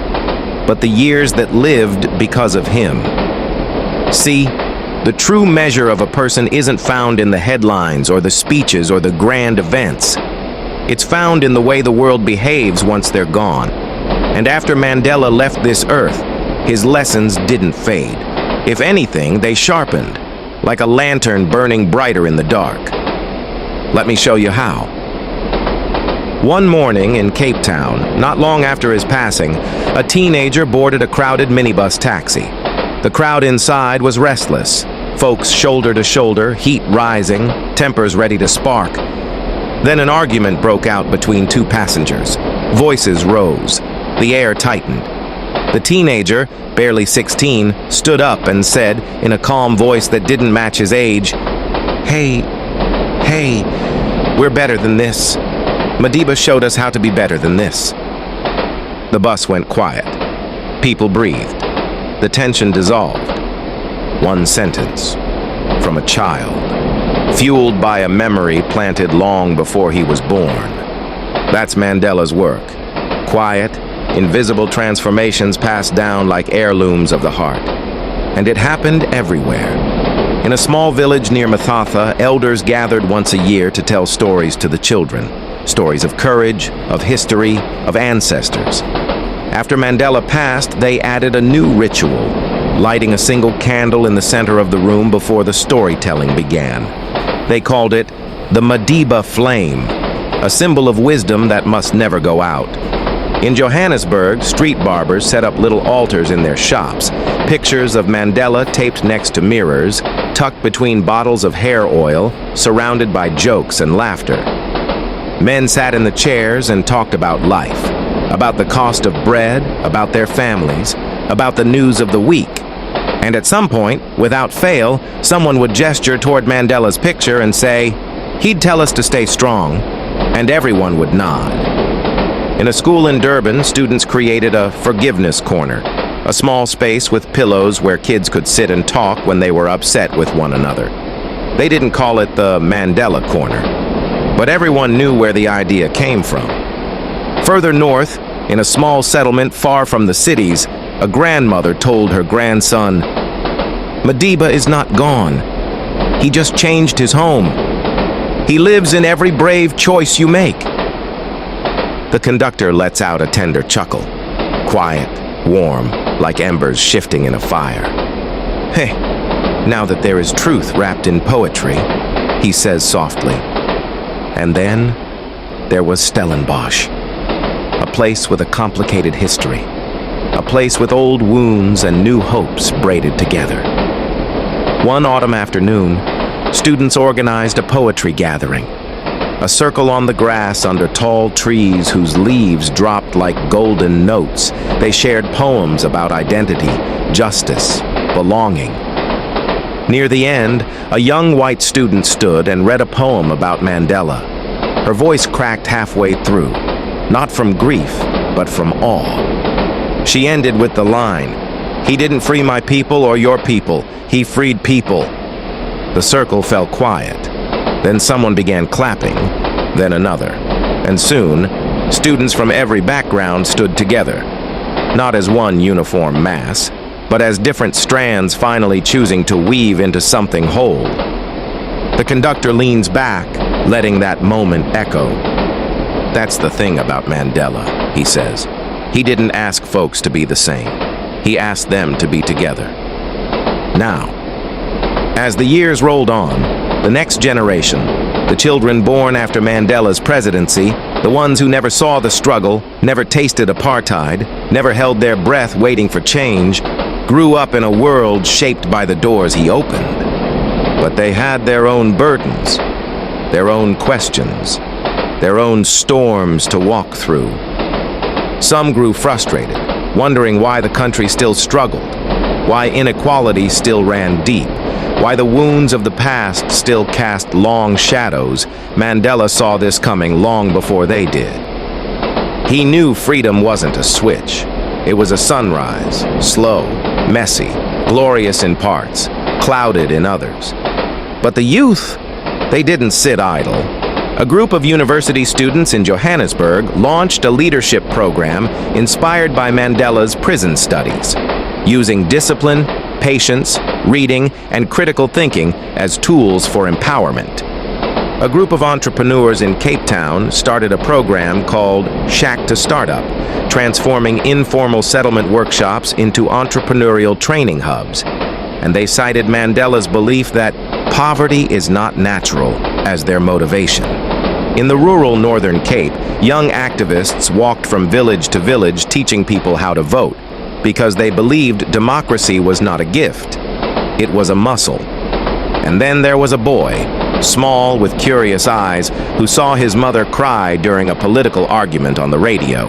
but the years that lived because of him. See, the true measure of a person isn't found in the headlines or the speeches or the grand events. It's found in the way the world behaves once they're gone. And after Mandela left this earth, his lessons didn't fade. If anything, they sharpened, like a lantern burning brighter in the dark. Let me show you how. One morning in Cape Town, not long after his passing, a teenager boarded a crowded minibus taxi. The crowd inside was restless, folks shoulder to shoulder, heat rising, tempers ready to spark. Then an argument broke out between two passengers. Voices rose. The air tightened. The teenager, barely 16, stood up and said, in a calm voice that didn't match his age, Hey, we're better than this. Madiba showed us how to be better than this." The bus went quiet. People breathed. The tension dissolved. One sentence from a child, fueled by a memory planted long before he was born. That's Mandela's work. Quiet, invisible transformations passed down like heirlooms of the heart. And it happened everywhere. In a small village near Mathatha, elders gathered once a year to tell stories to the children. Stories of courage, of history, of ancestors. After Mandela passed, they added a new ritual, lighting a single candle in the center of the room before the storytelling began. They called it the Madiba Flame, a symbol of wisdom that must never go out. In Johannesburg, street barbers set up little altars in their shops, pictures of Mandela taped next to mirrors, tucked between bottles of hair oil, surrounded by jokes and laughter. Men sat in the chairs and talked about life, about the cost of bread, about their families, about the news of the week. And at some point, without fail, someone would gesture toward Mandela's picture and say, he'd tell us to stay strong, and everyone would nod. In a school in Durban, students created a forgiveness corner, a small space with pillows where kids could sit and talk when they were upset with one another. They didn't call it the Mandela Corner, but everyone knew where the idea came from. Further north, in a small settlement far from the cities, a grandmother told her grandson, "Madiba is not gone. He just changed his home. He lives in every brave choice you make." The conductor lets out a tender chuckle, quiet, warm, like embers shifting in a fire. "Hey, now that there is truth wrapped in poetry," he says softly. And then there was Stellenbosch, a place with a complicated history, a place with old wounds and new hopes braided together. One autumn afternoon, students organized a poetry gathering. A circle on the grass under tall trees whose leaves dropped like golden notes. They shared poems about identity, justice, belonging. Near the end, a young white student stood and read a poem about Mandela. Her voice cracked halfway through, not from grief, but from awe. She ended with the line, "He didn't free my people or your people, he freed people." The circle fell quiet. Then someone began clapping, then another. And soon, students from every background stood together, not as one uniform mass, but as different strands finally choosing to weave into something whole. The conductor leans back, letting that moment echo. "That's the thing about Mandela," he says. "He didn't ask folks to be the same. He asked them to be together." Now, as the years rolled on, the next generation, the children born after Mandela's presidency, the ones who never saw the struggle, never tasted apartheid, never held their breath waiting for change, grew up in a world shaped by the doors he opened. But they had their own burdens, their own questions, their own storms to walk through. Some grew frustrated, wondering why the country still struggled, why inequality still ran deep, why the wounds of the past still cast long shadows. Mandela saw this coming long before they did. He knew freedom wasn't a switch. It was a sunrise, slow, messy, glorious in parts, clouded in others. But the youth, they didn't sit idle. A group of university students in Johannesburg launched a leadership program inspired by Mandela's prison studies, using discipline, patience, reading, and critical thinking as tools for empowerment. A group of entrepreneurs in Cape Town started a program called Shack to Startup, transforming informal settlement workshops into entrepreneurial training hubs. And they cited Mandela's belief that poverty is not natural as their motivation. In the rural Northern Cape, young activists walked from village to village teaching people how to vote because they believed democracy was not a gift. It was a muscle. And then there was a boy, small with curious eyes, who saw his mother cry during a political argument on the radio.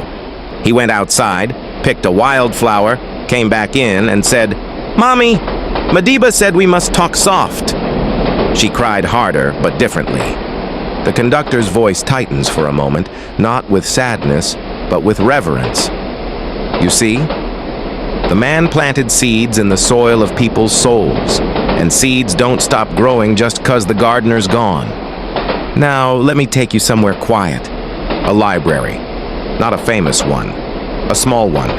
He went outside, picked a wildflower, came back in and said, "Mommy, Madiba said we must talk soft." She cried harder, but differently. The conductor's voice tightens for a moment, not with sadness, but with reverence. You see, the man planted seeds in the soil of people's souls, and seeds don't stop growing just 'cause the gardener's gone. Now, let me take you somewhere quiet. A library. Not a famous one. A small one.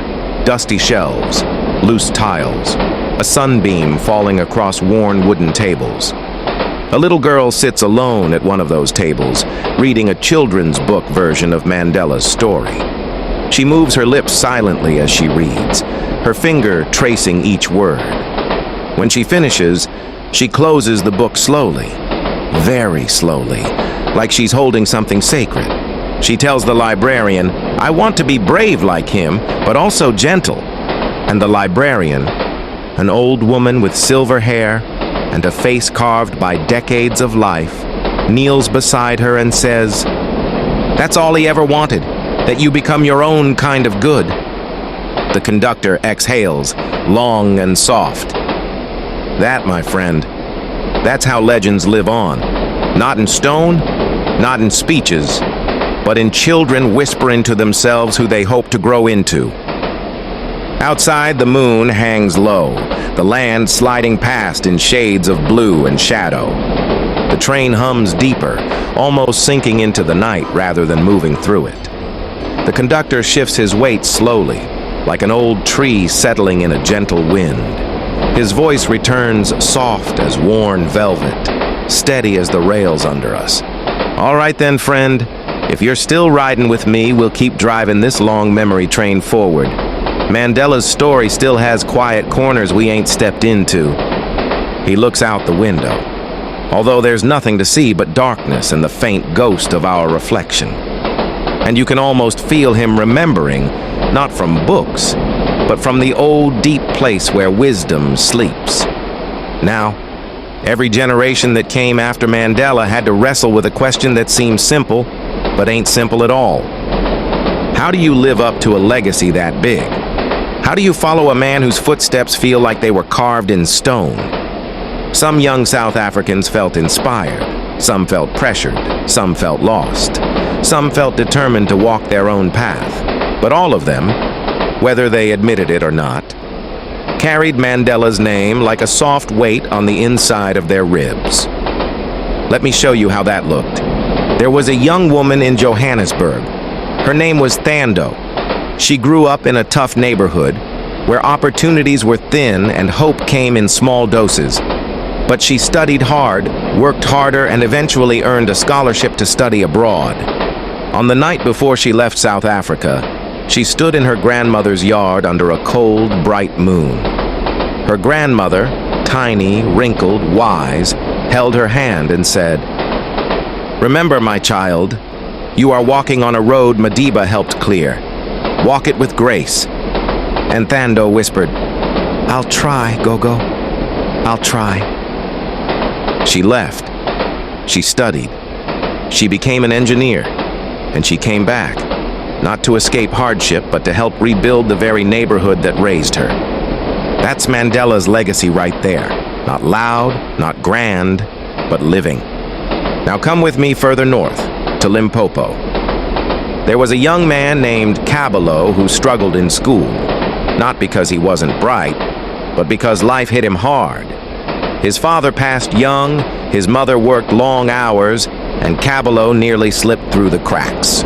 Dusty shelves. Loose tiles. A sunbeam falling across worn wooden tables. A little girl sits alone at one of those tables, reading a children's book version of Mandela's story. She moves her lips silently as she reads, her finger tracing each word. When she finishes, she closes the book slowly, very slowly, like she's holding something sacred. She tells the librarian, "I want to be brave like him, but also gentle." And the librarian, an old woman with silver hair and a face carved by decades of life, kneels beside her and says, "That's all he ever wanted, that you become your own kind of good." The conductor exhales, long and soft. That, my friend, that's how legends live on. Not in stone, not in speeches, but in children whispering to themselves who they hope to grow into. Outside, the moon hangs low, the land sliding past in shades of blue and shadow. The train hums deeper, almost sinking into the night rather than moving through it. The conductor shifts his weight slowly, like an old tree settling in a gentle wind. His voice returns soft as worn velvet, steady as the rails under us. "All right then, friend. If you're still riding with me, we'll keep driving this long memory train forward. Mandela's story still has quiet corners we ain't stepped into." He looks out the window, although there's nothing to see but darkness and the faint ghost of our reflection. And you can almost feel him remembering, not from books, but from the old deep place where wisdom sleeps. Now, every generation that came after Mandela had to wrestle with a question that seems simple, but ain't simple at all. How do you live up to a legacy that big? How do you follow a man whose footsteps feel like they were carved in stone? Some young South Africans felt inspired. Some felt pressured. Some felt lost. Some felt determined to walk their own path. But all of them, whether they admitted it or not, carried Mandela's name like a soft weight on the inside of their ribs. Let me show you how that looked. There was a young woman in Johannesburg. Her name was Thando. She grew up in a tough neighborhood where opportunities were thin and hope came in small doses. But she studied hard, worked harder, and eventually earned a scholarship to study abroad. On the night before she left South Africa, she stood in her grandmother's yard under a cold, bright moon. Her grandmother, tiny, wrinkled, wise, held her hand and said, "Remember, my child, you are walking on a road Madiba helped clear. Walk it with grace." And Thando whispered, "I'll try, Gogo. I'll try." She left. She studied. She became an engineer. And she came back, not to escape hardship, but to help rebuild the very neighborhood that raised her. That's Mandela's legacy right there. Not loud, not grand, but living. Now come with me further north, to Limpopo. There was a young man named Kabalo who struggled in school, not because he wasn't bright, but because life hit him hard. His father passed young, his mother worked long hours, and Kabalo nearly slipped through the cracks.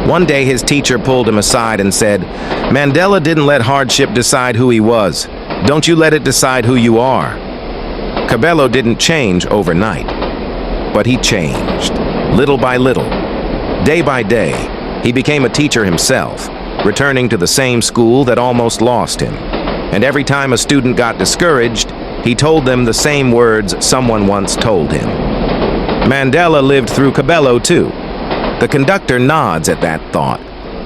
One day his teacher pulled him aside and said, "Mandela didn't let hardship decide who he was. Don't you let it decide who you are." Kabalo didn't change overnight, but he changed, little by little. Day by day, he became a teacher himself, returning to the same school that almost lost him. And every time a student got discouraged, He told them the same words someone once told him. Mandela lived through Cabello too. The conductor nods at that thought,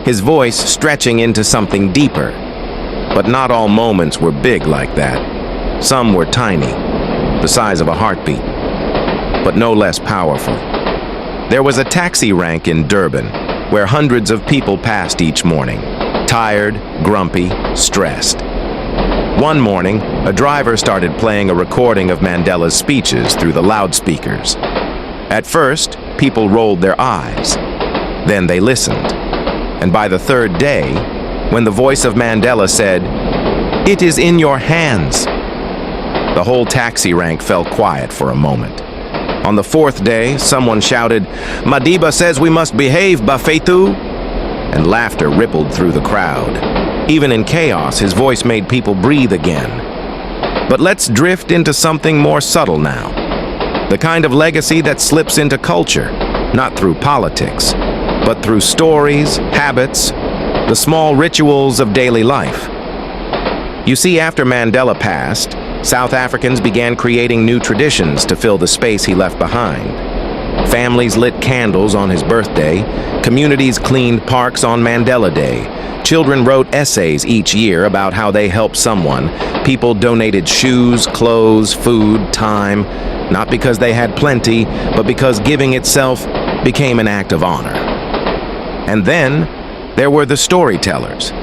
his voice stretching into something deeper. But not all moments were big like that. Some were tiny, the size of a heartbeat, but no less powerful. There was a taxi rank in Durban, where hundreds of people passed each morning, tired, grumpy, stressed. One morning, a driver started playing a recording of Mandela's speeches through the loudspeakers. At first, people rolled their eyes. Then they listened. And by the third day, when the voice of Mandela said, "It is in your hands," the whole taxi rank fell quiet for a moment. On the fourth day, someone shouted, "Madiba says we must behave, Bafetu," and laughter rippled through the crowd. Even in chaos, his voice made people breathe again. But let's drift into something more subtle now. The kind of legacy that slips into culture, not through politics, but through stories, habits, the small rituals of daily life. You see, after Mandela passed, South Africans began creating new traditions to fill the space he left behind. Families lit candles on his birthday, communities cleaned parks on Mandela Day, children wrote essays each year about how they helped someone, people donated shoes, clothes, food, time, not because they had plenty, but because giving itself became an act of honor. And then there were the storytellers,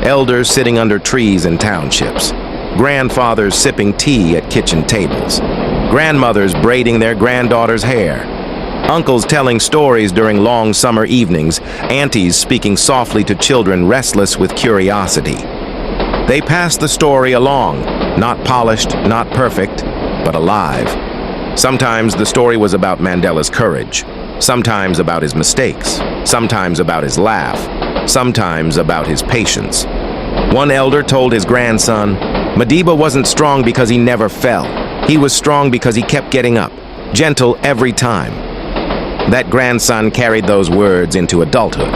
elders sitting under trees in townships, grandfathers sipping tea at kitchen tables, grandmothers braiding their granddaughters' hair, uncles telling stories during long summer evenings, aunties speaking softly to children restless with curiosity. They passed the story along, not polished, not perfect, but alive. Sometimes the story was about Mandela's courage, sometimes about his mistakes, sometimes about his laugh, sometimes about his patience. One elder told his grandson, "Madiba wasn't strong because he never fell. He was strong because he kept getting up, gentle every time." That grandson carried those words into adulthood.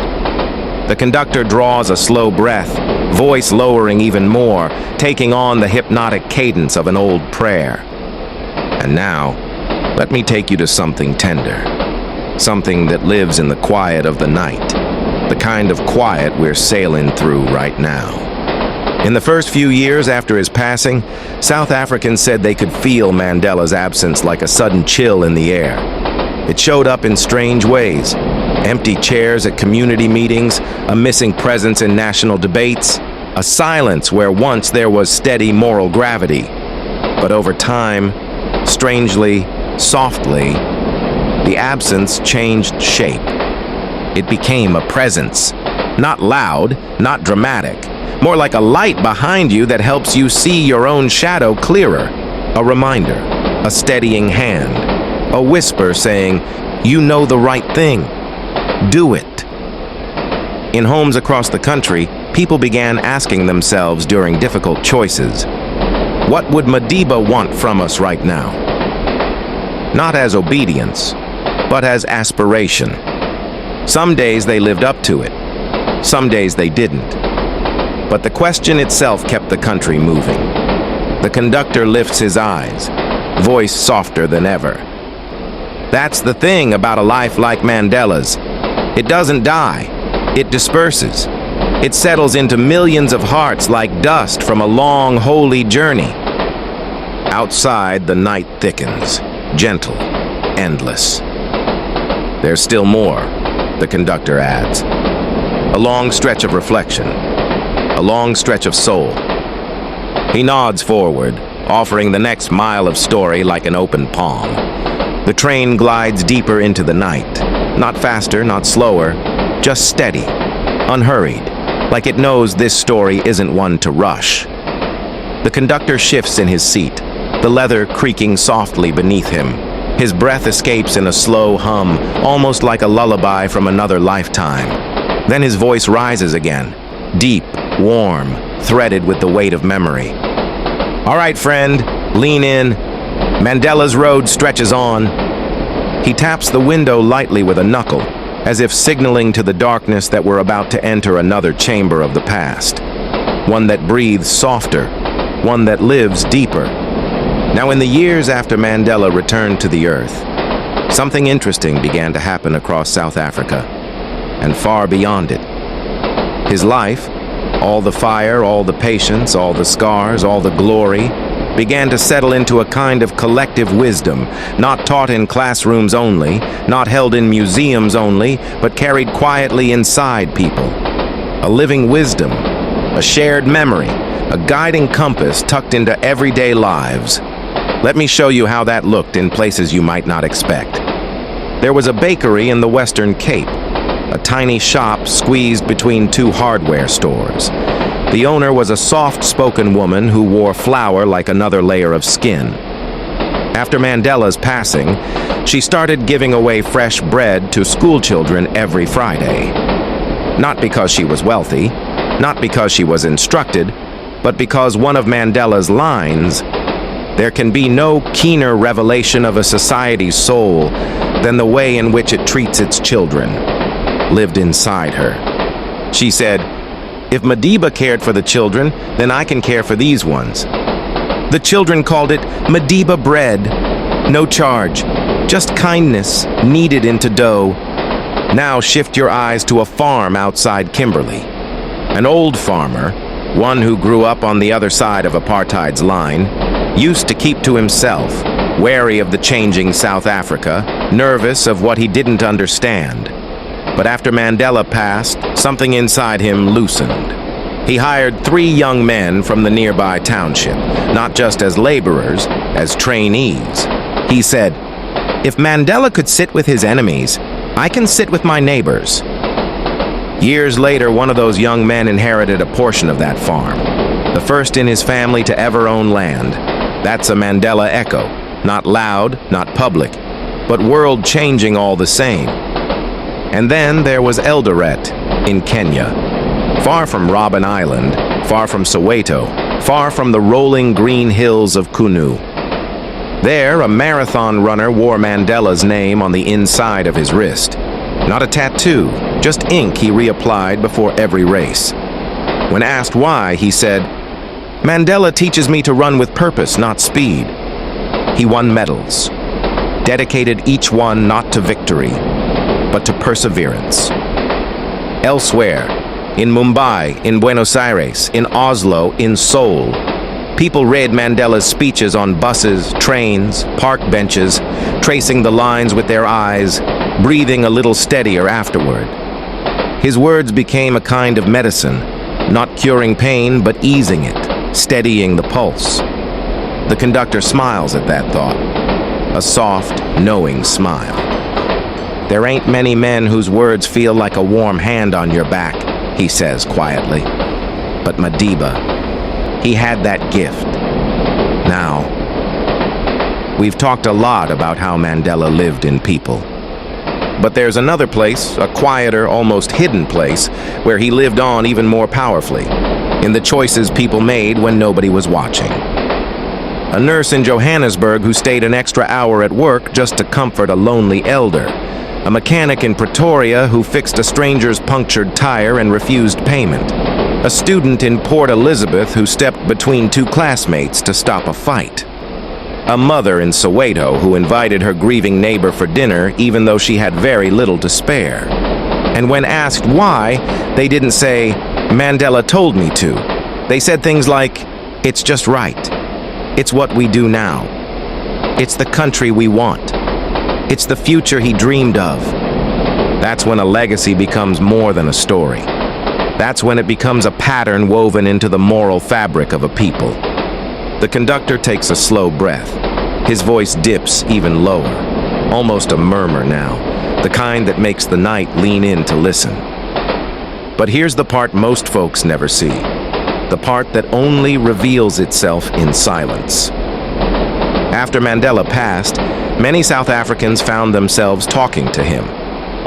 The conductor draws a slow breath, voice lowering even more, taking on the hypnotic cadence of an old prayer. And now, let me take you to something tender, something that lives in the quiet of the night, the kind of quiet we're sailing through right now. In the first few years after his passing, South Africans said they could feel Mandela's absence like a sudden chill in the air. It showed up in strange ways: empty chairs at community meetings, a missing presence in national debates, a silence where once there was steady moral gravity. But over time, strangely, softly, the absence changed shape. It became a presence, not loud, not dramatic, more like a light behind you that helps you see your own shadow clearer, a reminder, a steadying hand, a whisper saying, "You know the right thing. Do it." In homes across the country, people began asking themselves during difficult choices, what would Madiba want from us right now? Not as obedience, but as aspiration. Some days they lived up to it. Some days they didn't. But the question itself kept the country moving. The conductor lifts his eyes, voice softer than ever. That's the thing about a life like Mandela's. It doesn't die. It disperses. It settles into millions of hearts like dust from a long, holy journey. Outside, the night thickens, gentle, endless. There's still more, the conductor adds. A long stretch of reflection, a long stretch of soul. He nods forward, offering the next mile of story like an open palm. The train glides deeper into the night, not faster, not slower, just steady, unhurried, like it knows this story isn't one to rush. The conductor shifts in his seat, the leather creaking softly beneath him. His breath escapes in a slow hum, almost like a lullaby from another lifetime. Then his voice rises again, deep, warm, threaded with the weight of memory. "All right, friend, lean in. Mandela's road stretches on." He taps the window lightly with a knuckle, as if signaling to the darkness that we're about to enter another chamber of the past. One that breathes softer, one that lives deeper. Now, in the years after Mandela returned to the earth, something interesting began to happen across South Africa and far beyond it. His life, all the fire, all the patience, all the scars, all the glory, began to settle into a kind of collective wisdom, not taught in classrooms only, not held in museums only, but carried quietly inside people. A living wisdom, a shared memory, a guiding compass tucked into everyday lives. Let me show you how that looked in places you might not expect. There was a bakery in the Western Cape, a tiny shop squeezed between two hardware stores. The owner was a soft-spoken woman who wore flour like another layer of skin. After Mandela's passing, she started giving away fresh bread to schoolchildren every Friday. Not because she was wealthy, not because she was instructed, but because one of Mandela's lines, "There can be no keener revelation of a society's soul than the way in which it treats its children," lived inside her. She said, "If Madiba cared for the children, then I can care for these ones." The children called it Madiba bread. No charge, just kindness kneaded into dough. Now shift your eyes to a farm outside Kimberley. An old farmer, one who grew up on the other side of apartheid's line, used to keep to himself, wary of the changing South Africa, nervous of what he didn't understand. But after Mandela passed, something inside him loosened. He hired 3 young men from the nearby township, not just as laborers, as trainees. He said, "If Mandela could sit with his enemies, I can sit with my neighbors." Years later, one of those young men inherited a portion of that farm, the first in his family to ever own land. That's a Mandela echo, not loud, not public, but world-changing all the same. And then there was Eldoret in Kenya, far from Robben Island, far from Soweto, far from the rolling green hills of Qunu. There, a marathon runner wore Mandela's name on the inside of his wrist. Not a tattoo, just ink he reapplied before every race. When asked why, he said, "Mandela teaches me to run with purpose, not speed." He won medals, dedicated each one not to victory, but to perseverance. Elsewhere, in Mumbai, in Buenos Aires, in Oslo, in Seoul, people read Mandela's speeches on buses, trains, park benches, tracing the lines with their eyes, breathing a little steadier afterward. His words became a kind of medicine, not curing pain, but easing it, steadying the pulse. The conductor smiles at that thought, a soft, knowing smile. "There ain't many men whose words feel like a warm hand on your back," he says quietly. But Madiba, he had that gift. Now, we've talked a lot about how Mandela lived in people. But there's another place, a quieter, almost hidden place, where he lived on even more powerfully, in the choices people made when nobody was watching. A nurse in Johannesburg who stayed an extra hour at work just to comfort a lonely elder. A mechanic in Pretoria who fixed a stranger's punctured tire and refused payment. A student in Port Elizabeth who stepped between 2 classmates to stop a fight. A mother in Soweto who invited her grieving neighbor for dinner even though she had very little to spare. And when asked why, they didn't say, "Mandela told me to." They said things like, "It's just right. It's what we do now. It's the country we want. It's the future he dreamed of." That's when a legacy becomes more than a story. That's when it becomes a pattern woven into the moral fabric of a people. The conductor takes a slow breath. His voice dips even lower, almost a murmur now, the kind that makes the night lean in to listen. But here's the part most folks never see, the part that only reveals itself in silence. After Mandela passed, many South Africans found themselves talking to him,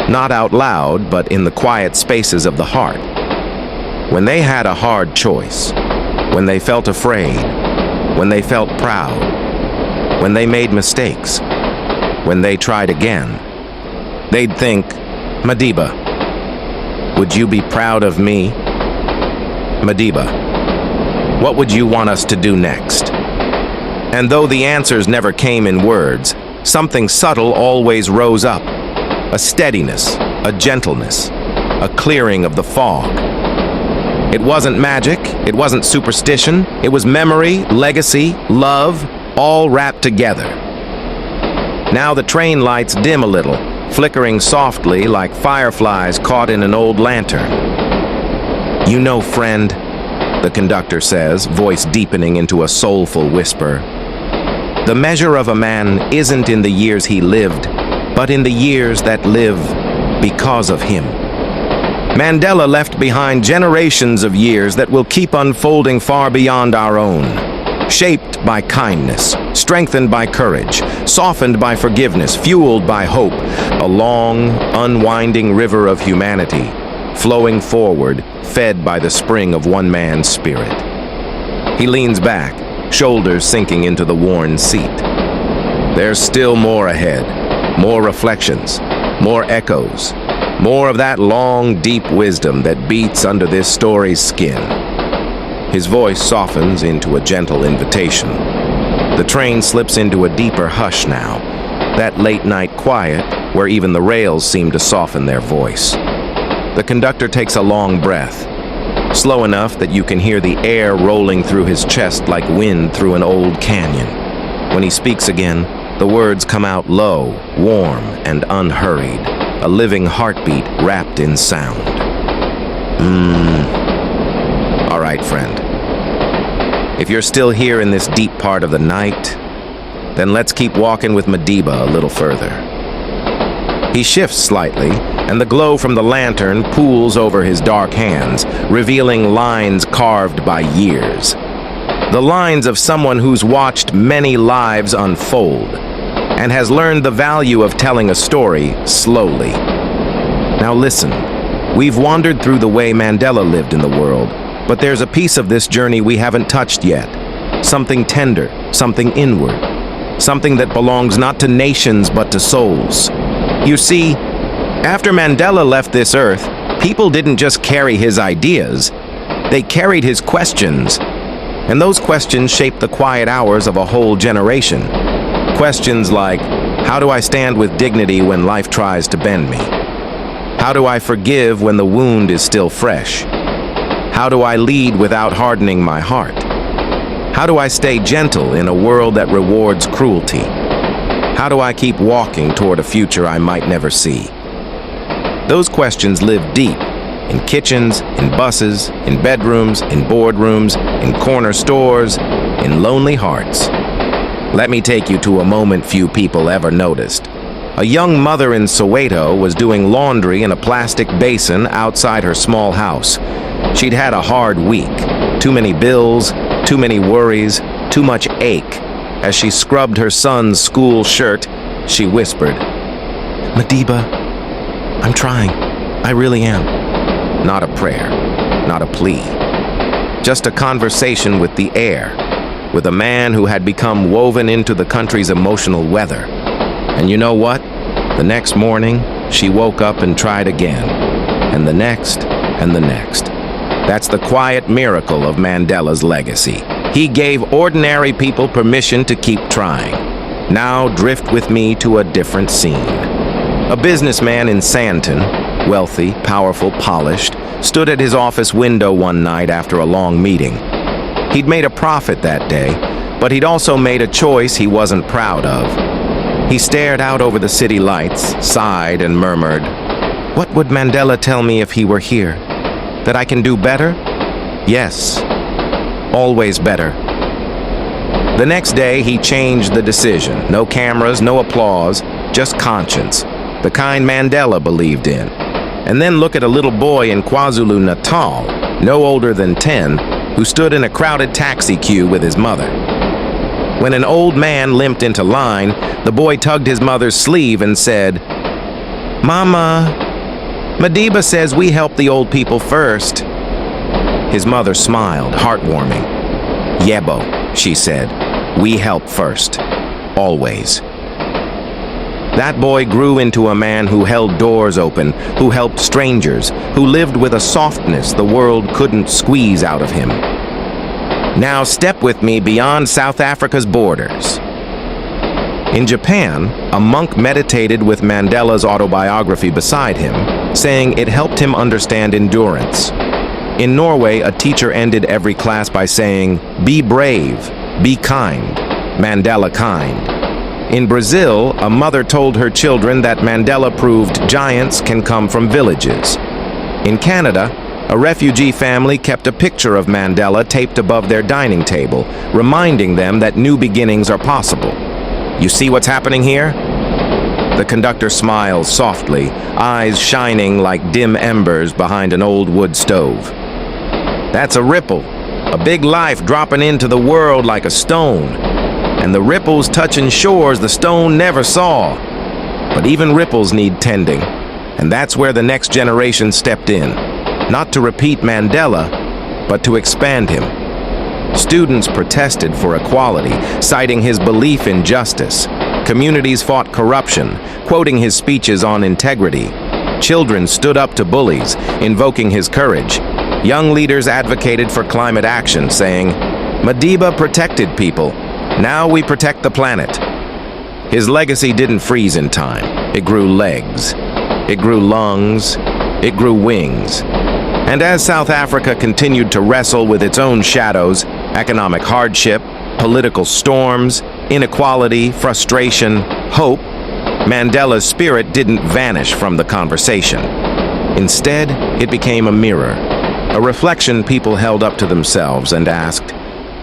not out loud, but in the quiet spaces of the heart. When they had a hard choice, when they felt afraid, when they felt proud, when they made mistakes, when they tried again, they'd think, "Madiba, would you be proud of me? Madiba, what would you want us to do next?" And though the answers never came in words, something subtle always rose up. A steadiness, a gentleness, a clearing of the fog. It wasn't magic, it wasn't superstition, it was memory, legacy, love, all wrapped together. Now the train lights dim a little, flickering softly like fireflies caught in an old lantern. "You know, friend," the conductor says, voice deepening into a soulful whisper, "the measure of a man isn't in the years he lived, but in the years that live because of him." Mandela left behind generations of years that will keep unfolding far beyond our own. Shaped by kindness, strengthened by courage, softened by forgiveness, fueled by hope, a long, unwinding river of humanity, flowing forward, fed by the spring of one man's spirit. He leans back, shoulders sinking into the worn seat. There's still more ahead, more reflections, more echoes, more of that long, deep wisdom that beats under this story's skin. His voice softens into a gentle invitation. The train slips into a deeper hush now, that late-night quiet where even the rails seem to soften their voice. The conductor takes a long breath, slow enough that you can hear the air rolling through his chest like wind through an old canyon. When he speaks again, the words come out low, warm, and unhurried, a living heartbeat wrapped in sound. All right, friend. If you're still here in this deep part of the night, then let's keep walking with Madiba a little further. He shifts slightly, and the glow from the lantern pools over his dark hands, revealing lines carved by years. The lines of someone who's watched many lives unfold and has learned the value of telling a story slowly. Now listen, we've wandered through the way Mandela lived in the world, but there's a piece of this journey we haven't touched yet. Something tender, something inward, something that belongs not to nations but to souls. You see, after Mandela left this earth, people didn't just carry his ideas, they carried his questions. And those questions shaped the quiet hours of a whole generation. Questions like, how do I stand with dignity when life tries to bend me? How do I forgive when the wound is still fresh? How do I lead without hardening my heart? How do I stay gentle in a world that rewards cruelty? How do I keep walking toward a future I might never see? Those questions live deep, in kitchens, in buses, in bedrooms, in boardrooms, in corner stores, in lonely hearts. Let me take you to a moment few people ever noticed. A young mother in Soweto was doing laundry in a plastic basin outside her small house. She'd had a hard week. Too many bills, too many worries, too much ache. As she scrubbed her son's school shirt, she whispered, "Madiba, I'm trying. I really am." Not a prayer, not a plea. Just a conversation with the air, with a man who had become woven into the country's emotional weather. And you know what? The next morning, she woke up and tried again. And the next, and the next. That's the quiet miracle of Mandela's legacy. He gave ordinary people permission to keep trying. Now drift with me to a different scene. A businessman in Sandton, wealthy, powerful, polished, stood at his office window one night after a long meeting. He'd made a profit that day, but he'd also made a choice he wasn't proud of. He stared out over the city lights, sighed, and murmured, "What would Mandela tell me if he were here? That I can do better? Yes, always better." The next day, he changed the decision. No cameras, no applause, just conscience, the kind Mandela believed in. And then look at a little boy in KwaZulu-Natal, no older than 10, who stood in a crowded taxi queue with his mother. When an old man limped into line, the boy tugged his mother's sleeve and said, "Mama, Madiba says we help the old people first." His mother smiled, heartwarming. "Yebo," she said, "we help first. Always." That boy grew into a man who held doors open, who helped strangers, who lived with a softness the world couldn't squeeze out of him. Now step with me beyond South Africa's borders. In Japan, a monk meditated with Mandela's autobiography beside him, saying it helped him understand endurance. In Norway, a teacher ended every class by saying, "Be brave, be kind, Mandela kind." In Brazil, a mother told her children that Mandela proved giants can come from villages. In Canada, a refugee family kept a picture of Mandela taped above their dining table, reminding them that new beginnings are possible. You see what's happening here? The conductor smiles softly, eyes shining like dim embers behind an old wood stove. That's a ripple, a big life dropping into the world like a stone. And the ripples touching shores the stone never saw. But even ripples need tending, and that's where the next generation stepped in. Not to repeat Mandela, but to expand him. Students protested for equality, citing his belief in justice. Communities fought corruption, quoting his speeches on integrity. Children stood up to bullies, invoking his courage. Young leaders advocated for climate action, saying, "Madiba protected people. Now we protect the planet." His legacy didn't freeze in time. It grew legs. It grew lungs. It grew wings. And as South Africa continued to wrestle with its own shadows, economic hardship, political storms, inequality, frustration, hope, Mandela's spirit didn't vanish from the conversation. Instead, it became a mirror, a reflection people held up to themselves and asked,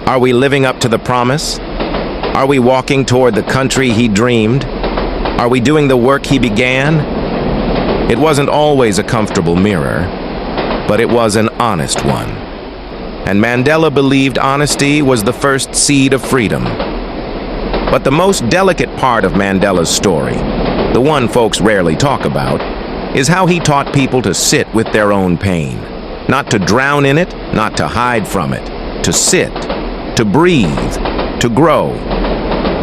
"Are we living up to the promise? Are we walking toward the country he dreamed? Are we doing the work he began?" It wasn't always a comfortable mirror, but it was an honest one. And Mandela believed honesty was the first seed of freedom. But the most delicate part of Mandela's story, the one folks rarely talk about, is how he taught people to sit with their own pain. Not to drown in it, not to hide from it, to sit, to breathe, to grow.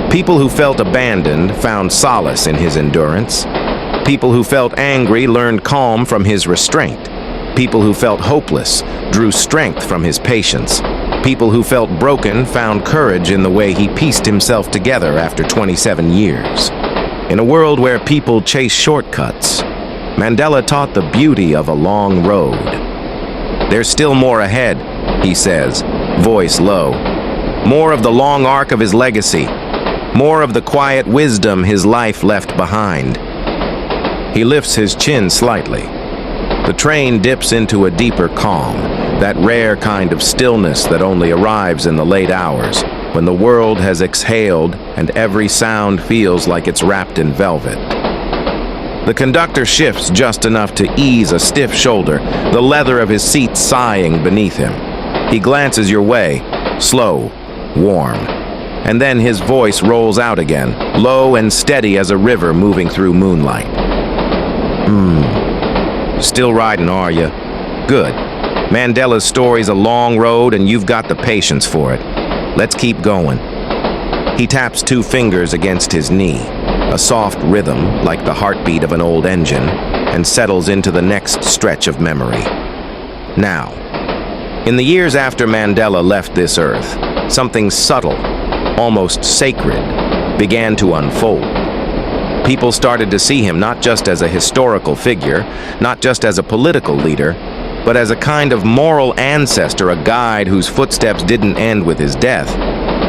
People who felt abandoned found solace in his endurance. People who felt angry learned calm from his restraint. People who felt hopeless drew strength from his patience. People who felt broken found courage in the way he pieced himself together after 27 years. In a world where people chase shortcuts, Mandela taught the beauty of a long road. "There's still more ahead," he says, voice low. More of the long arc of his legacy. More of the quiet wisdom his life left behind. He lifts his chin slightly. The train dips into a deeper calm, that rare kind of stillness that only arrives in the late hours, when the world has exhaled and every sound feels like it's wrapped in velvet. The conductor shifts just enough to ease a stiff shoulder, the leather of his seat sighing beneath him. He glances your way, slow, warm. And then his voice rolls out again, low and steady as a river moving through moonlight. Still riding, are you? Good. Mandela's story's a long road and you've got the patience for it. Let's keep going. He taps 2 fingers against his knee, a soft rhythm like the heartbeat of an old engine, and settles into the next stretch of memory. Now, in the years after Mandela left this earth, something subtle, almost sacred, began to unfold. People started to see him not just as a historical figure, not just as a political leader, but as a kind of moral ancestor, a guide whose footsteps didn't end with his death,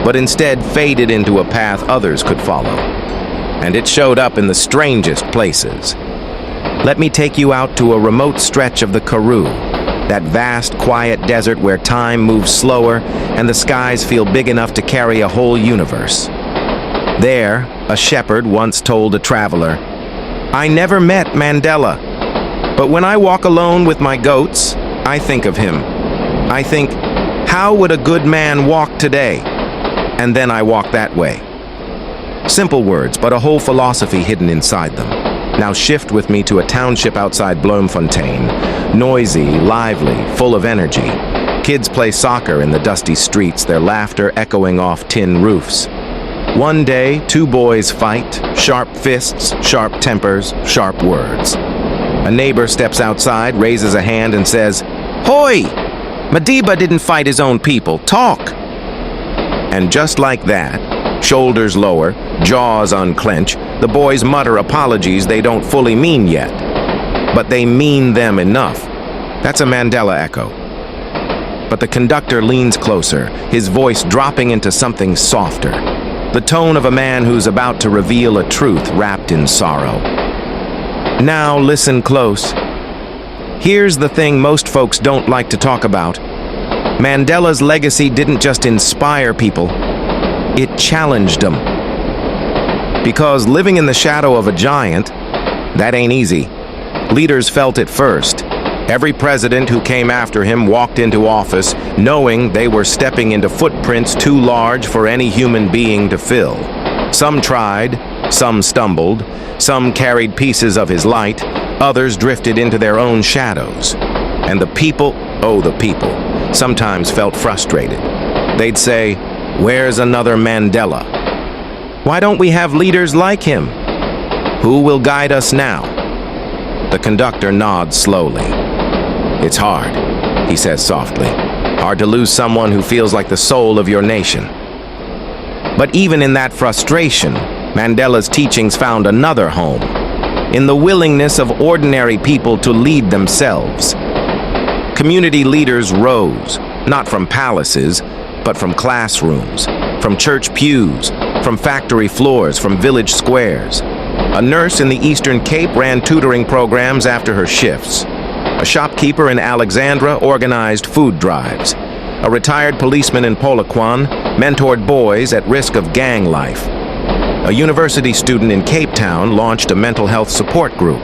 but instead faded into a path others could follow. And it showed up in the strangest places. Let me take you out to a remote stretch of the Qunu, that vast, quiet desert where time moves slower and the skies feel big enough to carry a whole universe. There, a shepherd once told a traveler, "I never met Mandela, but when I walk alone with my goats, I think of him. I think, how would a good man walk today? And then I walk that way." Simple words, but a whole philosophy hidden inside them. Now shift with me to a township outside Bloemfontein, noisy, lively, full of energy. Kids play soccer in the dusty streets, their laughter echoing off tin roofs. One day, 2 boys fight, sharp fists, sharp tempers, sharp words. A neighbor steps outside, raises a hand and says, "Hoi! Madiba didn't fight his own people. Talk! And just like that, shoulders lower, jaws unclench, the boys mutter apologies they don't fully mean yet. But they mean them enough. That's a Mandela echo. But the conductor leans closer, his voice dropping into something softer. The tone of a man who's about to reveal a truth wrapped in sorrow. Now listen close. Here's the thing most folks don't like to talk about. Mandela's legacy didn't just inspire people, it challenged them. Because living in the shadow of a giant, that ain't easy. Leaders felt it first. Every president who came after him walked into office knowing they were stepping into footprints too large for any human being to fill. Some tried, some stumbled, some carried pieces of his light, others drifted into their own shadows. And the people, sometimes felt frustrated. They'd say, "Where's another Mandela? Why don't we have leaders like him? Who will guide us now?" The conductor nods slowly. "It's hard," he says softly. "Hard to lose someone who feels like the soul of your nation." But even in that frustration, Mandela's teachings found another home, in the willingness of ordinary people to lead themselves. Community leaders rose, not from palaces, but from classrooms, from church pews, from factory floors, from village squares. A nurse in the Eastern Cape ran tutoring programs after her shifts. A shopkeeper in Alexandra organized food drives. A retired policeman in Polokwane mentored boys at risk of gang life. A university student in Cape Town launched a mental health support group.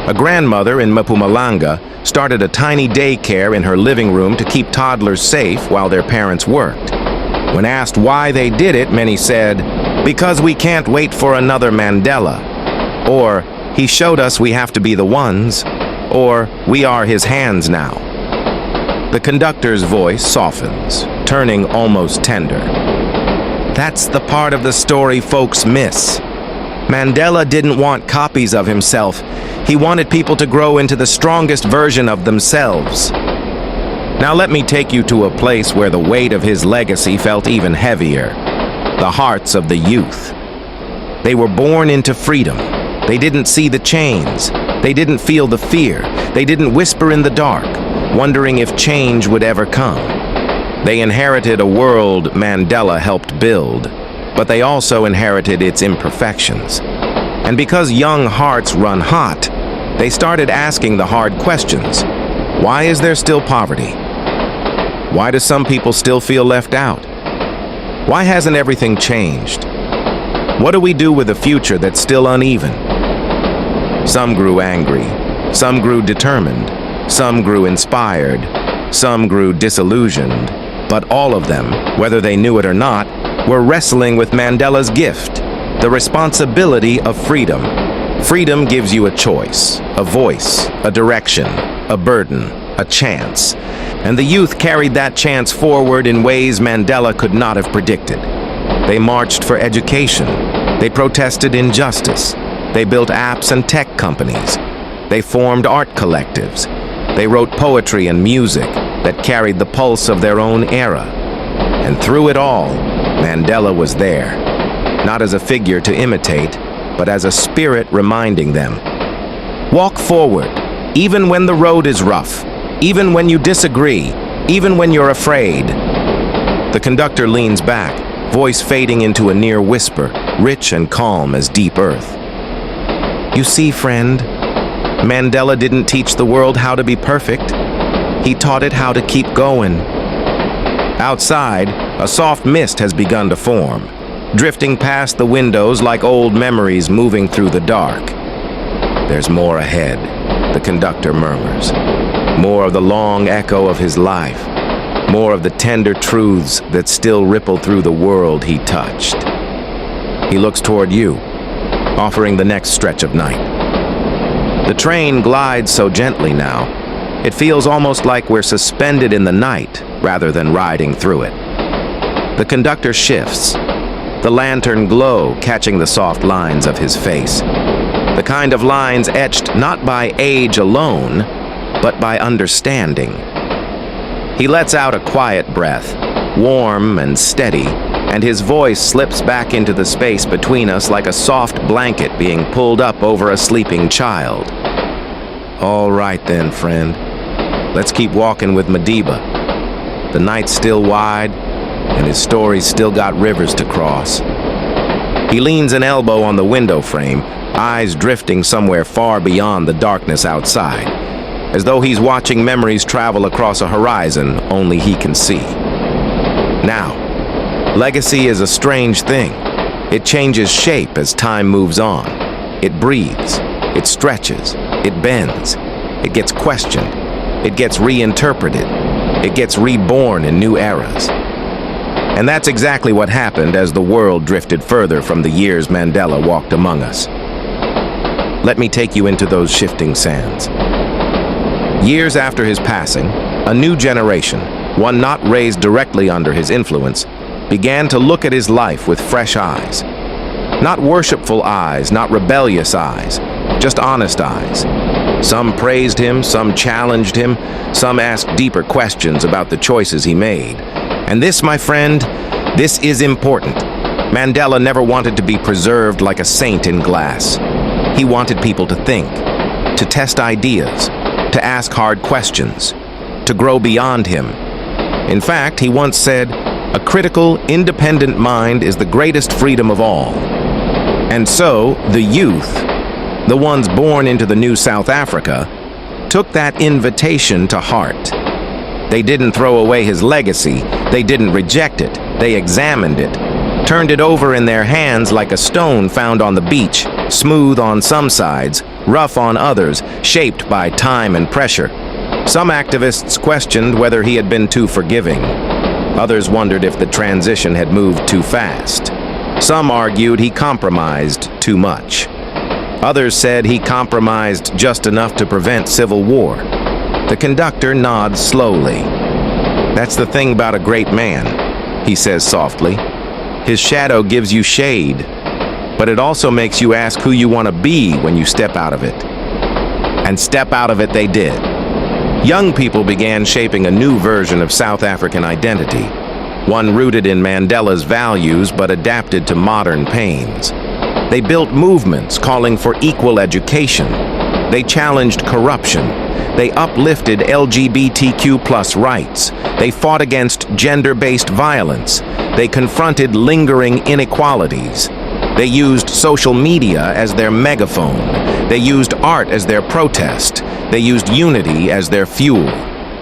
A grandmother in Mpumalanga started a tiny daycare in her living room to keep toddlers safe while their parents worked. When asked why they did it, many said, "Because we can't wait for another Mandela," or "He showed us we have to be the ones," or "We are his hands now." The conductor's voice softens, turning almost tender. That's the part of the story folks miss. Mandela didn't want copies of himself. He wanted people to grow into the strongest version of themselves. Now let me take you to a place where the weight of his legacy felt even heavier. The hearts of the youth. They were born into freedom. They didn't see the chains. They didn't feel the fear. They didn't whisper in the dark, wondering if change would ever come. They inherited a world Mandela helped build, but they also inherited its imperfections. And because young hearts run hot, they started asking the hard questions. Why is there still poverty? Why do some people still feel left out? Why hasn't everything changed? What do we do with a future that's still uneven? Some grew angry, some grew determined, some grew inspired, some grew disillusioned, but all of them, whether they knew it or not, were wrestling with Mandela's gift, the responsibility of freedom. Freedom gives you a choice, a voice, a direction, a burden, a chance. And the youth carried that chance forward in ways Mandela could not have predicted. They marched for education. They protested injustice. They built apps and tech companies. They formed art collectives. They wrote poetry and music that carried the pulse of their own era. And through it all, Mandela was there, not as a figure to imitate, but as a spirit reminding them. Walk forward, even when the road is rough, even when you disagree, even when you're afraid. The conductor leans back, voice fading into a near whisper, rich and calm as deep earth. You see, friend, Mandela didn't teach the world how to be perfect. He taught it how to keep going. Outside, a soft mist has begun to form, drifting past the windows like old memories moving through the dark. There's more ahead, the conductor murmurs. More of the long echo of his life. More of the tender truths that still ripple through the world he touched. He looks toward you, offering the next stretch of night. The train glides so gently now, it feels almost like we're suspended in the night rather than riding through it. The conductor shifts, the lantern glow catching the soft lines of his face. The kind of lines etched not by age alone, but by understanding. He lets out a quiet breath, warm and steady, and his voice slips back into the space between us like a soft blanket being pulled up over a sleeping child. All right then, friend. Let's keep walking with Madiba. The night's still wide, and his story's still got rivers to cross. He leans an elbow on the window frame, eyes drifting somewhere far beyond the darkness outside, as though he's watching memories travel across a horizon only he can see. Now, legacy is a strange thing. It changes shape as time moves on. It breathes, it stretches, it bends, it gets questioned, it gets reinterpreted, it gets reborn in new eras. And that's exactly what happened as the world drifted further from the years Mandela walked among us. Let me take you into those shifting sands. Years after his passing, a new generation, one not raised directly under his influence, began to look at his life with fresh eyes. Not worshipful eyes, not rebellious eyes, just honest eyes. Some praised him, some challenged him, some asked deeper questions about the choices he made. And this, my friend, this is important. Mandela never wanted to be preserved like a saint in glass. He wanted people to think, to test ideas, to ask hard questions, to grow beyond him. In fact, he once said, "A critical, independent mind is the greatest freedom of all." And so, the youth, the ones born into the new South Africa, took that invitation to heart. They didn't throw away his legacy, they didn't reject it, they examined it, turned it over in their hands like a stone found on the beach, smooth on some sides, rough on others, shaped by time and pressure. Some activists questioned whether he had been too forgiving. Others wondered if the transition had moved too fast. Some argued he compromised too much. Others said he compromised just enough to prevent civil war. The conductor nods slowly. "That's the thing about a great man," he says softly. "His shadow gives you shade, but it also makes you ask who you want to be when you step out of it." And step out of it they did. Young people began shaping a new version of South African identity, one rooted in Mandela's values but adapted to modern pains. They built movements calling for equal education. They challenged corruption. They uplifted LGBTQ+ rights. They fought against gender-based violence. They confronted lingering inequalities. They used social media as their megaphone. They used art as their protest. They used unity as their fuel.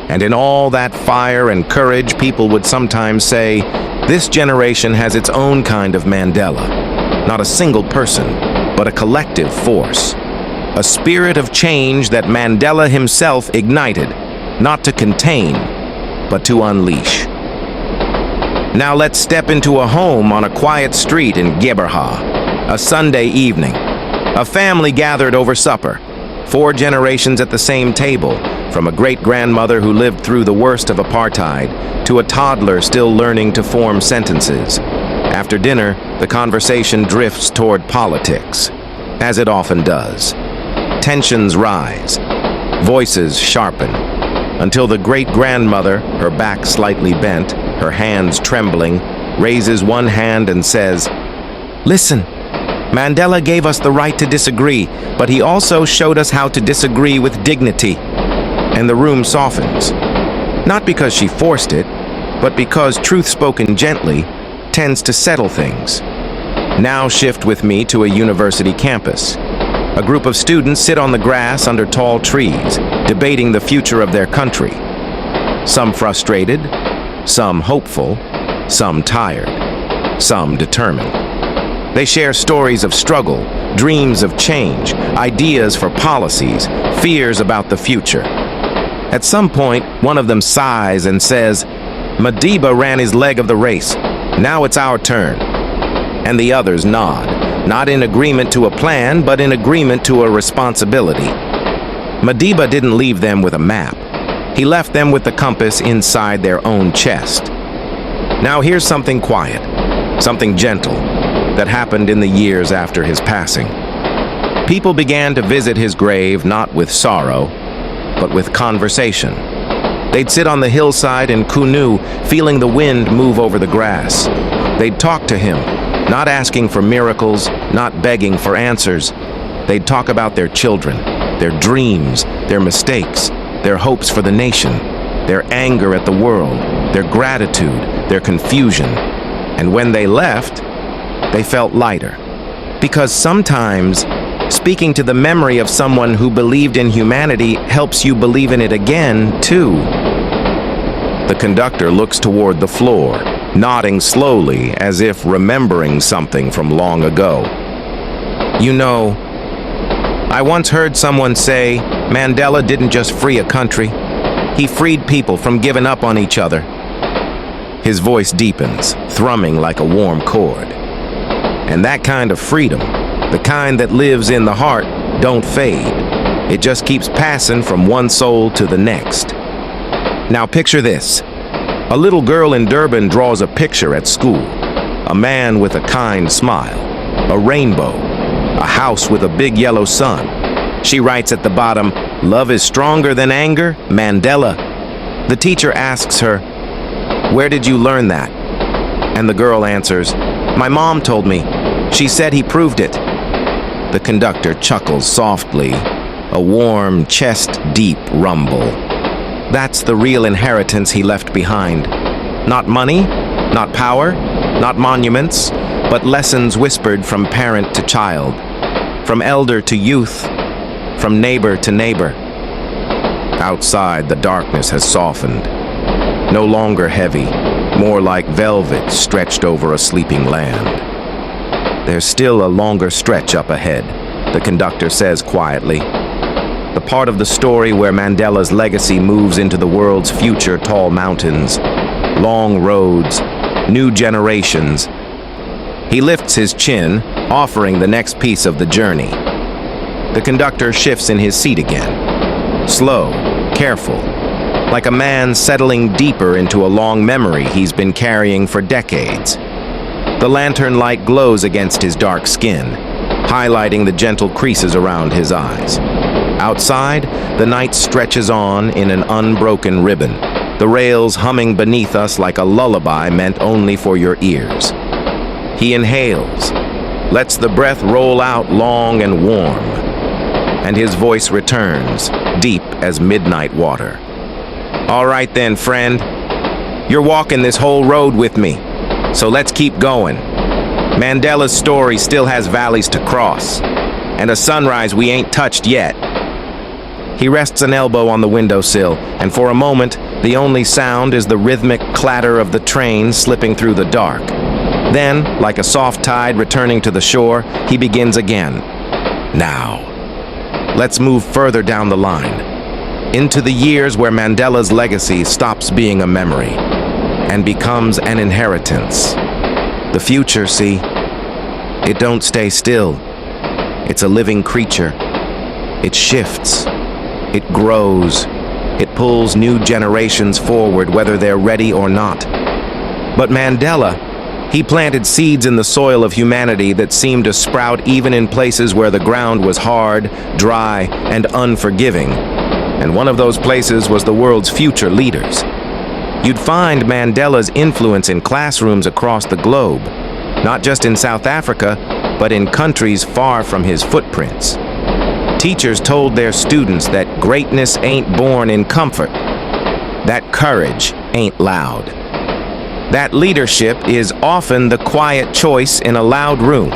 And in all that fire and courage, people would sometimes say, this generation has its own kind of Mandela. Not a single person, but a collective force. A spirit of change that Mandela himself ignited, not to contain, but to unleash. Now let's step into a home on a quiet street in Gqeberha, a Sunday evening. A family gathered over supper, 4 generations at the same table, from a great-grandmother who lived through the worst of apartheid to a toddler still learning to form sentences. After dinner, the conversation drifts toward politics, as it often does. Tensions rise, voices sharpen, until the great-grandmother, her back slightly bent, her hands trembling, raises one hand and says, "Listen, Mandela gave us the right to disagree, but he also showed us how to disagree with dignity." And the room softens. Not because she forced it, but because truth spoken gently tends to settle things. Now shift with me to a university campus. A group of students sit on the grass under tall trees, debating the future of their country. Some frustrated, some hopeful, some tired, some determined. They share stories of struggle, dreams of change, ideas for policies, fears about the future. At some point, one of them sighs and says, "Madiba ran his leg of the race. Now it's our turn." And the others nod, not in agreement to a plan, but in agreement to a responsibility. Madiba didn't leave them with a map. He left them with the compass inside their own chest. Now here's something quiet, something gentle, that happened in the years after his passing. People began to visit his grave not with sorrow, but with conversation. They'd sit on the hillside in Qunu, feeling the wind move over the grass. They'd talk to him, not asking for miracles, not begging for answers. They'd talk about their children, their dreams, their mistakes, their hopes for the nation, their anger at the world, their gratitude, their confusion. And when they left, they felt lighter. Because sometimes, speaking to the memory of someone who believed in humanity helps you believe in it again, too. The conductor looks toward the floor, nodding slowly as if remembering something from long ago. You know, I once heard someone say Mandela didn't just free a country, he freed people from giving up on each other. His voice deepens, thrumming like a warm chord. And that kind of freedom, the kind that lives in the heart, don't fade. It just keeps passing from one soul to the next. Now picture this. A little girl in Durban draws a picture at school. A man with a kind smile, a rainbow, a house with a big yellow sun. She writes at the bottom, "Love is stronger than anger, Mandela." The teacher asks her, "Where did you learn that?" And the girl answers, "My mom told me. She said he proved it." The conductor chuckles softly, a warm, chest-deep rumble. That's the real inheritance he left behind. Not money, not power, not monuments, but lessons whispered from parent to child, from elder to youth, from neighbor to neighbor. Outside, the darkness has softened. No longer heavy, more like velvet stretched over a sleeping land. There's still a longer stretch up ahead, the conductor says quietly. The part of the story where Mandela's legacy moves into the world's future tall mountains, long roads, new generations. He lifts his chin, offering the next piece of the journey. The conductor shifts in his seat again. Slow, careful, like a man settling deeper into a long memory he's been carrying for decades. The lantern light glows against his dark skin, highlighting the gentle creases around his eyes. Outside, the night stretches on in an unbroken ribbon, the rails humming beneath us like a lullaby meant only for your ears. He inhales, lets the breath roll out long and warm, and his voice returns, deep as midnight water. "All right then, friend. You're walking this whole road with me, so let's keep going. Mandela's story still has valleys to cross, and a sunrise we ain't touched yet." He rests an elbow on the windowsill, and for a moment, the only sound is the rhythmic clatter of the train slipping through the dark. Then, like a soft tide returning to the shore, he begins again. Now, let's move further down the line, into the years where Mandela's legacy stops being a memory and becomes an inheritance. The future, see, it don't stay still. It's a living creature. It shifts. It grows. It pulls new generations forward, whether they're ready or not. But Mandela, he planted seeds in the soil of humanity that seemed to sprout even in places where the ground was hard, dry, and unforgiving. And one of those places was the world's future leaders. You'd find Mandela's influence in classrooms across the globe, not just in South Africa, but in countries far from his footprints. Teachers told their students that greatness ain't born in comfort, that courage ain't loud, that leadership is often the quiet choice in a loud room.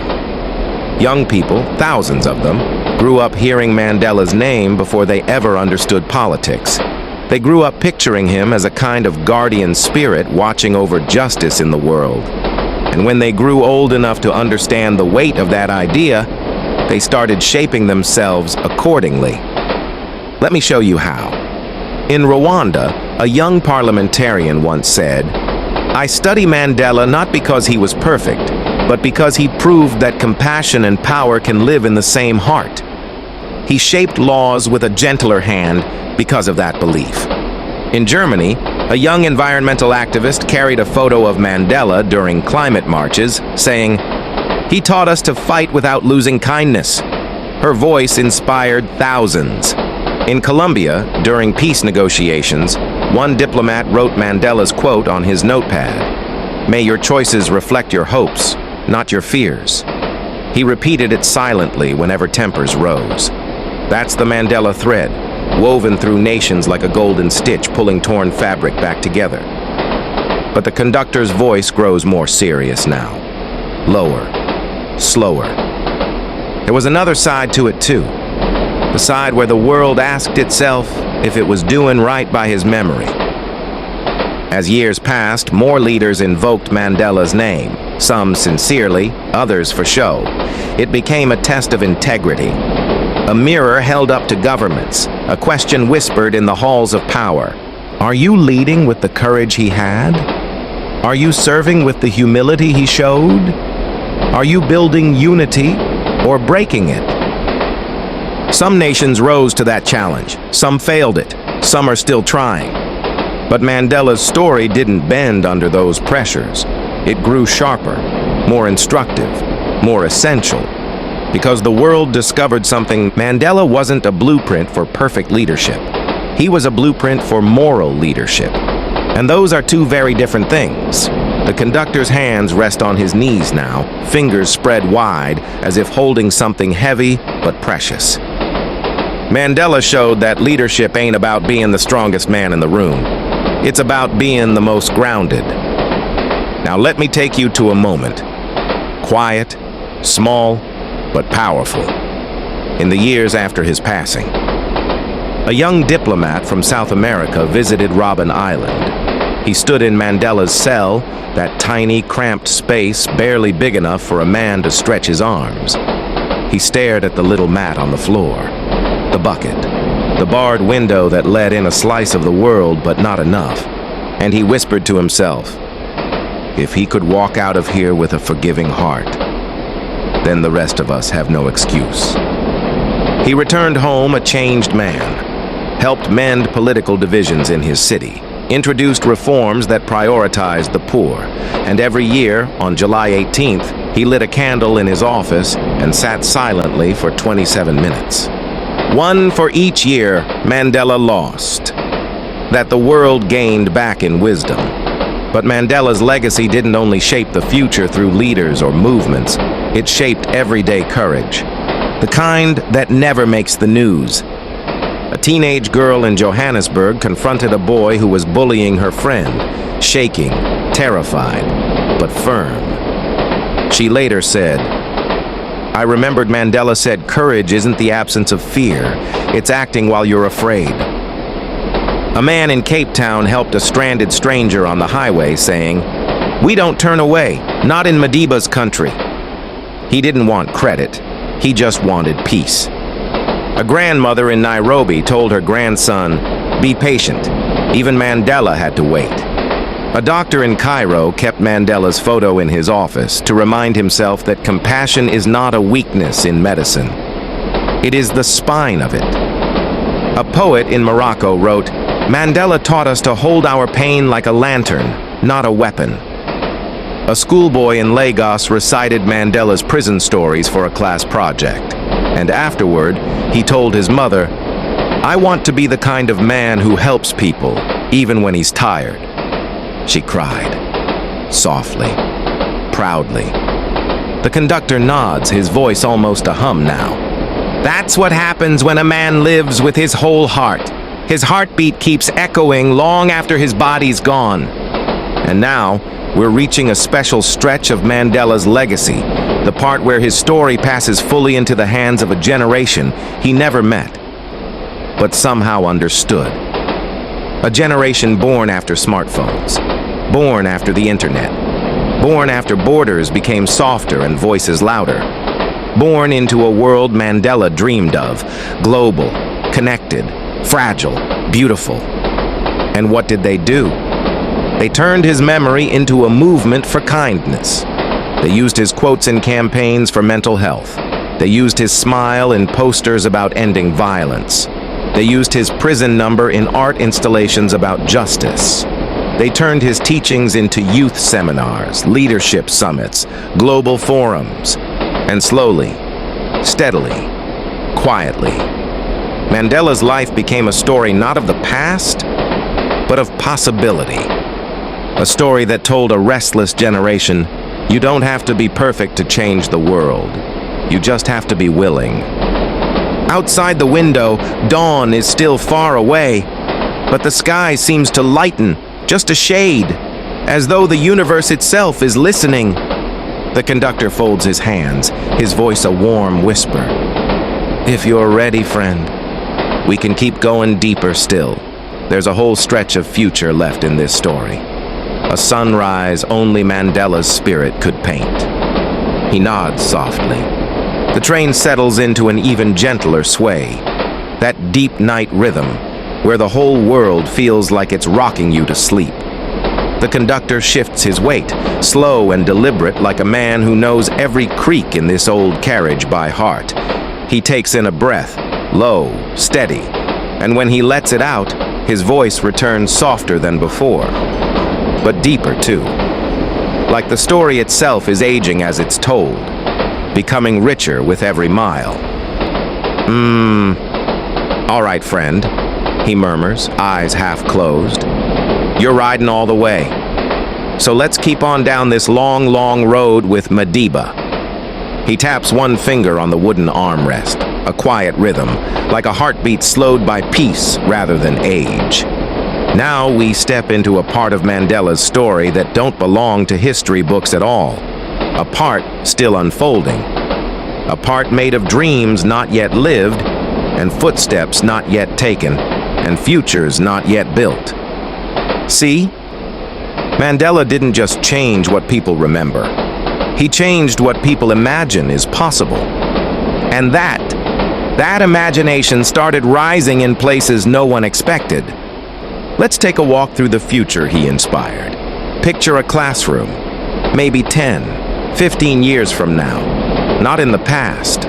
Young people, thousands of them, grew up hearing Mandela's name before they ever understood politics. They grew up picturing him as a kind of guardian spirit watching over justice in the world. And when they grew old enough to understand the weight of that idea, they started shaping themselves accordingly. Let me show you how. In Rwanda, a young parliamentarian once said, "I study Mandela not because he was perfect, but because he proved that compassion and power can live in the same heart. He shaped laws with a gentler hand because of that belief." In Germany, a young environmental activist carried a photo of Mandela during climate marches, saying, "He taught us to fight without losing kindness." Her voice inspired thousands. In Colombia, during peace negotiations, one diplomat wrote Mandela's quote on his notepad. May your choices reflect your hopes, not your fears. He repeated it silently whenever tempers rose. That's the Mandela thread, woven through nations like a golden stitch pulling torn fabric back together. But the conductor's voice grows more serious now. Lower, slower. There was another side to it too. The side where the world asked itself if it was doing right by his memory. As years passed, more leaders invoked Mandela's name, some sincerely, others for show. It became a test of integrity. A mirror held up to governments, a question whispered in the halls of power. Are you leading with the courage he had? Are you serving with the humility he showed? Are you building unity or breaking it? Some nations rose to that challenge. Some failed it. Some are still trying. But Mandela's story didn't bend under those pressures. It grew sharper, more instructive, more essential. Because the world discovered something. Mandela wasn't a blueprint for perfect leadership. He was a blueprint for moral leadership. And those are two very different things. The conductor's hands rest on his knees now, fingers spread wide, as if holding something heavy but precious. Mandela showed that leadership ain't about being the strongest man in the room. It's about being the most grounded. Now let me take you to a moment. Quiet, small, but powerful. In the years after his passing, a young diplomat from South America visited Robben Island. He stood in Mandela's cell, that tiny, cramped space barely big enough for a man to stretch his arms. He stared at the little mat on the floor, the bucket, the barred window that let in a slice of the world, but not enough. And he whispered to himself, if he could walk out of here with a forgiving heart, then the rest of us have no excuse. He returned home a changed man, helped mend political divisions in his city, introduced reforms that prioritized the poor, and every year, on July 18th, he lit a candle in his office and sat silently for 27 minutes. One for each year Mandela lost, that the world gained back in wisdom. But Mandela's legacy didn't only shape the future through leaders or movements, it shaped everyday courage, the kind that never makes the news. A teenage girl in Johannesburg confronted a boy who was bullying her friend, shaking, terrified, but firm. She later said, I remembered Mandela said courage isn't the absence of fear, it's acting while you're afraid. A man in Cape Town helped a stranded stranger on the highway saying, we don't turn away, not in Madiba's country. He didn't want credit, he just wanted peace. A grandmother in Nairobi told her grandson, be patient. Even Mandela had to wait. A doctor in Cairo kept Mandela's photo in his office to remind himself that compassion is not a weakness in medicine. It is the spine of it. A poet in Morocco wrote, Mandela taught us to hold our pain like a lantern, not a weapon. A schoolboy in Lagos recited Mandela's prison stories for a class project. And afterward, he told his mother, I want to be the kind of man who helps people, even when he's tired. She cried, softly, proudly. The conductor nods, his voice almost a hum now. That's what happens when a man lives with his whole heart. His heartbeat keeps echoing long after his body's gone. And now, we're reaching a special stretch of Mandela's legacy, the part where his story passes fully into the hands of a generation he never met, but somehow understood. A generation born after smartphones, born after the internet, born after borders became softer and voices louder, born into a world Mandela dreamed of, global, connected, fragile, beautiful. And what did they do? They turned his memory into a movement for kindness. They used his quotes in campaigns for mental health. They used his smile in posters about ending violence. They used his prison number in art installations about justice. They turned his teachings into youth seminars, leadership summits, global forums. And slowly, steadily, quietly, Mandela's life became a story not of the past, but of possibility. A story that told a restless generation, you don't have to be perfect to change the world. You just have to be willing. Outside the window, dawn is still far away, but the sky seems to lighten, just a shade, as though the universe itself is listening. The conductor folds his hands, his voice a warm whisper. If you're ready, friend, we can keep going deeper still. There's a whole stretch of future left in this story. A sunrise only Mandela's spirit could paint. He nods softly. The train settles into an even gentler sway. That deep night rhythm, where the whole world feels like it's rocking you to sleep. The conductor shifts his weight, slow and deliberate, like a man who knows every creak in this old carriage by heart. He takes in a breath, low, steady, and when he lets it out, his voice returns softer than before, but deeper too. Like the story itself is aging as it's told, becoming richer with every mile. All right, friend, he murmurs, eyes half closed. You're riding all the way. So let's keep on down this long, long road with Madiba. He taps one finger on the wooden armrest, a quiet rhythm, like a heartbeat slowed by peace rather than age. Now we step into a part of Mandela's story that don't belong to history books at all. A part still unfolding. A part made of dreams not yet lived, and footsteps not yet taken, and futures not yet built. See? Mandela didn't just change what people remember. He changed what people imagine is possible. And that imagination started rising in places no one expected. Let's take a walk through the future he inspired. Picture a classroom, maybe 10, 15 years from now. Not in the past,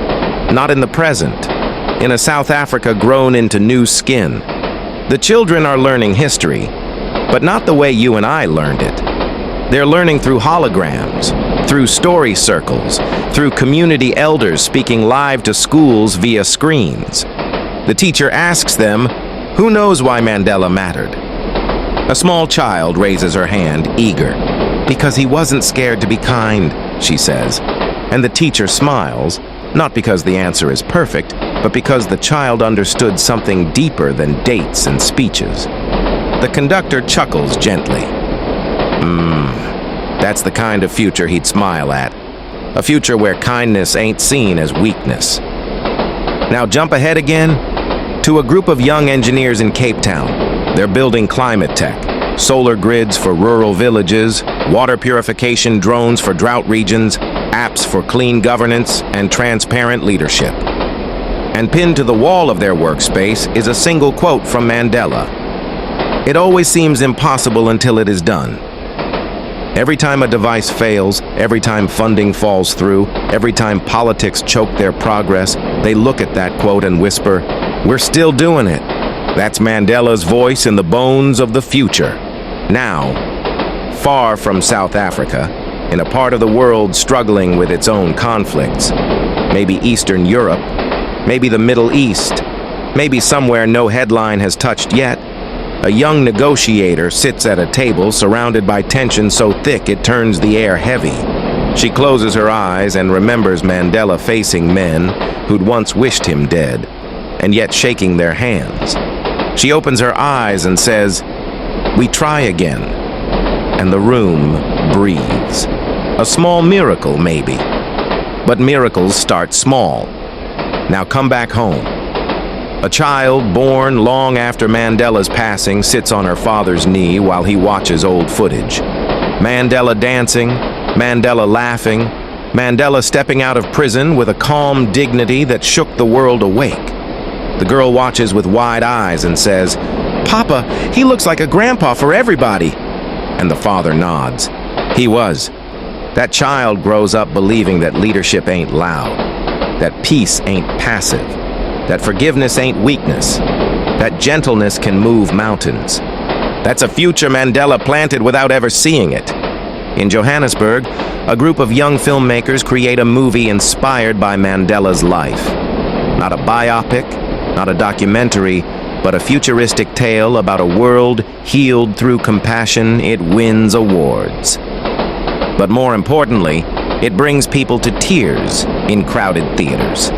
not in the present, in a South Africa grown into new skin. The children are learning history, but not the way you and I learned it. They're learning through holograms, through story circles, through community elders speaking live to schools via screens. The teacher asks them, who knows why Mandela mattered? A small child raises her hand, eager. Because he wasn't scared to be kind, she says. And the teacher smiles, not because the answer is perfect, but because the child understood something deeper than dates and speeches. The conductor chuckles gently. That's the kind of future he'd smile at. A future where kindness ain't seen as weakness. Now jump ahead again to a group of young engineers in Cape Town. They're building climate tech, solar grids for rural villages, water purification drones for drought regions, apps for clean governance and transparent leadership. And pinned to the wall of their workspace is a single quote from Mandela. It always seems impossible until it is done. Every time a device fails, every time funding falls through, every time politics choke their progress, they look at that quote and whisper, "We're still doing it." That's Mandela's voice in the bones of the future. Now, far from South Africa, in a part of the world struggling with its own conflicts, maybe Eastern Europe, maybe the Middle East, maybe somewhere no headline has touched yet, a young negotiator sits at a table surrounded by tension so thick it turns the air heavy. She closes her eyes and remembers Mandela facing men who'd once wished him dead, and yet shaking their hands. She opens her eyes and says, "We try again." And the room breathes. A small miracle, maybe. But miracles start small. Now come back home. A child born long after Mandela's passing sits on her father's knee while he watches old footage. Mandela dancing, Mandela laughing, Mandela stepping out of prison with a calm dignity that shook the world awake. The girl watches with wide eyes and says, "Papa, he looks like a grandpa for everybody." And the father nods. He was. That child grows up believing that leadership ain't loud, that peace ain't passive, that forgiveness ain't weakness, that gentleness can move mountains. That's a future Mandela planted without ever seeing it. In Johannesburg, a group of young filmmakers create a movie inspired by Mandela's life. Not a biopic, not a documentary, but a futuristic tale about a world healed through compassion. It wins awards. But more importantly, it brings people to tears in crowded theaters.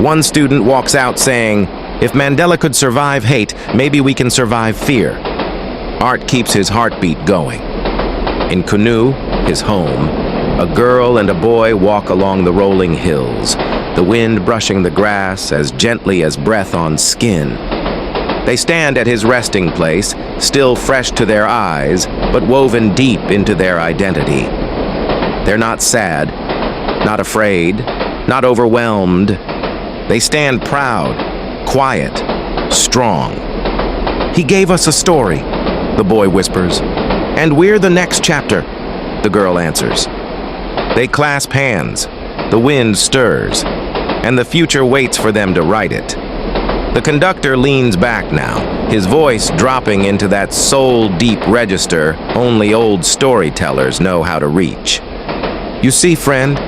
One student walks out saying, "If Mandela could survive hate, maybe we can survive fear." Art keeps his heartbeat going. In Qunu, his home, a girl and a boy walk along the rolling hills, the wind brushing the grass as gently as breath on skin. They stand at his resting place, still fresh to their eyes, but woven deep into their identity. They're not sad, not afraid, not overwhelmed. They stand proud, quiet, strong. "He gave us a story," the boy whispers. "And we're the next chapter," the girl answers. They clasp hands, the wind stirs, and the future waits for them to write it. The conductor leans back now, his voice dropping into that soul-deep register only old storytellers know how to reach. "You see, friend,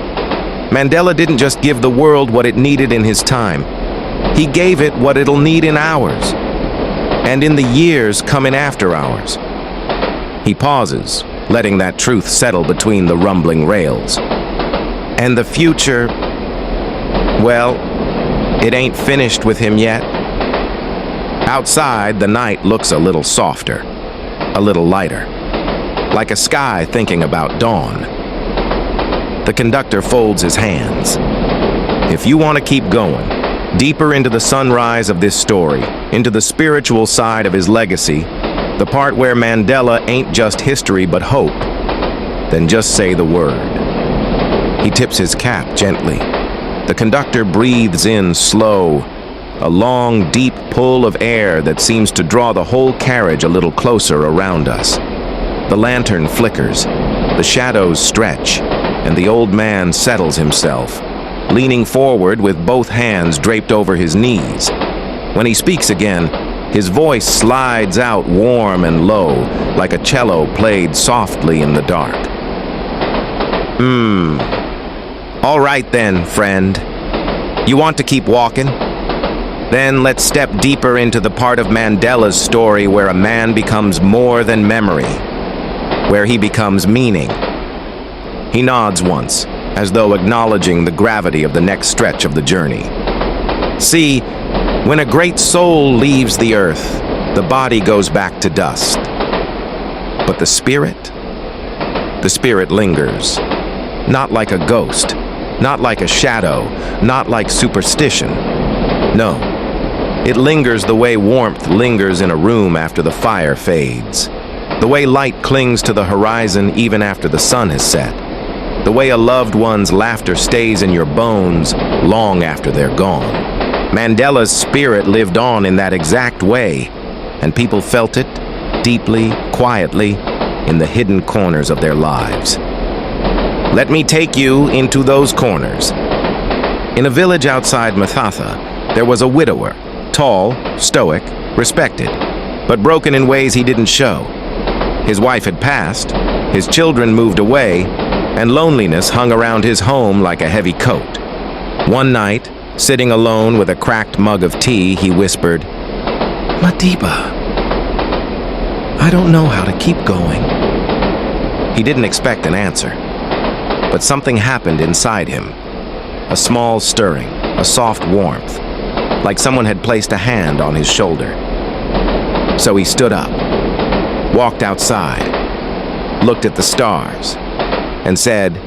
Mandela didn't just give the world what it needed in his time. He gave it what it'll need in ours, and in the years coming after ours." He pauses, letting that truth settle between the rumbling rails. And the future, well, it ain't finished with him yet. Outside, the night looks a little softer, a little lighter, like a sky thinking about dawn. The conductor folds his hands. If you want to keep going, deeper into the sunrise of this story, into the spiritual side of his legacy, the part where Mandela ain't just history but hope, then just say the word. He tips his cap gently. The conductor breathes in slow, a long, deep pull of air that seems to draw the whole carriage a little closer around us. The lantern flickers, the shadows stretch, and the old man settles himself, leaning forward with both hands draped over his knees. When he speaks again, his voice slides out warm and low, like a cello played softly in the dark. All right then, friend. You want to keep walking? Then let's step deeper into the part of Mandela's story where a man becomes more than memory, where he becomes meaning. He nods once, as though acknowledging the gravity of the next stretch of the journey. See, when a great soul leaves the earth, the body goes back to dust. But the spirit lingers. Not like a ghost, not like a shadow, not like superstition. No, it lingers the way warmth lingers in a room after the fire fades. The way light clings to the horizon even after the sun has set. The way a loved one's laughter stays in your bones long after they're gone. Mandela's spirit lived on in that exact way, and people felt it deeply, quietly, in the hidden corners of their lives. Let me take you into those corners. In a village outside Mathatha, there was a widower, tall, stoic, respected, but broken in ways he didn't show. His wife had passed, his children moved away, and loneliness hung around his home like a heavy coat. One night, sitting alone with a cracked mug of tea, he whispered, "Madiba, I don't know how to keep going." He didn't expect an answer, but something happened inside him. A small stirring, a soft warmth, like someone had placed a hand on his shoulder. So he stood up, walked outside, looked at the stars, and said,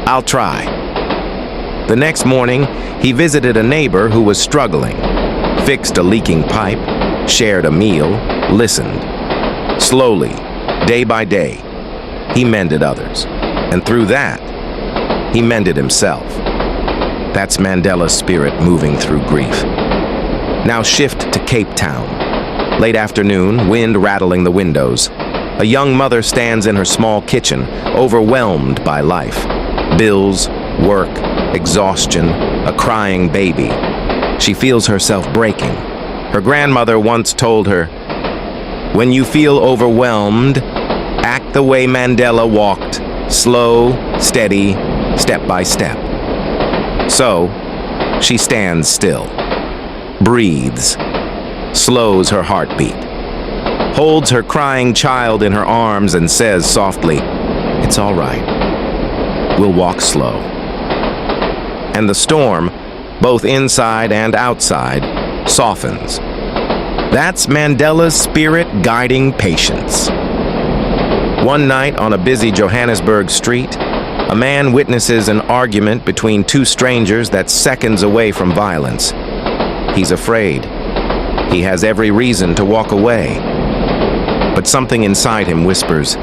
"I'll try." The next morning, he visited a neighbor who was struggling, fixed a leaking pipe, shared a meal, listened. Slowly, day by day, he mended others, and through that, he mended himself. That's Mandela's spirit moving through grief. Now shift to Cape Town. Late afternoon, wind rattling the windows. A young mother stands in her small kitchen, overwhelmed by life. Bills, work, exhaustion, a crying baby. She feels herself breaking. Her grandmother once told her, "When you feel overwhelmed, act the way Mandela walked, slow, steady, step by step." So, she stands still, breathes, slows her heartbeat, holds her crying child in her arms and says softly, "It's all right. We'll walk slow." And the storm, both inside and outside, softens. That's Mandela's spirit guiding patience. One night on a busy Johannesburg street, a man witnesses an argument between two strangers that's seconds away from violence. He's afraid. He has every reason to walk away. But something inside him whispers,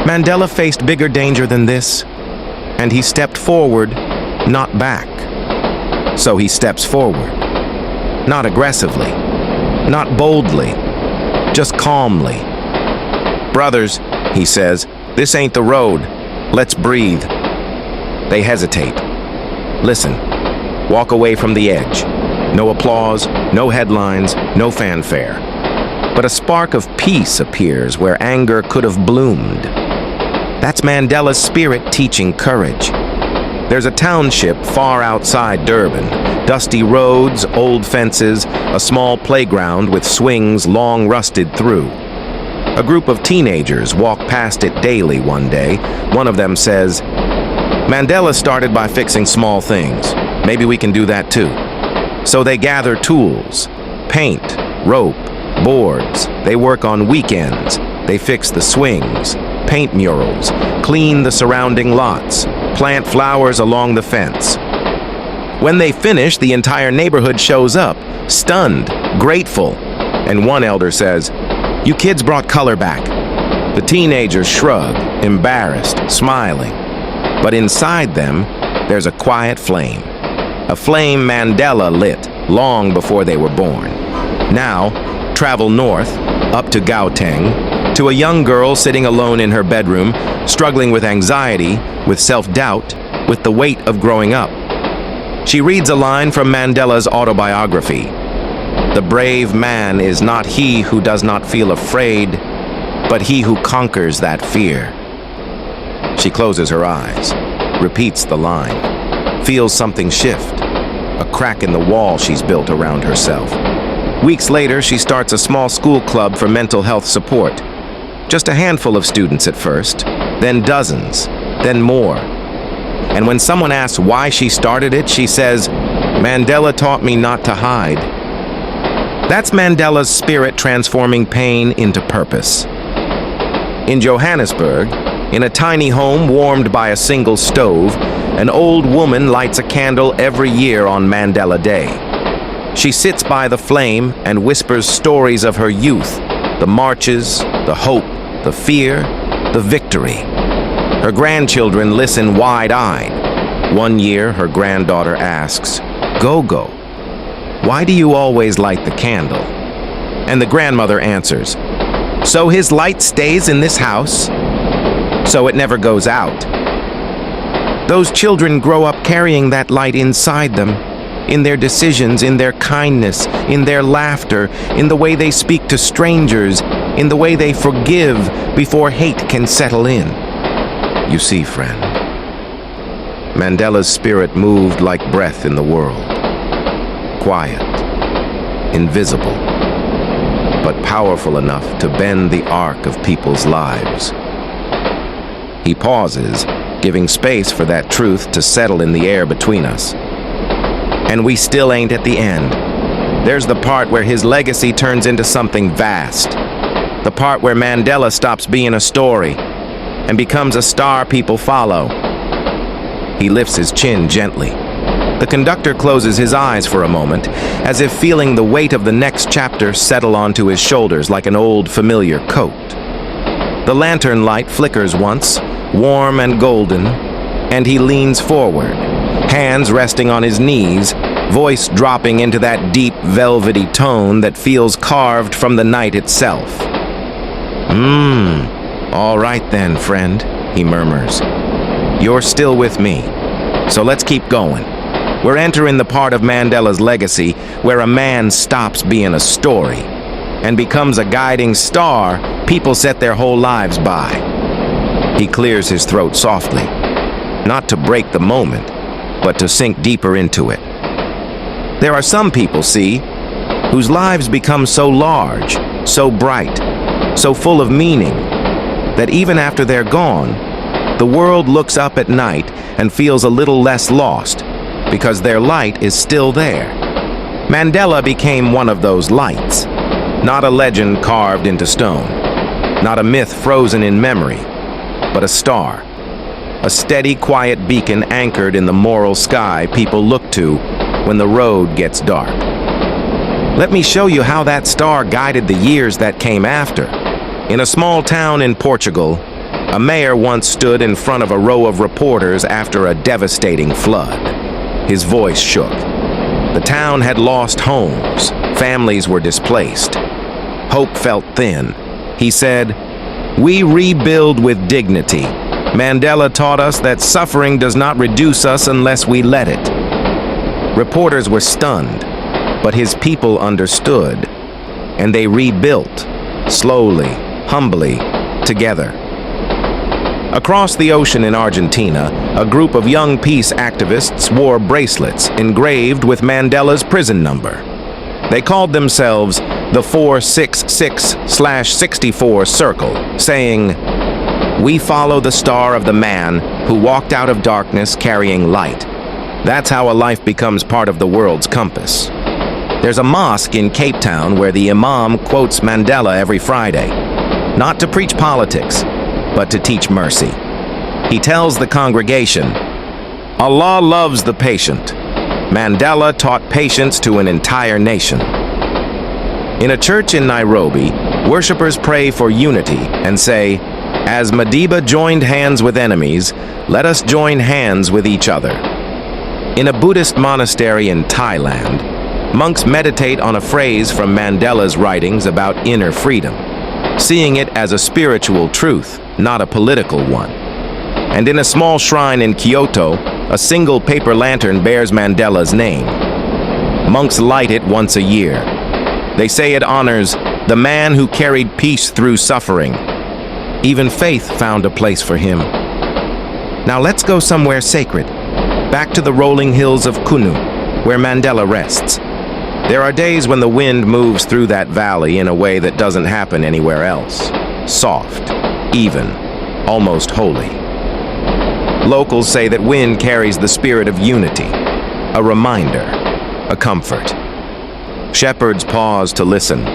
Mandela faced bigger danger than this, and he stepped forward, not back. So he steps forward, not aggressively, not boldly, just calmly. "Brothers," he says, "this ain't the road. Let's breathe." They hesitate. Listen. Walk away from the edge. No applause, no headlines, no fanfare. But a spark of peace appears where anger could have bloomed. That's Mandela's spirit teaching courage. There's a township far outside Durban. Dusty roads, old fences, a small playground with swings long rusted through. A group of teenagers walk past it daily one day. One of them says, "Mandela started by fixing small things. Maybe we can do that too." So they gather tools, paint, rope, boards. They work on weekends. They fix the swings, paint murals, clean the surrounding lots, plant flowers along the fence. When they finish, the entire neighborhood shows up, stunned, grateful. And one elder says, "You kids brought color back." The teenagers shrug, embarrassed, smiling. But inside them, there's a quiet flame. A flame Mandela lit long before they were born. Now, travel north, up to Gauteng, to a young girl sitting alone in her bedroom, struggling with anxiety, with self-doubt, with the weight of growing up. She reads a line from Mandela's autobiography. "The brave man is not he who does not feel afraid, but he who conquers that fear." She closes her eyes, repeats the line, feels something shift, a crack in the wall she's built around herself. Weeks later, she starts a small school club for mental health support. Just a handful of students at first, then dozens, then more. And when someone asks why she started it, she says, "Mandela taught me not to hide." That's Mandela's spirit transforming pain into purpose. In Johannesburg, in a tiny home warmed by a single stove, an old woman lights a candle every year on Mandela Day. She sits by the flame and whispers stories of her youth, the marches, the hope, the fear, the victory. Her grandchildren listen wide-eyed. One year, her granddaughter asks, "Gogo, why do you always light the candle?" And the grandmother answers, "So his light stays in this house, so it never goes out." Those children grow up carrying that light inside them, in their decisions, in their kindness, in their laughter, in the way they speak to strangers, in the way they forgive before hate can settle in. You see, friend, Mandela's spirit moved like breath in the world. Quiet, invisible, but powerful enough to bend the arc of people's lives. He pauses, giving space for that truth to settle in the air between us. And we still ain't at the end. There's the part where his legacy turns into something vast. The part where Mandela stops being a story and becomes a star people follow. He lifts his chin gently. The conductor closes his eyes for a moment, as if feeling the weight of the next chapter settle onto his shoulders like an old familiar coat. The lantern light flickers once, warm and golden, and he leans forward, hands resting on his knees, voice dropping into that deep, velvety tone that feels carved from the night itself. All right then, friend," he murmurs. "You're still with me, so let's keep going. We're entering the part of Mandela's legacy where a man stops being a story and becomes a guiding star people set their whole lives by." He clears his throat softly, not to break the moment, but to sink deeper into it. There are some people, see, whose lives become so large, so bright, so full of meaning, that even after they're gone, the world looks up at night and feels a little less lost, because their light is still there. Mandela became one of those lights, not a legend carved into stone, not a myth frozen in memory, but a star, a steady, quiet beacon anchored in the moral sky people look to when the road gets dark. Let me show you how that star guided the years that came after. In a small town in Portugal, a mayor once stood in front of a row of reporters after a devastating flood. His voice shook. The town had lost homes. Families were displaced. Hope felt thin. He said, "We rebuild with dignity. Mandela taught us that suffering does not reduce us unless we let it." Reporters were stunned, but his people understood, and they rebuilt, slowly, humbly, together. Across the ocean in Argentina, a group of young peace activists wore bracelets engraved with Mandela's prison number. They called themselves the 466/64 Circle, saying, "We follow the star of the man who walked out of darkness carrying light." That's how a life becomes part of the world's compass. There's a mosque in Cape Town where the imam quotes Mandela every Friday, not to preach politics, but to teach mercy. He tells the congregation, "Allah loves the patient. Mandela taught patience to an entire nation." In a church in Nairobi, worshippers pray for unity and say, "As Madiba joined hands with enemies, let us join hands with each other." In a Buddhist monastery in Thailand, monks meditate on a phrase from Mandela's writings about inner freedom, seeing it as a spiritual truth, not a political one. And in a small shrine in Kyoto, a single paper lantern bears Mandela's name. Monks light it once a year. They say it honors the man who carried peace through suffering. Even faith found a place for him. Now let's go somewhere sacred, back to the rolling hills of Qunu, where Mandela rests. There are days when the wind moves through that valley in a way that doesn't happen anywhere else. Soft, even, almost holy. Locals say that wind carries the spirit of unity, a reminder, a comfort. Shepherds pause to listen.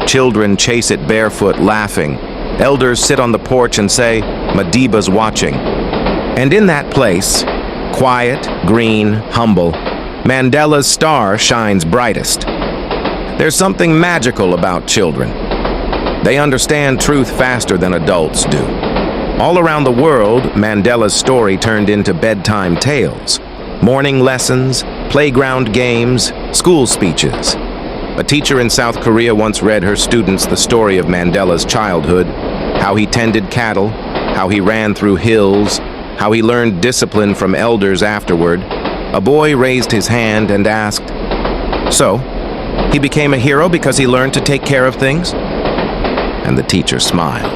Children chase it barefoot, laughing. Elders sit on the porch and say, "Madiba's watching." And in that place, quiet, green, humble, Mandela's star shines brightest. There's something magical about children. They understand truth faster than adults do. All around the world, Mandela's story turned into bedtime tales, morning lessons, playground games, school speeches. A teacher in South Korea once read her students the story of Mandela's childhood, how he tended cattle, how he ran through hills, how he learned discipline from elders afterward. A boy raised his hand and asked, "So, he became a hero because he learned to take care of things?" And the teacher smiled.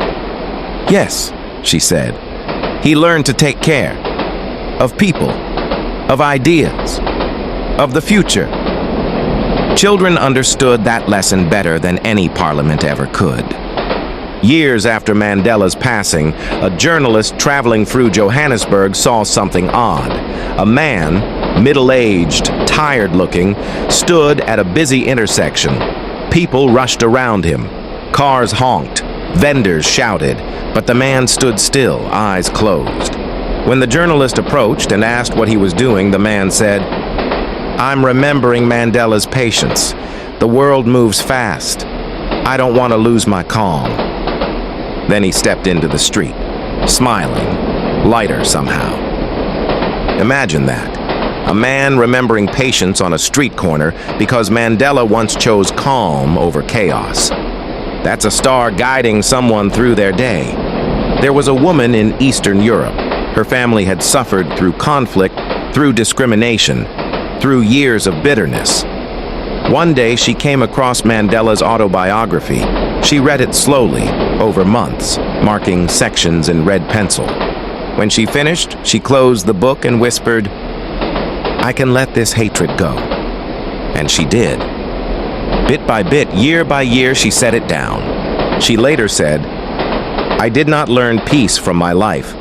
"Yes," she said, "he learned to take care of people, of ideas, of the future." Children understood that lesson better than any parliament ever could. Years after Mandela's passing, a journalist traveling through Johannesburg saw something odd. A man, middle-aged, tired-looking, stood at a busy intersection. People rushed around him. Cars honked. Vendors shouted. But the man stood still, eyes closed. When the journalist approached and asked what he was doing, the man said, "I'm remembering Mandela's patience. The world moves fast. I don't want to lose my calm." Then he stepped into the street, smiling, lighter somehow. Imagine that. A man remembering patience on a street corner because Mandela once chose calm over chaos. That's a star guiding someone through their day. There was a woman in Eastern Europe. Her family had suffered through conflict, through discrimination, through years of bitterness. One day she came across Mandela's autobiography. She read it slowly, over months, marking sections in red pencil. When she finished, she closed the book and whispered, "I can let this hatred go." And she did. Bit by bit, year by year, she set it down. She later said, "I did not learn peace from my life.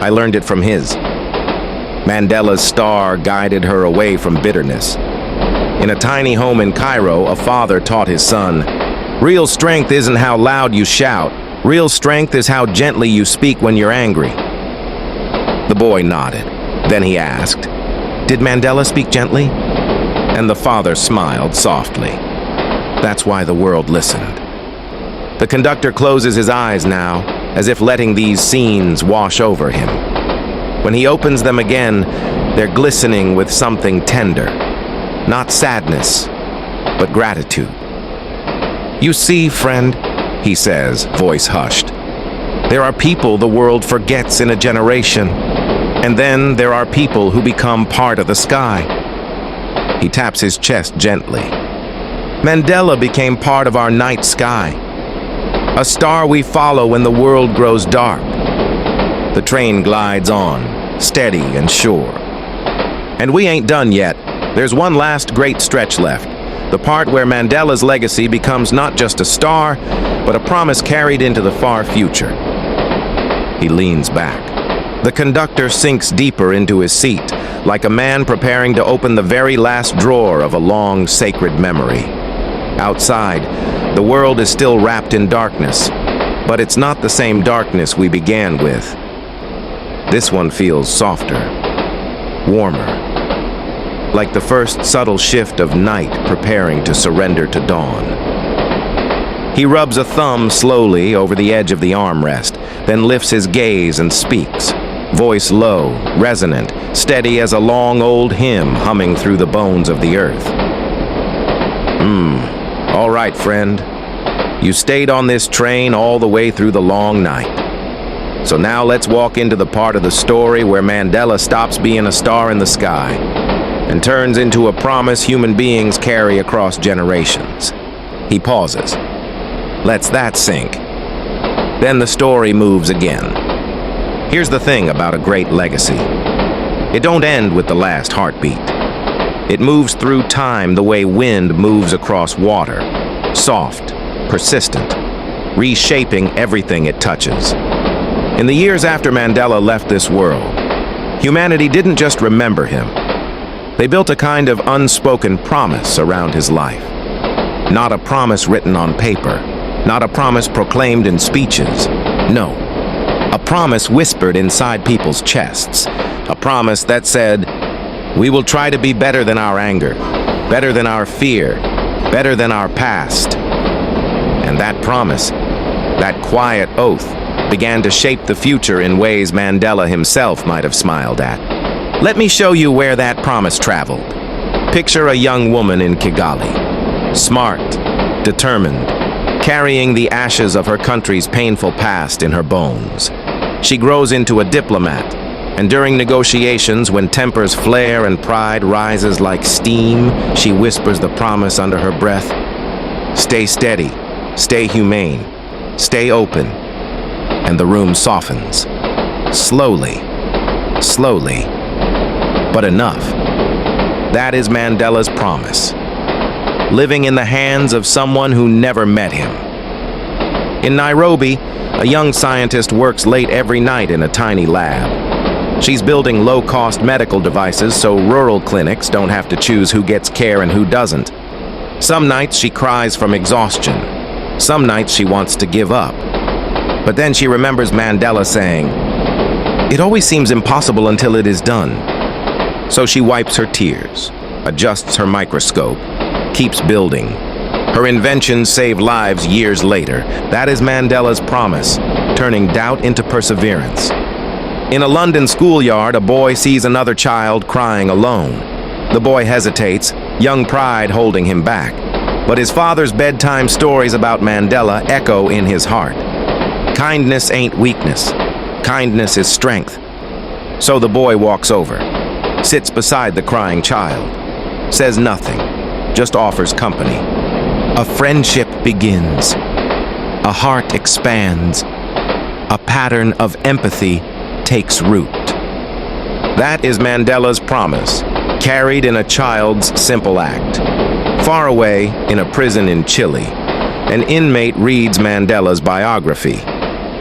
I learned it from his." Mandela's star guided her away from bitterness. In a tiny home in Cairo, a father taught his son, "Real strength isn't how loud you shout. Real strength is how gently you speak when you're angry." The boy nodded. Then he asked, "Did Mandela speak gently?" And the father smiled softly. That's why the world listened. The conductor closes his eyes now, as if letting these scenes wash over him. When he opens them again, they're glistening with something tender. Not sadness, but gratitude. "You see, friend," he says, voice hushed, "there are people the world forgets in a generation, and then there are people who become part of the sky." He taps his chest gently. Mandela became part of our night sky, a star we follow when the world grows dark. The train glides on, steady and sure. And we ain't done yet. There's one last great stretch left, the part where Mandela's legacy becomes not just a star, but a promise carried into the far future. He leans back. The conductor sinks deeper into his seat, like a man preparing to open the very last drawer of a long, sacred memory. Outside, the world is still wrapped in darkness, but it's not the same darkness we began with. This one feels softer, warmer, like the first subtle shift of night preparing to surrender to dawn. He rubs a thumb slowly over the edge of the armrest, then lifts his gaze and speaks, voice low, resonant, steady as a long old hymn humming through the bones of the earth. All right, friend. You stayed on this train all the way through the long night. So now let's walk into the part of the story where Mandela stops being a star in the sky and turns into a promise human beings carry across generations. He pauses, lets that sink. Then the story moves again. Here's the thing about a great legacy. It don't end with the last heartbeat. It moves through time the way wind moves across water, soft, persistent, reshaping everything it touches. In the years after Mandela left this world, humanity didn't just remember him. They built a kind of unspoken promise around his life. Not a promise written on paper, not a promise proclaimed in speeches. No, a promise whispered inside people's chests. A promise that said, "We will try to be better than our anger, better than our fear, better than our past." And that promise, that quiet oath, began to shape the future in ways Mandela himself might have smiled at. Let me show you where that promise traveled. Picture a young woman in Kigali, smart, determined, carrying the ashes of her country's painful past in her bones. She grows into a diplomat, and during negotiations, when tempers flare and pride rises like steam, she whispers the promise under her breath, "Stay steady, stay humane, stay open." And the room softens. Slowly, slowly, but enough. That is Mandela's promise, living in the hands of someone who never met him. In Nairobi, a young scientist works late every night in a tiny lab. She's building low-cost medical devices so rural clinics don't have to choose who gets care and who doesn't. Some nights she cries from exhaustion. Some nights she wants to give up. But then she remembers Mandela saying, "It always seems impossible until it is done." So she wipes her tears, adjusts her microscope, keeps building. Her inventions save lives years later. That is Mandela's promise, turning doubt into perseverance. In a London schoolyard, a boy sees another child crying alone. The boy hesitates, young pride holding him back. But his father's bedtime stories about Mandela echo in his heart. Kindness ain't weakness. Kindness is strength. So the boy walks over, sits beside the crying child, says nothing, just offers company. A friendship begins. A heart expands. A pattern of empathy takes root. That is Mandela's promise, carried in a child's simple act. Far away, in a prison in Chile, an inmate reads Mandela's biography.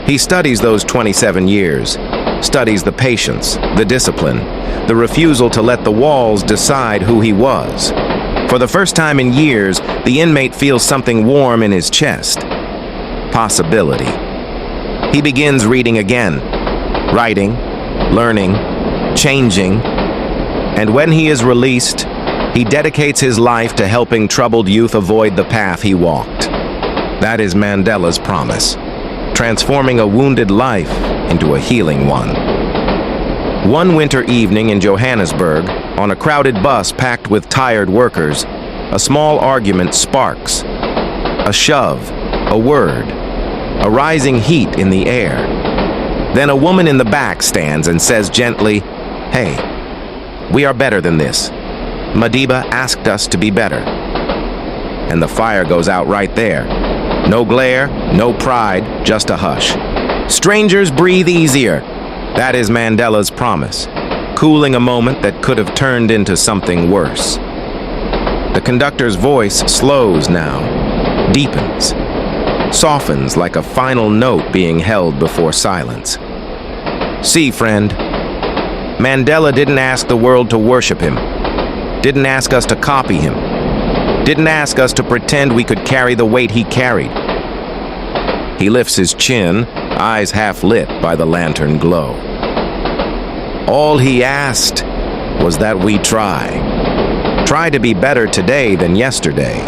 He studies those 27 years, studies the patience, the discipline, the refusal to let the walls decide who he was. For the first time in years, the inmate feels something warm in his chest. Possibility. He begins reading again, writing, learning, changing, and when he is released, he dedicates his life to helping troubled youth avoid the path he walked. That is Mandela's promise, transforming a wounded life into a healing one. One winter evening in Johannesburg, on a crowded bus packed with tired workers, a small argument sparks. A shove, a word, a rising heat in the air. Then a woman in the back stands and says gently, "Hey, we are better than this. Madiba asked us to be better." And the fire goes out right there. No glare, no pride, just a hush. Strangers breathe easier. That is Mandela's promise, cooling a moment that could have turned into something worse. The conductor's voice slows now, deepens, softens like a final note being held before silence. See, friend, Mandela didn't ask the world to worship him, didn't ask us to copy him, didn't ask us to pretend we could carry the weight he carried. He lifts his chin, eyes half lit by the lantern glow. All he asked was that we try. Try to be better today than yesterday.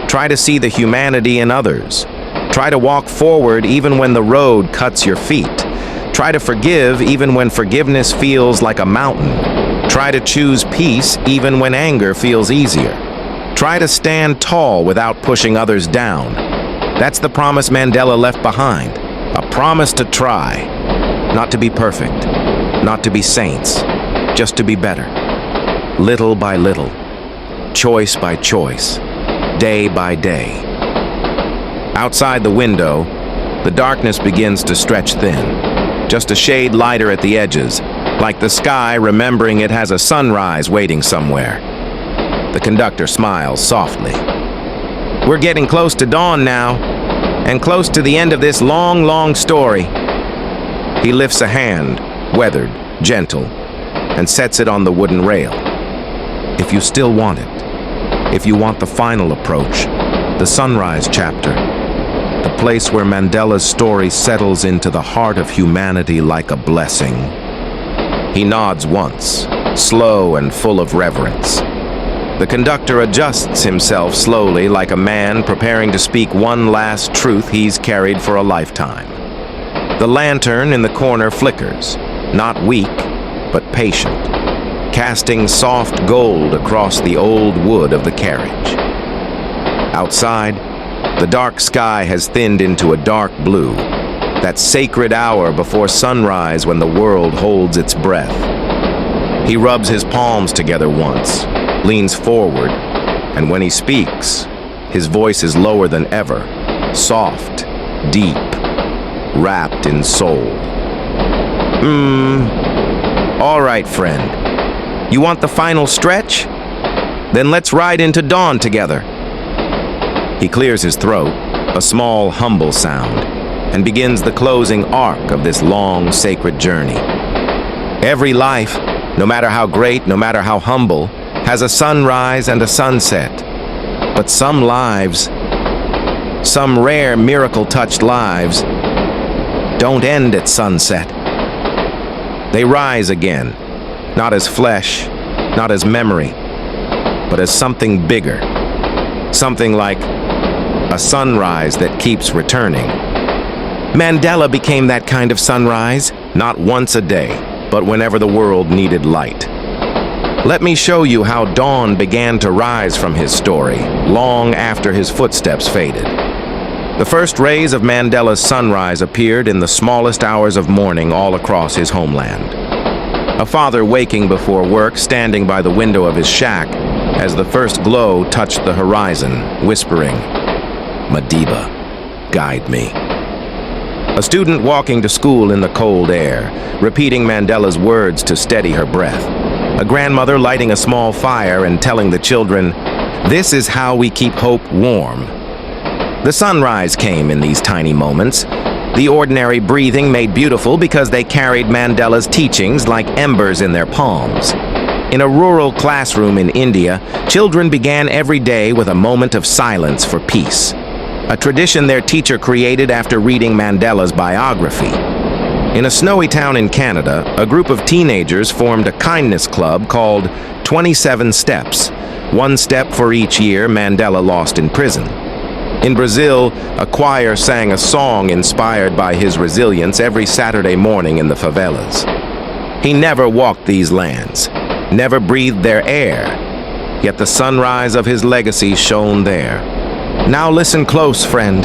Try to see the humanity in others. Try to walk forward even when the road cuts your feet. Try to forgive even when forgiveness feels like a mountain. Try to choose peace even when anger feels easier. Try to stand tall without pushing others down. That's the promise Mandela left behind. A promise to try. Not to be perfect. Not to be saints. Just to be better. Little by little. Choice by choice. Day by day. Outside the window, the darkness begins to stretch thin. Just a shade lighter at the edges, like the sky remembering it has a sunrise waiting somewhere. The conductor smiles softly. We're getting close to dawn now, and close to the end of this long, long story. He lifts a hand, weathered, gentle, and sets it on the wooden rail. If you still want it, if you want the final approach, the sunrise chapter, the place where Mandela's story settles into the heart of humanity like a blessing. He nods once, slow and full of reverence. The conductor adjusts himself slowly like a man preparing to speak one last truth he's carried for a lifetime. The lantern in the corner flickers, not weak, but patient, casting soft gold across the old wood of the carriage. Outside, the dark sky has thinned into a dark blue, that sacred hour before sunrise when the world holds its breath. He rubs his palms together once, leans forward, and when he speaks, his voice is lower than ever, soft, deep, wrapped in soul. All right, friend. You want the final stretch? Then let's ride into dawn together. He clears his throat, a small, humble sound, and begins the closing arc of this long, sacred journey. Every life, no matter how great, no matter how humble, has a sunrise and a sunset. But some lives, some rare miracle-touched lives, don't end at sunset. They rise again, not as flesh, not as memory, but as something bigger, something like a sunrise that keeps returning. Mandela became that kind of sunrise, not once a day, but whenever the world needed light. Let me show you how dawn began to rise from his story, long after his footsteps faded. The first rays of Mandela's sunrise appeared in the smallest hours of morning all across his homeland. A father waking before work, standing by the window of his shack, as the first glow touched the horizon, whispering, "Madiba, guide me." A student walking to school in the cold air, repeating Mandela's words to steady her breath. A grandmother lighting a small fire and telling the children, This is how we keep hope warm. The sunrise came in these tiny moments. The ordinary breathing made beautiful because they carried Mandela's teachings like embers in their palms. In a rural classroom in India, children began every day with a moment of silence for peace, a tradition their teacher created after reading Mandela's biography. In a snowy town in Canada, a group of teenagers formed a kindness club called 27 Steps, one step for each year Mandela lost in prison. In Brazil, a choir sang a song inspired by his resilience every Saturday morning in the favelas. He never walked these lands, never breathed their air, yet the sunrise of his legacy shone there. Now listen close, friend.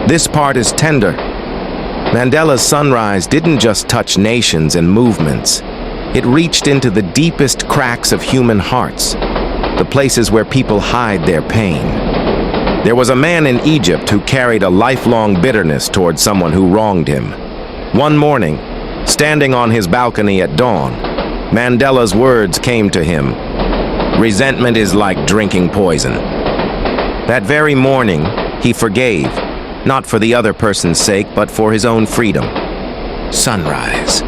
This part is tender. Mandela's sunrise didn't just touch nations and movements. It reached into the deepest cracks of human hearts, the places where people hide their pain. There was a man in Egypt who carried a lifelong bitterness toward someone who wronged him. One morning, standing on his balcony at dawn, Mandela's words came to him. Resentment is like drinking poison. That very morning, he forgave, not for the other person's sake, but for his own freedom. Sunrise.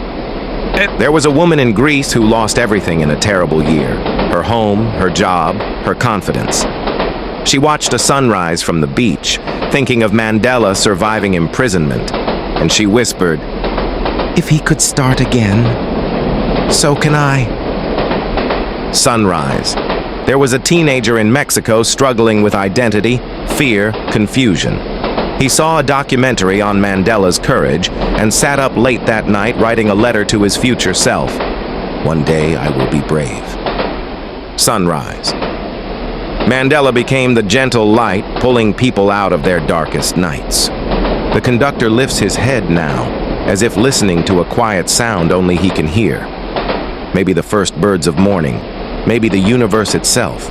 There was a woman in Greece who lost everything in a terrible year. Her home, her job, her confidence. She watched a sunrise from the beach, thinking of Mandela surviving imprisonment, and she whispered, "If he could start again, so can I." Sunrise. There was a teenager in Mexico struggling with identity, fear, confusion. He saw a documentary on Mandela's courage and sat up late that night writing a letter to his future self. "One day I will be brave." Sunrise. Mandela became the gentle light, pulling people out of their darkest nights. The conductor lifts his head now, as if listening to a quiet sound only he can hear. Maybe the first birds of morning, maybe the universe itself.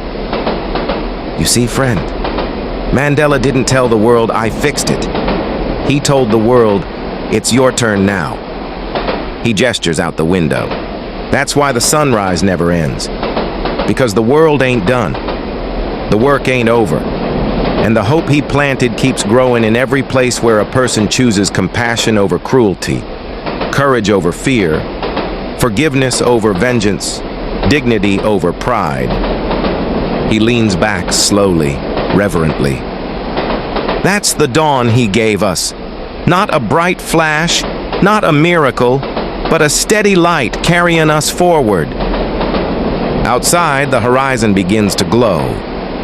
You see, friend, Mandela didn't tell the world, "I fixed it." He told the world, "It's your turn now." He gestures out the window. That's why the sunrise never ends. Because the world ain't done. The work ain't over, and the hope he planted keeps growing in every place where a person chooses compassion over cruelty, courage over fear, forgiveness over vengeance, dignity over pride. He leans back slowly, reverently. That's the dawn he gave us. Not a bright flash, not a miracle, but a steady light carrying us forward. Outside, the horizon begins to glow.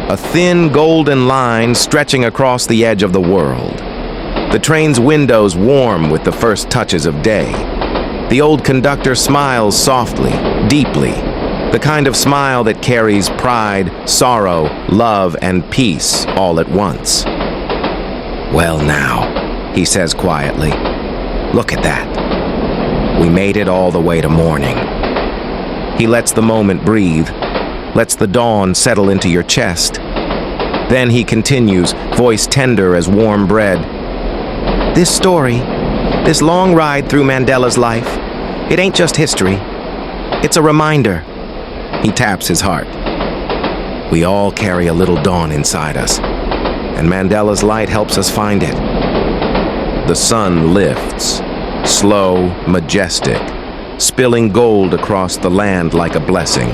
A thin golden line stretching across the edge of the world. The train's windows warm with the first touches of day. The old conductor smiles softly, deeply, the kind of smile that carries pride, sorrow, love, and peace all at once. "Well now," he says quietly, "look at that. We made it all the way to morning." He lets the moment breathe, lets the dawn settle into your chest. Then he continues, voice tender as warm bread. "This story, this long ride through Mandela's life, it ain't just history. It's a reminder." He taps his heart. We all carry a little dawn inside us, and Mandela's light helps us find it. The sun lifts, slow, majestic, spilling gold across the land like a blessing.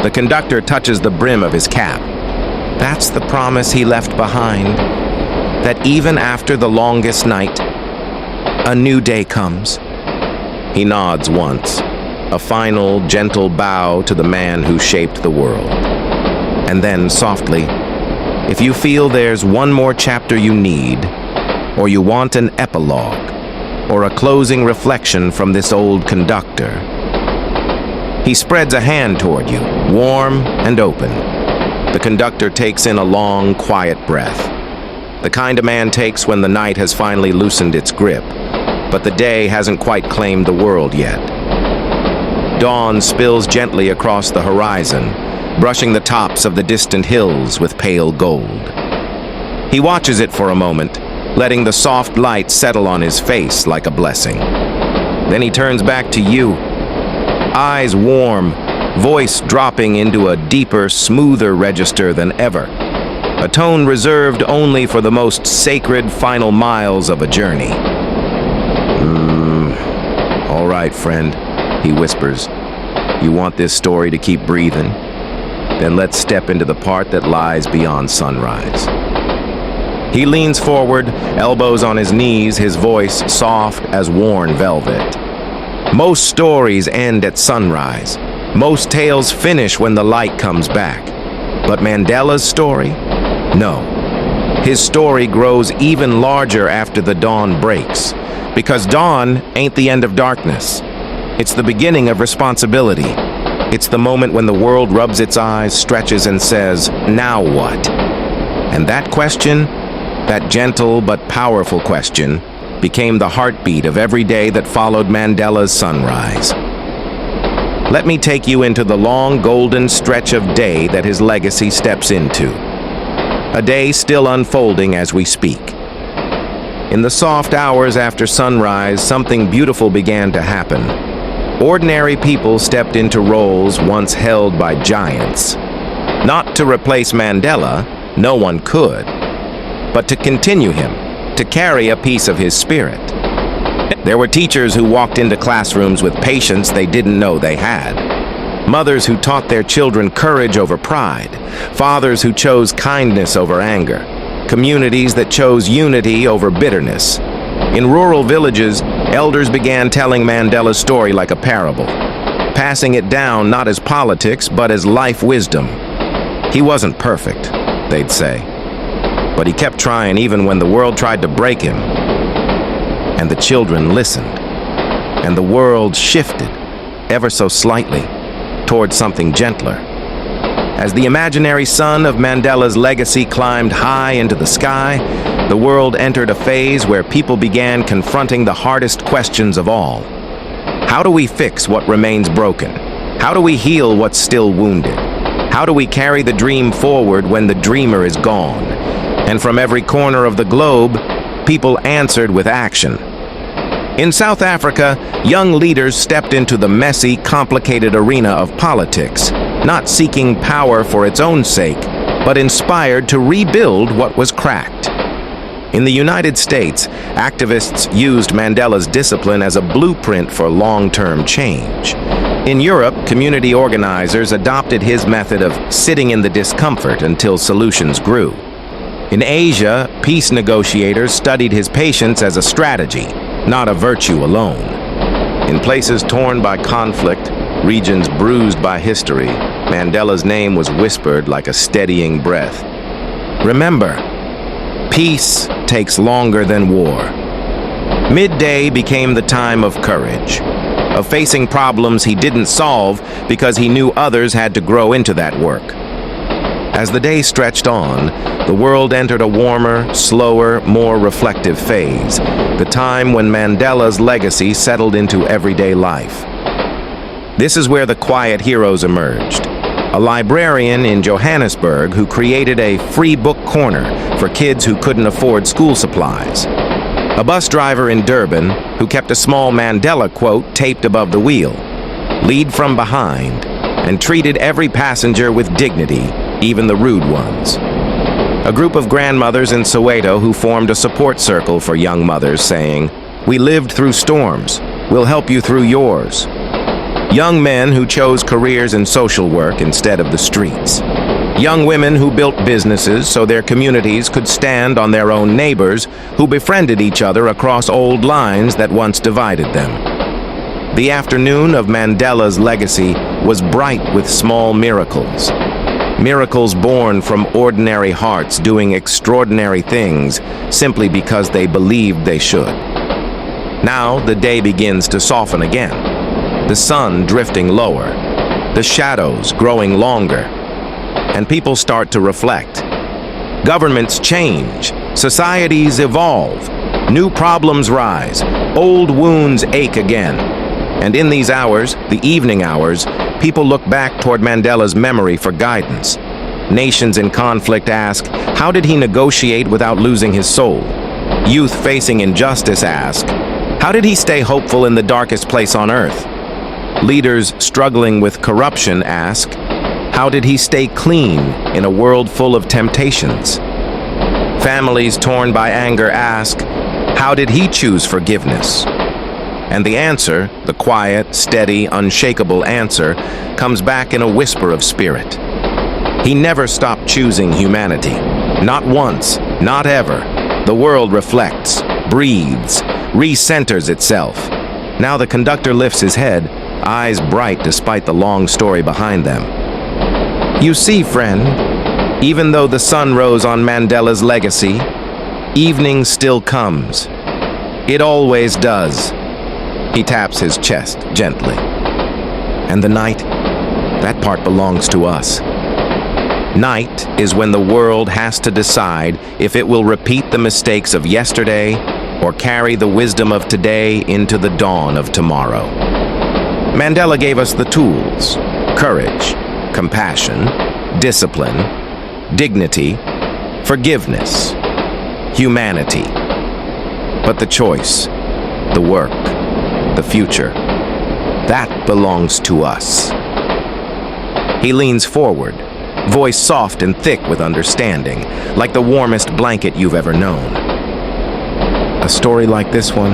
The conductor touches the brim of his cap. That's the promise he left behind, that even after the longest night, a new day comes. He nods once, a final, gentle bow to the man who shaped the world. And then, softly, "If you feel there's one more chapter you need, or you want an epilogue, or a closing reflection from this old conductor," he spreads a hand toward you, warm and open. The conductor takes in a long, quiet breath. The kind a man takes when the night has finally loosened its grip, but the day hasn't quite claimed the world yet. Dawn spills gently across the horizon, brushing the tops of the distant hills with pale gold. He watches it for a moment, letting the soft light settle on his face like a blessing. Then he turns back to you, eyes warm, voice dropping into a deeper, smoother register than ever, a tone reserved only for the most sacred final miles of a journey. All right, friend, he whispers. You want this story to keep breathing? Then let's step into the part that lies beyond sunrise. He leans forward, elbows on his knees, his voice soft as worn velvet. Most stories end at sunrise. Most tales finish when the light comes back. But Mandela's story? No. His story grows even larger after the dawn breaks. Because dawn ain't the end of darkness. It's the beginning of responsibility. It's the moment when the world rubs its eyes, stretches, and says, "Now what?" And that question, that gentle but powerful question, became the heartbeat of every day that followed Mandela's sunrise. Let me take you into the long golden stretch of day that his legacy steps into. A day still unfolding as we speak. In the soft hours after sunrise, something beautiful began to happen. Ordinary people stepped into roles once held by giants. Not to replace Mandela, no one could, but to continue him, to carry a piece of his spirit. There were teachers who walked into classrooms with patience they didn't know they had. Mothers who taught their children courage over pride. Fathers who chose kindness over anger. Communities that chose unity over bitterness. In rural villages, elders began telling Mandela's story like a parable, passing it down not as politics, but as life wisdom. He wasn't perfect, they'd say, but he kept trying even when the world tried to break him. And the children listened, and the world shifted, ever so slightly, towards something gentler. As the imaginary sun of Mandela's legacy climbed high into the sky, the world entered a phase where people began confronting the hardest questions of all. How do we fix what remains broken? How do we heal what's still wounded? How do we carry the dream forward when the dreamer is gone? And from every corner of the globe, people answered with action. In South Africa, young leaders stepped into the messy, complicated arena of politics, not seeking power for its own sake, but inspired to rebuild what was cracked. In the United States, activists used Mandela's discipline as a blueprint for long-term change. In Europe, community organizers adopted his method of sitting in the discomfort until solutions grew. In Asia, peace negotiators studied his patience as a strategy, not a virtue alone. In places torn by conflict, regions bruised by history, Mandela's name was whispered like a steadying breath. Remember, peace takes longer than war. Midday became the time of courage, of facing problems he didn't solve because he knew others had to grow into that work. As the day stretched on, the world entered a warmer, slower, more reflective phase, the time when Mandela's legacy settled into everyday life. This is where the quiet heroes emerged. A librarian in Johannesburg who created a free book corner for kids who couldn't afford school supplies. A bus driver in Durban who kept a small Mandela quote taped above the wheel. Lead from behind, and treated every passenger with dignity, even the rude ones. A group of grandmothers in Soweto who formed a support circle for young mothers saying, "We lived through storms, we'll help you through yours." Young men who chose careers in social work instead of the streets. Young women who built businesses so their communities could stand on their own neighbors who befriended each other across old lines that once divided them. The afternoon of Mandela's legacy was bright with small miracles. Miracles born from ordinary hearts doing extraordinary things simply because they believed they should. Now the day begins to soften again. The sun drifting lower, the shadows growing longer, and people start to reflect. Governments change, societies evolve, new problems rise, old wounds ache again. And in these hours, the evening hours, people look back toward Mandela's memory for guidance. Nations in conflict ask, how did he negotiate without losing his soul? Youth facing injustice ask, how did he stay hopeful in the darkest place on earth? Leaders struggling with corruption ask, how did he stay clean in a world full of temptations? Families torn by anger ask, how did he choose forgiveness? And the answer, the quiet, steady, unshakable answer, comes back in a whisper of spirit. He never stopped choosing humanity. Not once, not ever. The world reflects, breathes, recenters itself. Now the conductor lifts his head, eyes bright despite the long story behind them. You see, friend, even though the sun rose on Mandela's legacy, evening still comes. It always does. He taps his chest gently. And the night, that part belongs to us. Night is when the world has to decide if it will repeat the mistakes of yesterday or carry the wisdom of today into the dawn of tomorrow. Mandela gave us the tools: courage, compassion, discipline, dignity, forgiveness, humanity. But the choice, the work, the future, that belongs to us. He leans forward, voice soft and thick with understanding, like the warmest blanket you've ever known. A story like this one,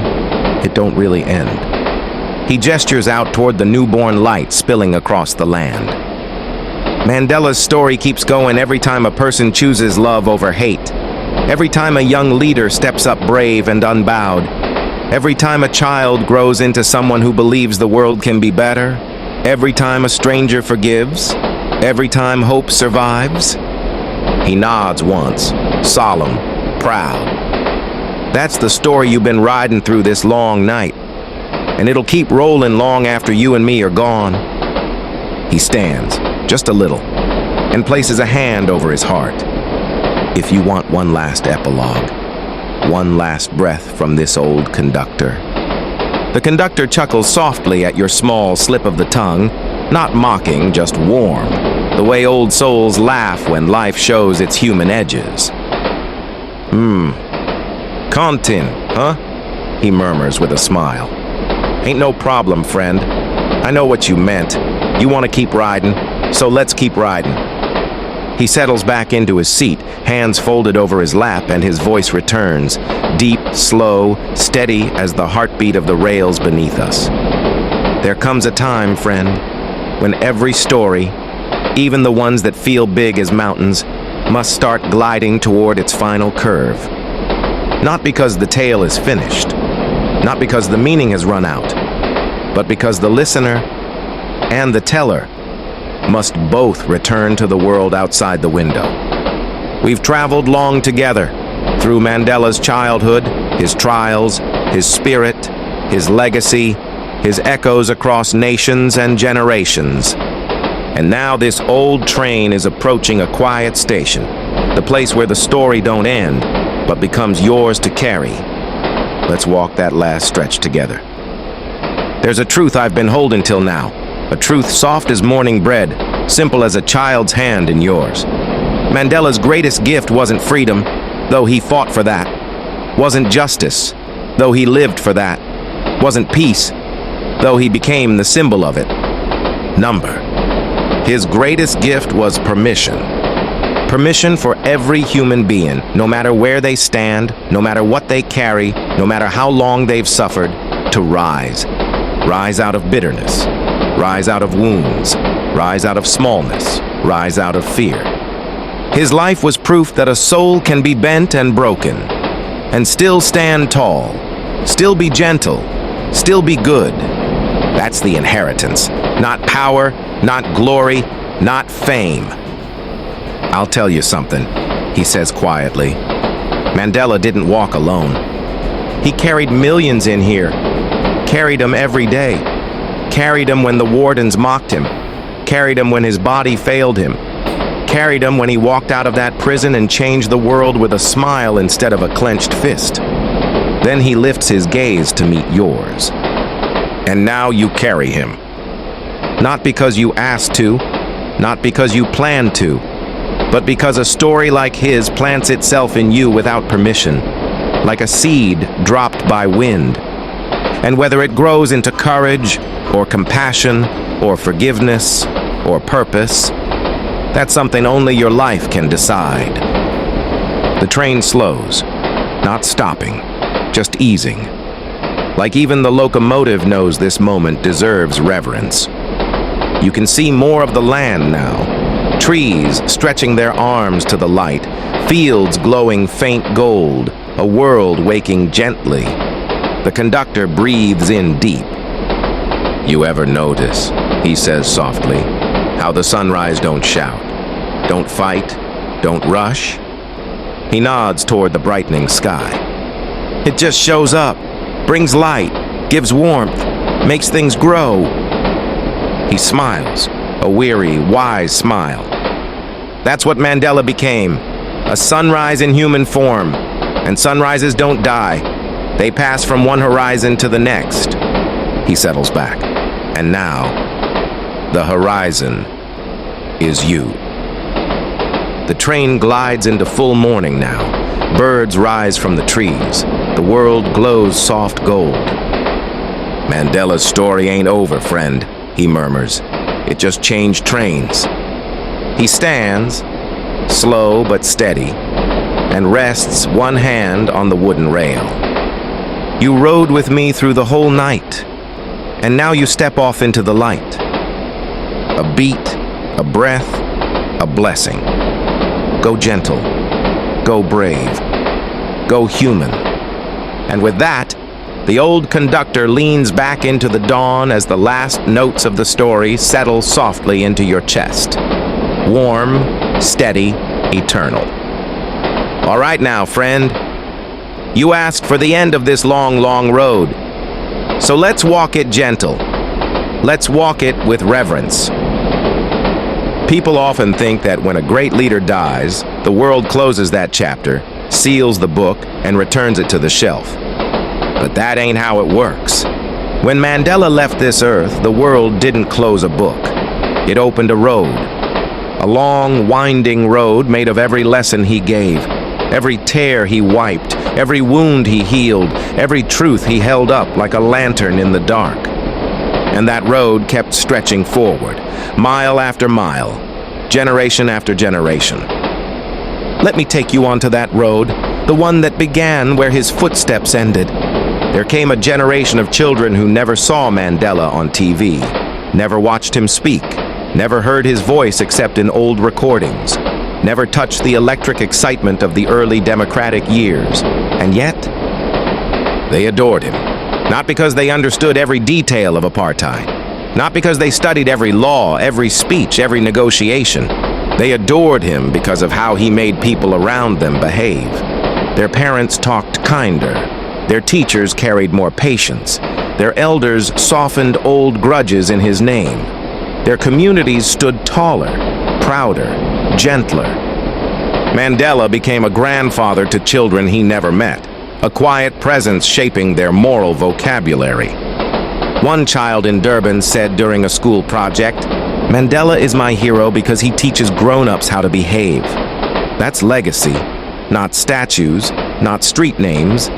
it don't really end. He gestures out toward the newborn light spilling across the land. Mandela's story keeps going every time a person chooses love over hate, every time a young leader steps up brave and unbowed, every time a child grows into someone who believes the world can be better, every time a stranger forgives, every time hope survives. He nods once, solemn, proud. That's the story you've been riding through this long night, and it'll keep rolling long after you and me are gone. He stands, just a little, and places a hand over his heart. If you want one last epilogue, one last breath from this old conductor. The conductor chuckles softly at your small slip of the tongue, not mocking, just warm, the way old souls laugh when life shows its human edges. Contin, huh? He murmurs with a smile. Ain't no problem, friend. I know what you meant. You want to keep riding, so let's keep riding. He settles back into his seat, hands folded over his lap, and his voice returns, deep, slow, steady as the heartbeat of the rails beneath us. There comes a time, friend, when every story, even the ones that feel big as mountains, must start gliding toward its final curve. Not because the tale is finished, not because the meaning has run out, but because the listener and the teller must both return to the world outside the window. We've traveled long together, through Mandela's childhood, his trials, his spirit, his legacy, his echoes across nations and generations. And now this old train is approaching a quiet station, the place where the story don't end, but becomes yours to carry. Let's walk that last stretch together. There's a truth I've been holding till now, a truth soft as morning bread, simple as a child's hand in yours. Mandela's greatest gift wasn't freedom, though he fought for that. Wasn't justice, though he lived for that. Wasn't peace, though he became the symbol of it. Number. His greatest gift was permission. Permission for every human being, no matter where they stand, no matter what they carry, no matter how long they've suffered, to rise. Rise out of bitterness. Rise out of wounds. Rise out of smallness. Rise out of fear. His life was proof that a soul can be bent and broken, and still stand tall, still be gentle, still be good. That's the inheritance. Not power, not glory, not fame. I'll tell you something, he says quietly. Mandela didn't walk alone. He carried millions in here, carried them every day, carried them when the wardens mocked him, carried him when his body failed him, carried him when he walked out of that prison and changed the world with a smile instead of a clenched fist. Then he lifts his gaze to meet yours. And now you carry him. Not because you asked to, not because you planned to, but because a story like his plants itself in you without permission, like a seed dropped by wind. And whether it grows into courage, or compassion, or forgiveness, or purpose, that's something only your life can decide. The train slows, not stopping, just easing. Like even the locomotive knows this moment deserves reverence. You can see more of the land now. Trees stretching their arms to the light, fields glowing faint gold, a world waking gently. The conductor breathes in deep. "You ever notice," he says softly, "how the sunrise don't shout, don't fight, don't rush?" He nods toward the brightening sky. "It just shows up, brings light, gives warmth, makes things grow." He smiles, a weary, wise smile. That's what Mandela became, a sunrise in human form. And sunrises don't die. They pass from one horizon to the next. He settles back. And now, the horizon is you. The train glides into full morning now. Birds rise from the trees. The world glows soft gold. "Mandela's story ain't over, friend," he murmurs. "It just changed trains." He stands, slow but steady, and rests one hand on the wooden rail. "You rode with me through the whole night, and now you step off into the light. A beat, a breath, a blessing. Go gentle, go brave, go human." And with that, the old conductor leans back into the dawn as the last notes of the story settle softly into your chest. Warm, steady, eternal. "All right now, friend. You asked for the end of this long, long road. So let's walk it gentle. Let's walk it with reverence." People often think that when a great leader dies, the world closes that chapter, seals the book, and returns it to the shelf. But that ain't how it works. When Mandela left this earth, the world didn't close a book. It opened a road. A long, winding road made of every lesson he gave, every tear he wiped, every wound he healed, every truth he held up like a lantern in the dark. And that road kept stretching forward, mile after mile, generation after generation. Let me take you onto that road, the one that began where his footsteps ended. There came a generation of children who never saw Mandela on TV, never watched him speak, never heard his voice except in old recordings, never touched the electric excitement of the early democratic years. And yet, they adored him. Not because they understood every detail of apartheid, not because they studied every law, every speech, every negotiation. They adored him because of how he made people around them behave. Their parents talked kinder. Their teachers carried more patience. Their elders softened old grudges in his name. Their communities stood taller, prouder, gentler. Mandela became a grandfather to children he never met, a quiet presence shaping their moral vocabulary. One child in Durban said during a school project, "Mandela is my hero because he teaches grown-ups how to behave." That's legacy, not statues, not street names,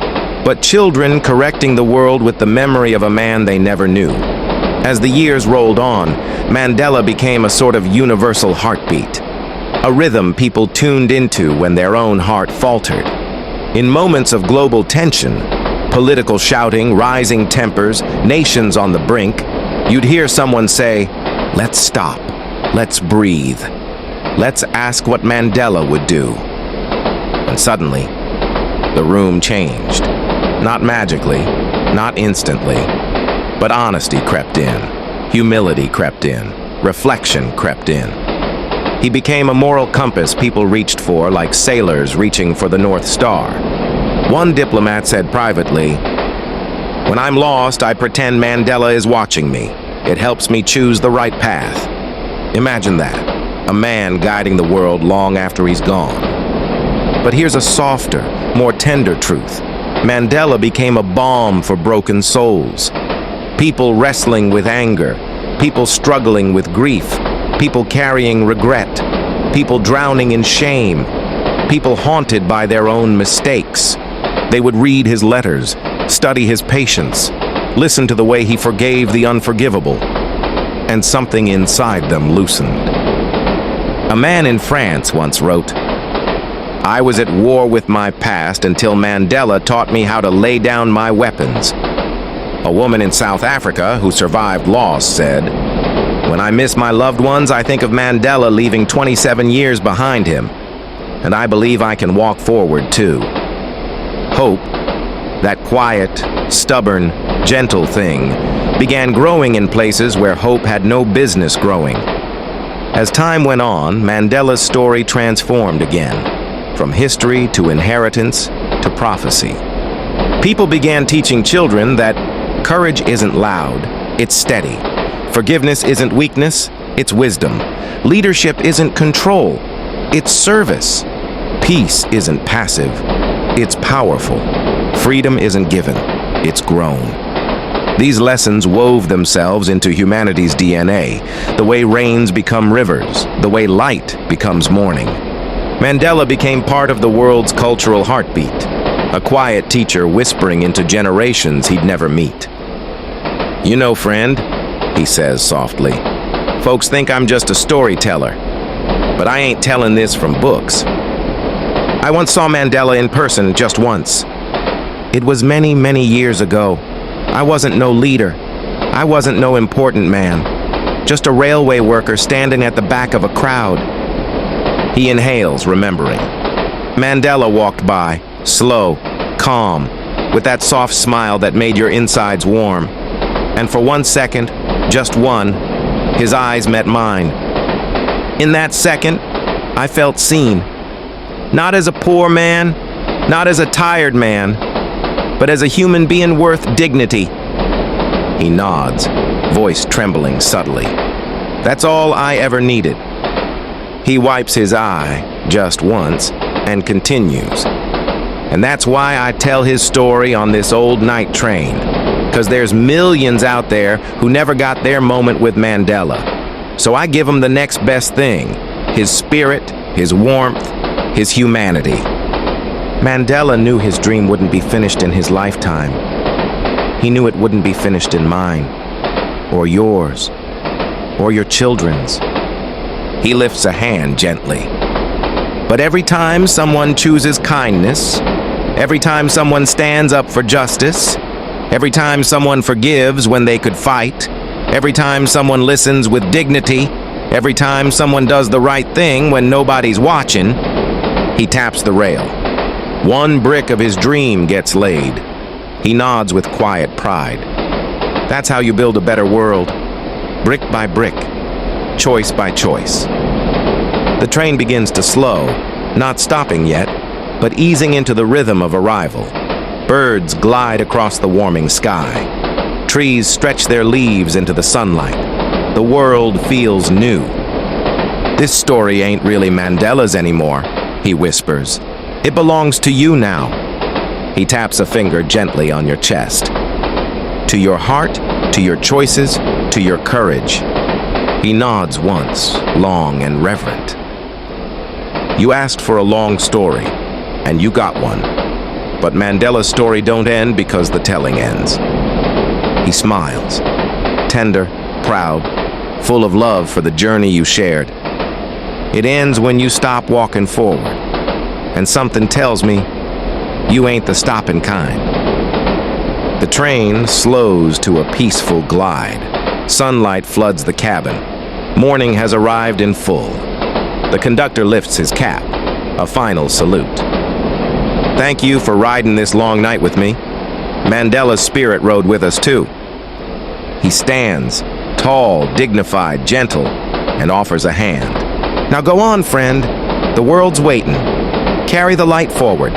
but children correcting the world with the memory of a man they never knew. As the years rolled on, Mandela became a sort of universal heartbeat, a rhythm people tuned into when their own heart faltered. In moments of global tension, political shouting, rising tempers, nations on the brink, you'd hear someone say, "Let's stop, let's breathe, let's ask what Mandela would do." And suddenly, the room changed. Not magically, not instantly, but honesty crept in, humility crept in, reflection crept in. He became a moral compass people reached for like sailors reaching for the North Star. One diplomat said privately, "When I'm lost, I pretend Mandela is watching me. It helps me choose the right path." Imagine that, a man guiding the world long after he's gone. But here's a softer, more tender truth. Mandela became a balm for broken souls. People wrestling with anger, people struggling with grief, people carrying regret, people drowning in shame, people haunted by their own mistakes. They would read his letters, study his patience, Listen to the way he forgave the unforgivable. And something inside them loosened. A man in France once wrote, "I was at war with my past until Mandela taught me how to lay down my weapons." A woman in South Africa who survived loss said, "When I miss my loved ones, I think of Mandela leaving 27 years behind him, and I believe I can walk forward too." Hope, that quiet, stubborn, gentle thing, began growing in places where hope had no business growing. As time went on, Mandela's story transformed again, from history to inheritance to prophecy. People began teaching children that courage isn't loud, it's steady. Forgiveness isn't weakness, it's wisdom. Leadership isn't control, it's service. Peace isn't passive, it's powerful. Freedom isn't given, it's grown. These lessons wove themselves into humanity's DNA, the way rains become rivers, the way light becomes morning. Mandela became part of the world's cultural heartbeat, a quiet teacher whispering into generations he'd never meet. "You know, friend," he says softly, "folks think I'm just a storyteller, but I ain't telling this from books." I once saw Mandela in person just once. It was many, many years ago. I wasn't no leader. I wasn't no important man. Just a railway worker standing at the back of a crowd. He inhales, remembering. Mandela walked by, slow, calm, with that soft smile that made your insides warm. And for 1 second, just one, his eyes met mine. In that second, I felt seen. Not as a poor man, not as a tired man, but as a human being worth dignity. He nods, voice trembling subtly. That's all I ever needed. He wipes his eye just once and continues. And that's why I tell his story on this old night train, because there's millions out there who never got their moment with Mandela. So I give him the next best thing, his spirit, his warmth, his humanity. Mandela knew his dream wouldn't be finished in his lifetime. He knew it wouldn't be finished in mine, or yours, or your children's. He lifts a hand gently. But every time someone chooses kindness, every time someone stands up for justice, every time someone forgives when they could fight, every time someone listens with dignity, every time someone does the right thing when nobody's watching, he taps the rail. One brick of his dream gets laid. He nods with quiet pride. That's how you build a better world. Brick by brick, choice by choice. The train begins to slow, not stopping yet, but easing into the rhythm of arrival. Birds glide across the warming sky. Trees stretch their leaves into the sunlight. The world feels new. This story ain't really Mandela's anymore, he whispers. It belongs to you now. He taps a finger gently on your chest. To your heart, to your choices, to your courage. He nods once, long and reverent. You asked for a long story, and you got one. But Mandela's story don't end because the telling ends. He smiles, tender, proud, full of love for the journey you shared. It ends when you stop walking forward, and something tells me you ain't the stopping kind. The train slows to a peaceful glide. Sunlight floods the cabin. Morning has arrived in full. The conductor lifts his cap, a final salute. Thank you for riding this long night with me. Mandela's spirit rode with us too. He stands, tall, dignified, gentle, and offers a hand. Now go on, friend. The world's waiting. Carry the light forward.